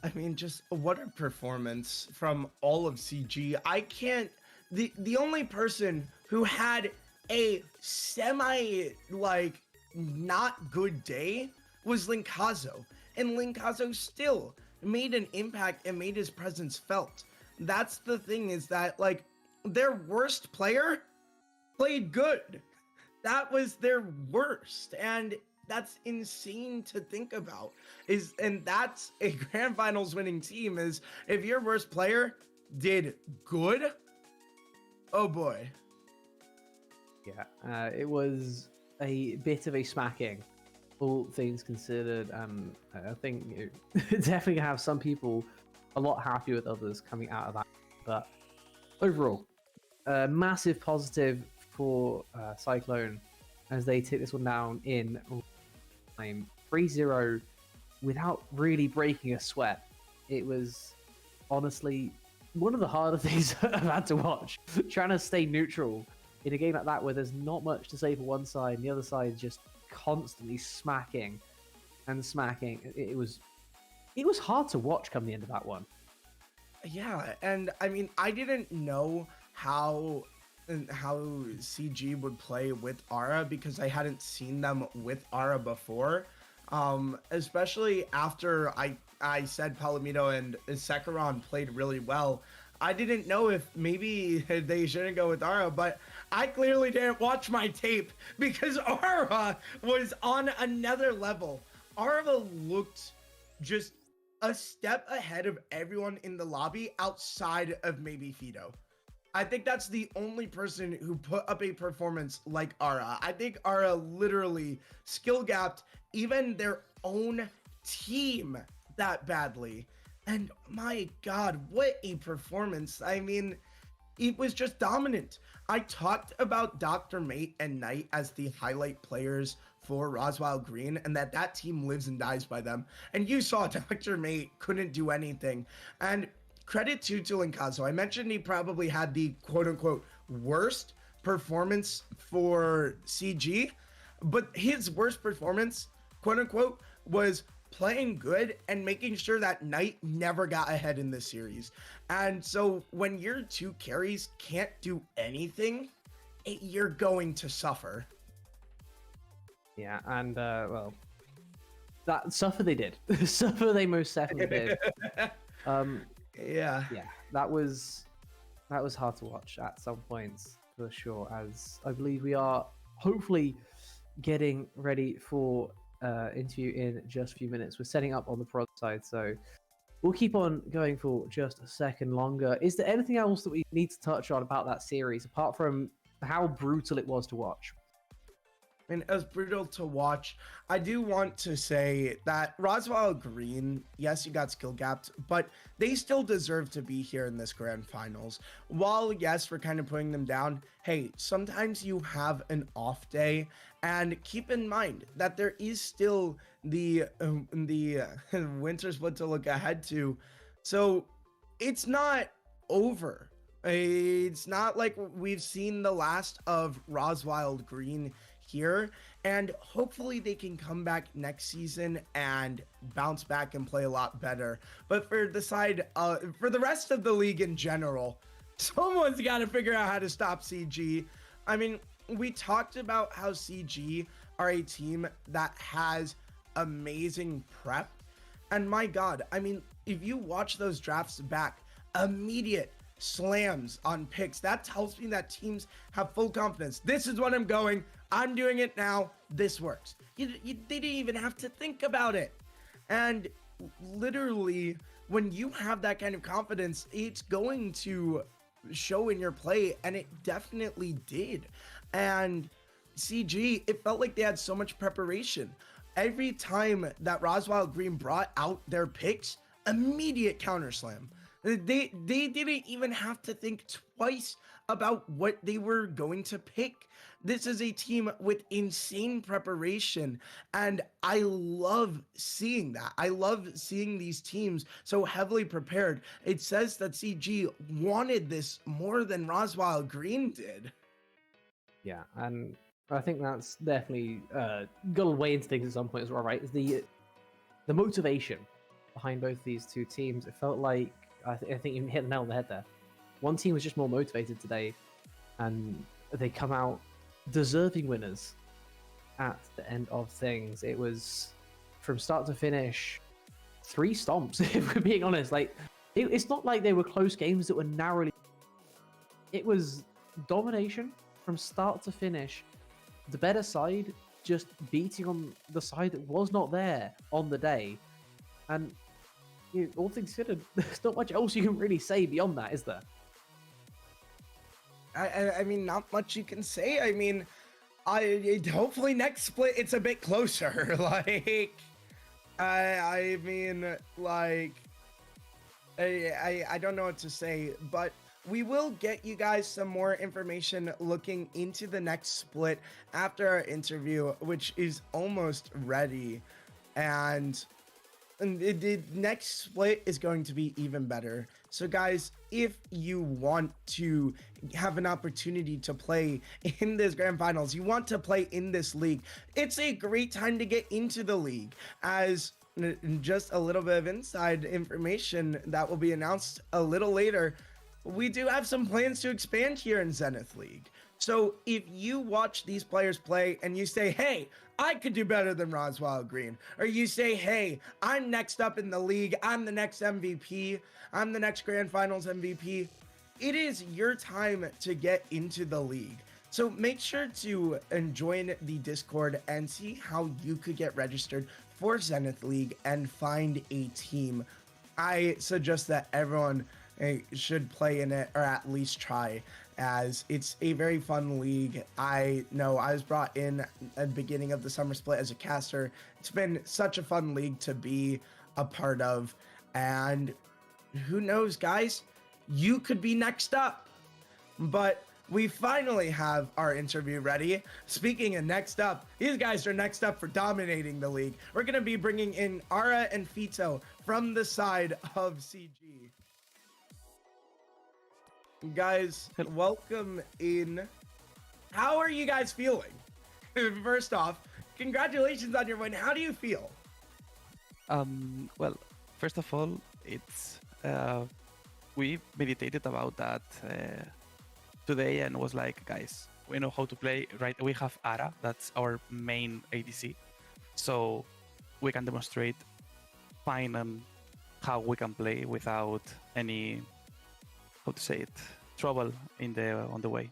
Speaker 1: I mean, just what a performance from all of CG. I can't. The only person who had a semi like not good day was Linkazo, and Linkazo still made an impact and made his presence felt. That's the thing, is that like their worst player played good. That was their worst, and that's insane to think about. And that's a grand finals winning team, is if your worst player did good, oh boy.
Speaker 2: Yeah, it was a bit of a smacking, all things considered. I think you definitely have some people a lot happier with others coming out of that. But overall, massive positive for Cyclone as they take this one down in time 3-0 without really breaking a sweat. It was honestly one of the harder things I've had to watch, trying to stay neutral in a game like that where there's not much to say for one side and the other side just constantly smacking and smacking. It was hard to watch come the end of that one.
Speaker 1: Yeah, and I mean, I didn't know how CG would play with Ara because I hadn't seen them with Ara before. Especially after I said Palomino and Sekhiron played really well. I didn't know if maybe they shouldn't go with Ara, but I clearly didn't watch my tape because Ara was on another level. Ara looked just a step ahead of everyone in the lobby outside of maybe Fido. I think that's the only person who put up a performance like Ara. I think Ara literally skill gapped even their own team that badly. And my God, what a performance. I mean, it was just dominant. I talked about Dr. Mate and Knight as the highlight players for Roswell Green, and that team lives and dies by them. And you saw Dr. Mate couldn't do anything. And credit to Linkazo. I mentioned he probably had the quote-unquote worst performance for CG, but his worst performance, quote-unquote, was playing good and making sure that Knight never got ahead in this series. And so when your two carries can't do anything, you're going to suffer.
Speaker 2: Yeah, and well, that suffer they did. Suffer they most definitely did.
Speaker 1: Yeah,
Speaker 2: that was hard to watch at some points for sure. As I believe we are hopefully getting ready for interview in just a few minutes. We're setting up on the prod side, so we'll keep on going for just a second longer. Is there anything else that we need to touch on about that series apart from how brutal it was to watch?
Speaker 1: And it was brutal to watch. I do want to say that Roswell Green, yes, you got skill gapped, but they still deserve to be here in this grand finals. While, yes, we're kind of putting them down, hey, sometimes you have an off day, and keep in mind that there is still the winter split to look ahead to. So it's not over. It's not like we've seen the last of Roswell Green here, and hopefully they can come back next season and bounce back and play a lot better. But for the side, for the rest of the league in general, someone's got to figure out how to stop CG. I mean, we talked about how CG are a team that has amazing prep, and my God, I mean, if you watch those drafts back, immediate slams on picks, that tells me that teams have full confidence. This is what I'm going. I'm doing it now. This works. They didn't even have to think about it. And literally, when you have that kind of confidence, it's going to show in your play, and it definitely did. And CG, it felt like they had so much preparation. Every time that Roswell Green brought out their picks, immediate counter slam. They didn't even have to think twice about what they were going to pick. This is a team with insane preparation, and I love seeing that. I love seeing these teams so heavily prepared. It says that CG wanted this more than Roswell Green did.
Speaker 2: Yeah, and I think that's definitely got to weigh into things at some point as well, right? Is the motivation behind both these two teams. It felt like I think you hit the nail on the head there. One team was just more motivated today, and they come out deserving winners at the end of things. It was from start to finish 3 stomps, if we're being honest. Like it's not like they were close games that were narrowly. It was domination from start to finish. The better side just beating on the side that was not there on the day, and all things considered, there's not much else you can really say beyond that, is there?
Speaker 1: I mean, not much you can say. I mean, hopefully next split it's a bit closer. Like, I mean, like, I don't know what to say, but we will get you guys some more information looking into the next split after our interview, which is almost ready, and the next split is going to be even better. So guys, if you want to have an opportunity to play in this grand finals, you want to play in this league, it's a great time to get into the league. As just a little bit of inside information that will be announced a little later, we do have some plans to expand here in Zenith League. So if you watch these players play and you say, hey, I could do better than Roswell Green, or you say, hey, I'm next up in the league, I'm the next MVP, I'm the next Grand Finals MVP, it is your time to get into the league. So make sure to join the Discord and see how you could get registered for Zenith League and find a team. I suggest that everyone should play in it, or at least try, as it's a very fun league. I know I was brought in at the beginning of the summer split as a caster. It's been such a fun league to be a part of, and who knows, guys, you could be next up. But we finally have our interview ready. Speaking of next up, these guys are next up for dominating the league. We're going to be bringing in Ara and Fito from the side of CG. Guys, welcome in. How are you guys feeling? First off, congratulations on your win. How do you feel?
Speaker 5: Well, first of all, it's we meditated about that today and was like, guys, we know how to play, right? We have Ara, that's our main ADC, so we can demonstrate fine on how we can play without any, how to say it, trouble on the way.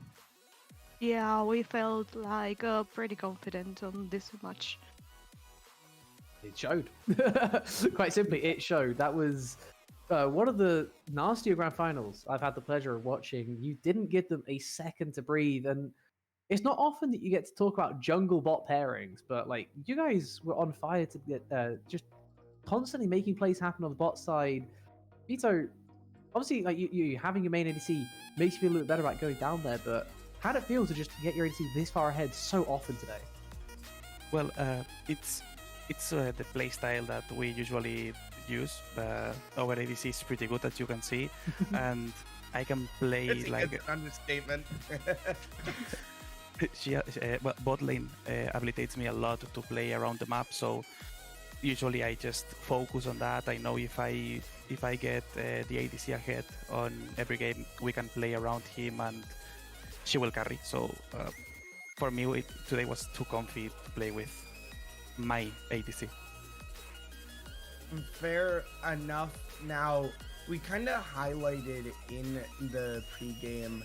Speaker 7: Yeah, we felt like pretty confident on this match.
Speaker 2: It showed. Quite simply, it showed. That was one of the nastier grand finals I've had the pleasure of watching. You didn't give them a second to breathe, and it's not often that you get to talk about jungle bot pairings, but like you guys were on fire to get just constantly making plays happen on the bot side. Vito, obviously, like you having your main ADC makes you feel a little better about going down there, but how'd it feel to just get your ADC this far ahead so often today?
Speaker 5: Well, it's the playstyle that we usually use. Our ADC is pretty good, as you can see, and I can play
Speaker 1: It's
Speaker 5: like
Speaker 1: an understatement.
Speaker 5: well, bot lane habilitates me a lot to play around the map, so usually I just focus on that. I know if I get the ADC ahead on every game, we can play around him and she will carry. So for me, today was too comfy to play with my ADC.
Speaker 1: Fair enough. Now, we kind of highlighted in the pregame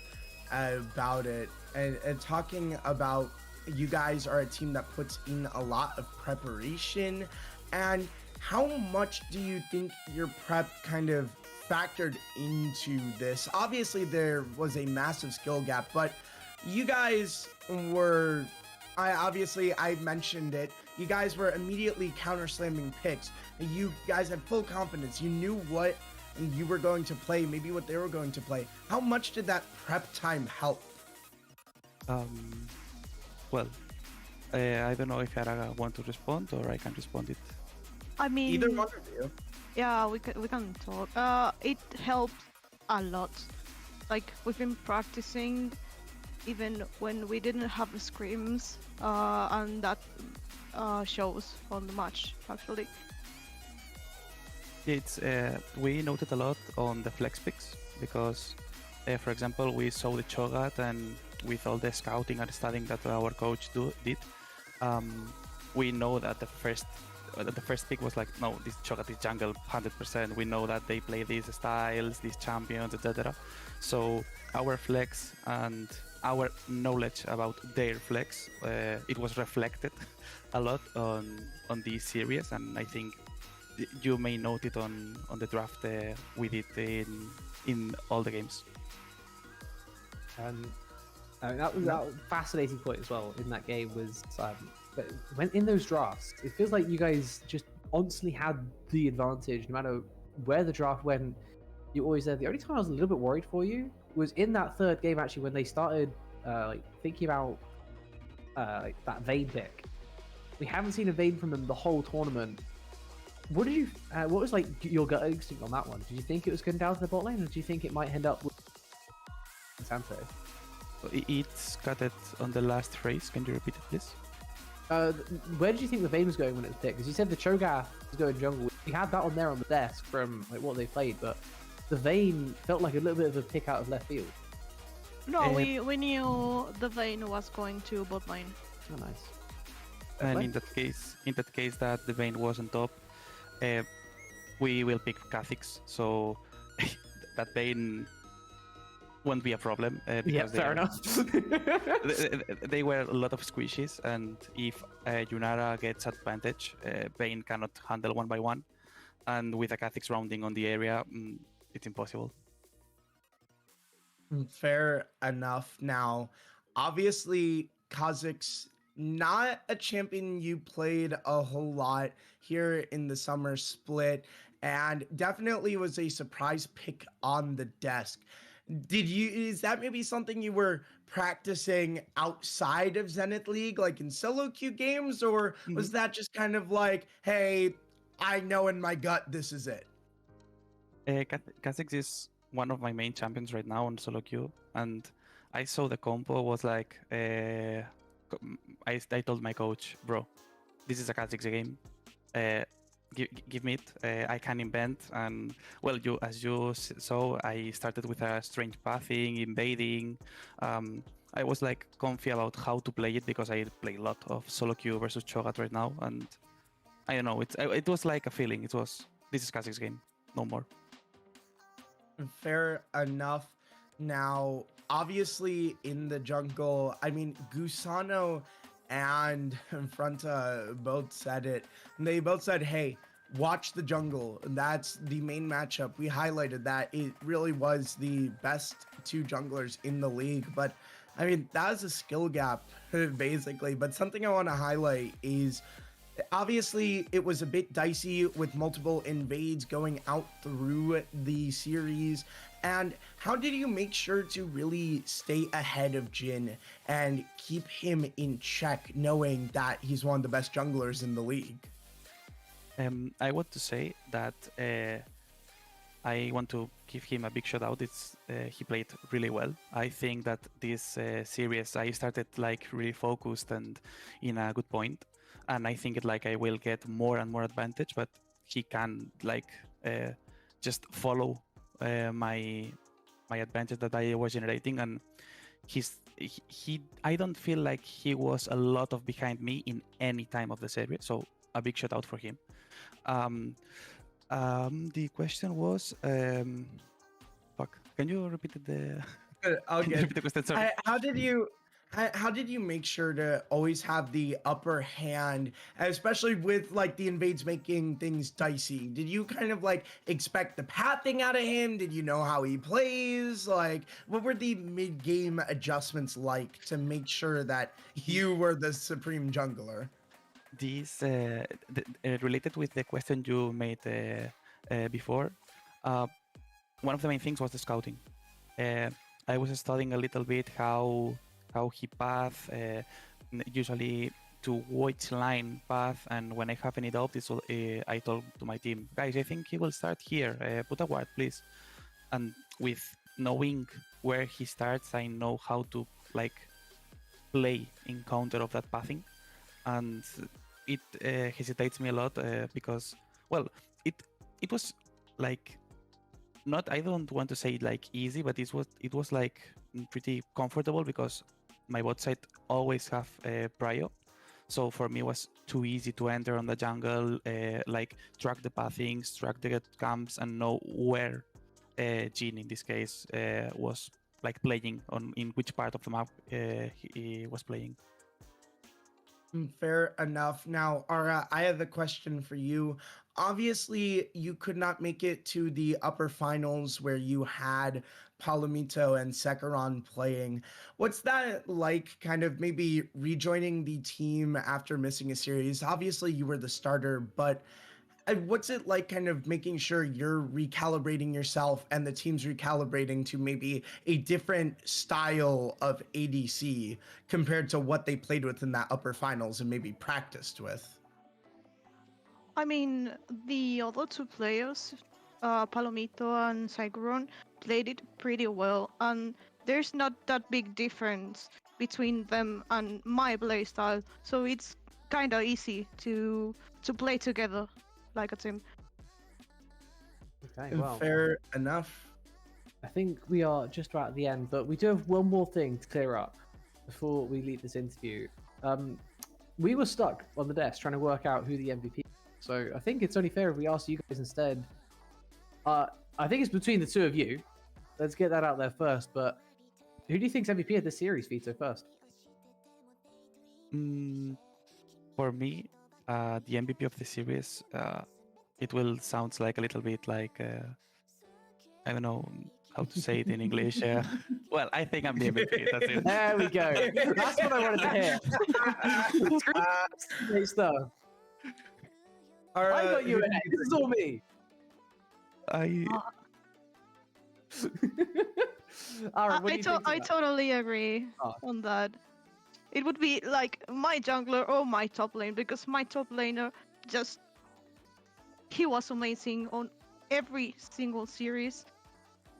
Speaker 1: about it, and talking about you guys are a team that puts in a lot of preparation. And how much do you think your prep kind of factored into this? Obviously, there was a massive skill gap, but you guys were, I mentioned it, you guys were immediately counter slamming picks. You guys had full confidence. You knew what you were going to play, maybe what they were going to play. How much did that prep time help?
Speaker 5: Well, I don't know if Ara want to respond or I can respond it.
Speaker 7: I mean,
Speaker 1: Either one of you.
Speaker 7: yeah, we can talk. It helped a lot. Like we've been practicing even when we didn't have the scrims, and that shows on the match actually.
Speaker 5: It's we noted a lot on the flex picks because, for example, we saw the Cho'Gath and with all the scouting and studying that our coach did, we know that the first pick was like, no, this Cho'Gath is jungle 100%. We know that they play these styles, these champions, etc. So our flex and our knowledge about their flex, it was reflected a lot on this series, and I think you may note it on the draft we did in all the games.
Speaker 2: I mean, that was a fascinating point as well in that game was but when in those drafts, it feels like you guys just honestly had the advantage no matter where the draft went. You always there. The only time I was a little bit worried for you was in that third game actually when they started like thinking about like that Vayne pick. We haven't seen a Vayne from them the whole tournament. What did you? What was like your gut instinct on that one? Did you think it was going down to the bot lane, or do you think it might end up with Santo?
Speaker 5: It's cut it on the last phrase. Can you repeat it, please?
Speaker 2: Where did you think the Vayne was going when it was picked? Because you said the Cho'Gath was going jungle. We had that on there on the desk from like what they played, but the Vayne felt like a little bit of a pick out of left field.
Speaker 7: No, we knew the Vayne was going to bot lane.
Speaker 2: Oh, nice.
Speaker 5: And in that case, that the Vayne was on top, we will pick Kha'Zix, so that Vayne won't be a problem.
Speaker 2: Yeah, fair enough.
Speaker 5: They were a lot of squishes, and if Yunara gets advantage, Vayne cannot handle one by one, and with a Kha'Zix rounding on the area, it's impossible.
Speaker 1: Fair enough. Now, obviously, Kha'Zix, not a champion you played a whole lot here in the summer split, and definitely was a surprise pick on the desk. Is that maybe something you were practicing outside of Zenith League, like in solo queue games, or was that just kind of like, hey, I know in my gut this is it?
Speaker 5: Kha'Zix is one of my main champions right now on solo queue, and I saw the compo was like, I told my coach, bro, this is a Kha'Zix game. Give me it. I can invent, and well, as you saw, I started with a strange pathing, invading. I was like comfy about how to play it because I play a lot of solo queue versus Cho'Gath right now, and I don't know. It was like a feeling. This is Kha'Zix game, no more.
Speaker 1: Fair enough. Now, obviously in the jungle, I mean, Gusano and Fronta both said it. They both said, hey, watch the jungle. That's the main matchup. We highlighted that it really was the best two junglers in the league. But I mean, that was a skill gap, basically. But something I want to highlight is obviously it was a bit dicey with multiple invades going out through the series. And how did you make sure to really stay ahead of Jhin and keep him in check, knowing that he's one of the best junglers in the league?
Speaker 5: I want to say that I want to give him a big shout out. He played really well. I think that this series I started like really focused and in a good point, and I think I will get more and more advantage. But he can just follow my advantage that I was generating, and I don't feel like he was a lot of behind me in any time of the series. So a big shout out for him. The question was, fuck. Can you repeat the?
Speaker 1: Okay.
Speaker 5: Repeat the question? Sorry.
Speaker 1: How did you make sure to always have the upper hand, especially with like the invades making things dicey? Did you kind of like expect the pathing out of him? Did you know how he plays? Like, what were the mid-game adjustments like to make sure that you were the supreme jungler?
Speaker 5: This related with the question you made before. one of the main things was the scouting. I was studying a little bit how he path, usually to which line path, and when I have any doubt, I told to my team, guys, I think he will start here. Put a ward, please. And with knowing where he starts, I know how to play in counter of that pathing, and it hesitates me a lot because, well, it was like not, I don't want to say easy, but it was pretty comfortable because my bot side always have prio. So for me, it was too easy to enter on the jungle, track the pathings, track the camps, and know where Jin in this case was playing in which part of the map he was playing.
Speaker 1: Fair enough. Now, Ara, I have a question for you. Obviously, you could not make it to the upper finals where you had Palomito and Sekiron playing. What's that like, kind of maybe rejoining the team after missing a series? Obviously, you were the starter, but what's it like kind of making sure you're recalibrating yourself and the team's recalibrating to maybe a different style of ADC compared to what they played with in that upper finals and maybe practiced with?
Speaker 7: I mean, the other two players, Palomito and Saigoron, played it pretty well, and there's not that big difference between them and my playstyle, so it's kind of easy to play together like a team.
Speaker 2: Okay, well,
Speaker 1: Fair enough.
Speaker 2: I think we are just about at the end, but we do have one more thing to clear up before we leave this interview. We were stuck on the desk trying to work out who the MVP is. So I think it's only fair if we ask you guys instead. I think it's between the two of you. Let's get that out there first. But who do you think's MVP of the series, Vito, first?
Speaker 5: For me, the MVP of the series, it will sound like a little bit like I don't know how to say it in English. Well, I think I'm the MVP. That's it.
Speaker 2: There we go. That's what I wanted to hear. Great stuff. I got you ahead. This is all me. Aaron, what do you think
Speaker 7: I
Speaker 2: of that?
Speaker 7: totally agree
Speaker 2: Oh.
Speaker 7: on that. It would be like my jungler or my top lane, because my top laner he was amazing on every single series,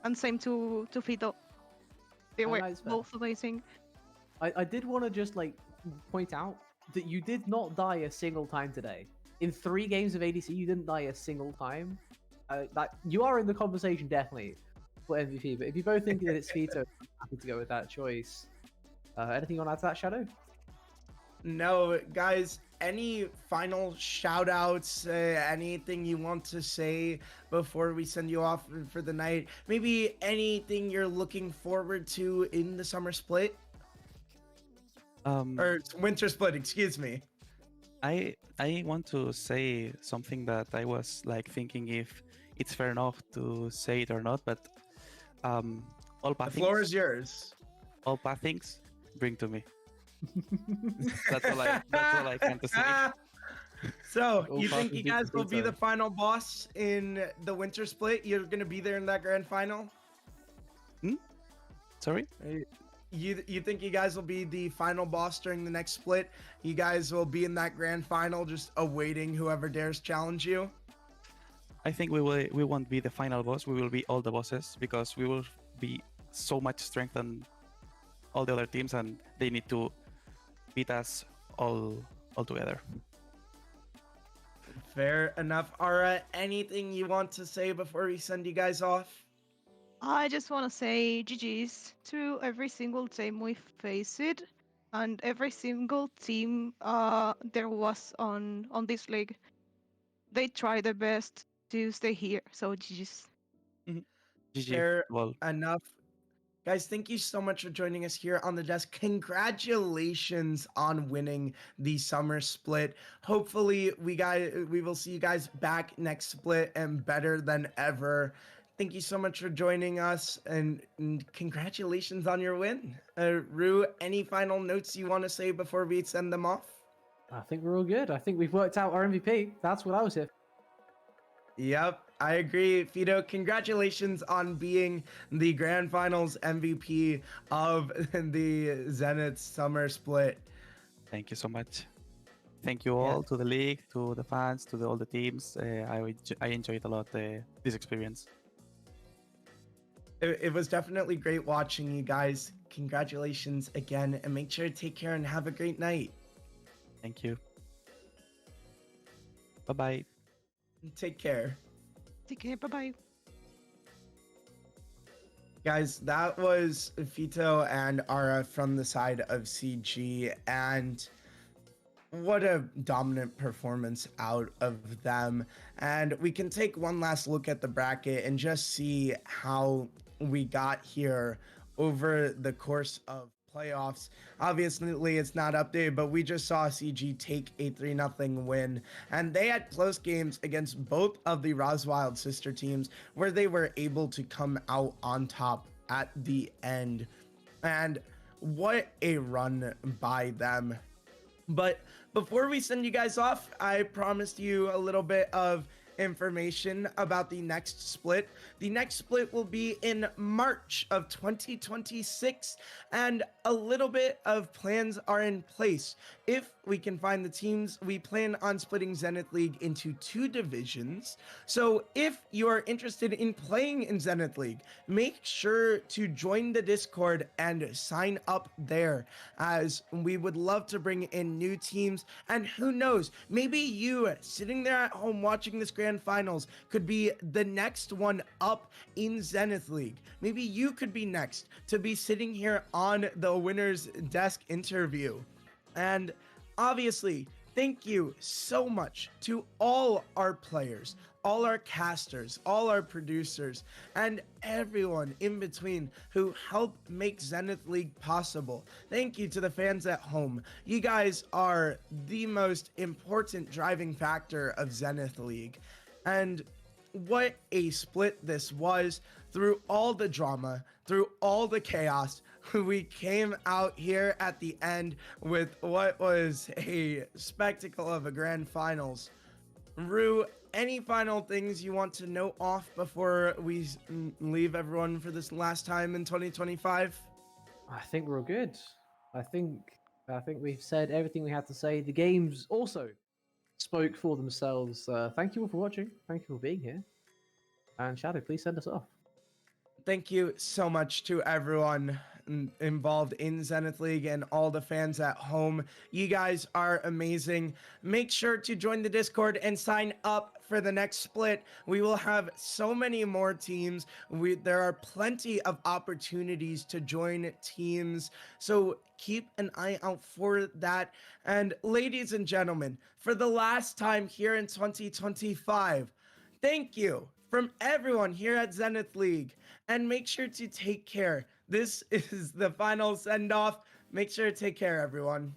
Speaker 7: and same to Fito. They were
Speaker 2: that's fair.
Speaker 7: both amazing.
Speaker 2: I did want to just point out that you did not die a single time today. In 3 games of ADC, you didn't die a single time. That you are in the conversation definitely for MVP. But if you both think that it's Vito, I'm happy to go with that choice. Anything you want to add to that, Shadow?
Speaker 1: No, guys, any final shout outs, anything you want to say before we send you off for the night? Maybe anything you're looking forward to in the summer split? Or winter split, excuse me.
Speaker 5: I want to say something that I was thinking if it's fair enough to say it or not, but all
Speaker 1: The
Speaker 5: pathings,
Speaker 1: floor is yours.
Speaker 5: all pathings, bring to me. That's all I can to say.
Speaker 1: So,
Speaker 2: All
Speaker 1: you think you
Speaker 2: pathings
Speaker 1: guys will be
Speaker 2: Vito.
Speaker 1: the final boss in the winter split? You're going to be there in that grand final?
Speaker 5: Sorry?
Speaker 1: You think you guys will be the final boss during the next split? You guys will be in that grand final just awaiting whoever dares challenge you?
Speaker 5: I think we won't be the final boss. We will be all the bosses because we will be so much strength than all the other teams, and they need to beat us all together.
Speaker 1: Fair enough. Ara, anything you want to say before we send you guys off?
Speaker 7: I just want to say GG's to every single team we face it, and every single team there was on this league. They try their best to stay here, so GG's.
Speaker 5: GG.
Speaker 1: Fair
Speaker 5: Well,
Speaker 1: enough. Guys, thank you so much for joining us here on the desk. Congratulations on winning the summer split. Hopefully, we will see you guys back next split and better than ever. Thank you so much for joining us, and congratulations on your win. Rue, any final notes you want to say before we send them off?
Speaker 2: I think we're all good. I think we've worked out our MVP. That's what I was here.
Speaker 1: Yep. I agree, Fido. Congratulations on being the Grand Finals MVP of the Zenith Summer Split.
Speaker 5: Thank you so much. Thank you
Speaker 2: Yeah.
Speaker 5: all, to the league, to the fans, to all the teams. I enjoyed a lot this experience.
Speaker 1: It was definitely great watching you guys. Congratulations again, and make sure to take care and have a great night.
Speaker 5: Thank you. Bye bye.
Speaker 1: Take care.
Speaker 7: Take care. Bye bye.
Speaker 1: Guys, that was Fito and Ara from the side of CG, and what a dominant performance out of them. And we can take one last look at the bracket and just see how we got here over the course of playoffs. Obviously, it's not updated, but we just saw CG take a 3-0 win, and they had close games against both of the Roswild sister teams where they were able to come out on top at the end. And what a run by them. But before we send you guys off, I promised you a little bit of information about the next split. The next split will be in March of 2026, and a little bit of plans are in place. If we can find the teams, we plan on splitting Zenith League into 2 divisions. So if you are interested in playing in Zenith League, make sure to join the Discord and sign up there, as we would love to bring in new teams. And who knows, maybe you sitting there at home watching this grand finals could be the next one up in Zenith League. Maybe you could be next to be sitting here on the winner's desk interview. And obviously, thank you so much to all our players, all our casters, all our producers, and everyone in between who helped make Zenith League possible. Thank you to the fans at home. You guys are the most important driving factor of Zenith League. And what a split this was. Through all the drama, through all the chaos, we came out here at the end with what was a spectacle of a grand finals. Rue, any final things you want to note off before we leave everyone for this last time in 2025?
Speaker 2: I think we're all good. I think we've said everything we had to say. The games also spoke for themselves. Thank you all for watching. Thank you for being here. And Shadow, please send us off.
Speaker 1: Thank you so much to everyone involved in Zenith League and all the fans at home. You guys are amazing. Make sure to join the Discord and sign up for the next split. We will have so many more teams. There are plenty of opportunities to join teams, so keep an eye out for that. And ladies and gentlemen, for the last time here in 2025, thank you from everyone here at Zenith League, and make sure to take care. This is the final send-off. Make sure to take care, everyone.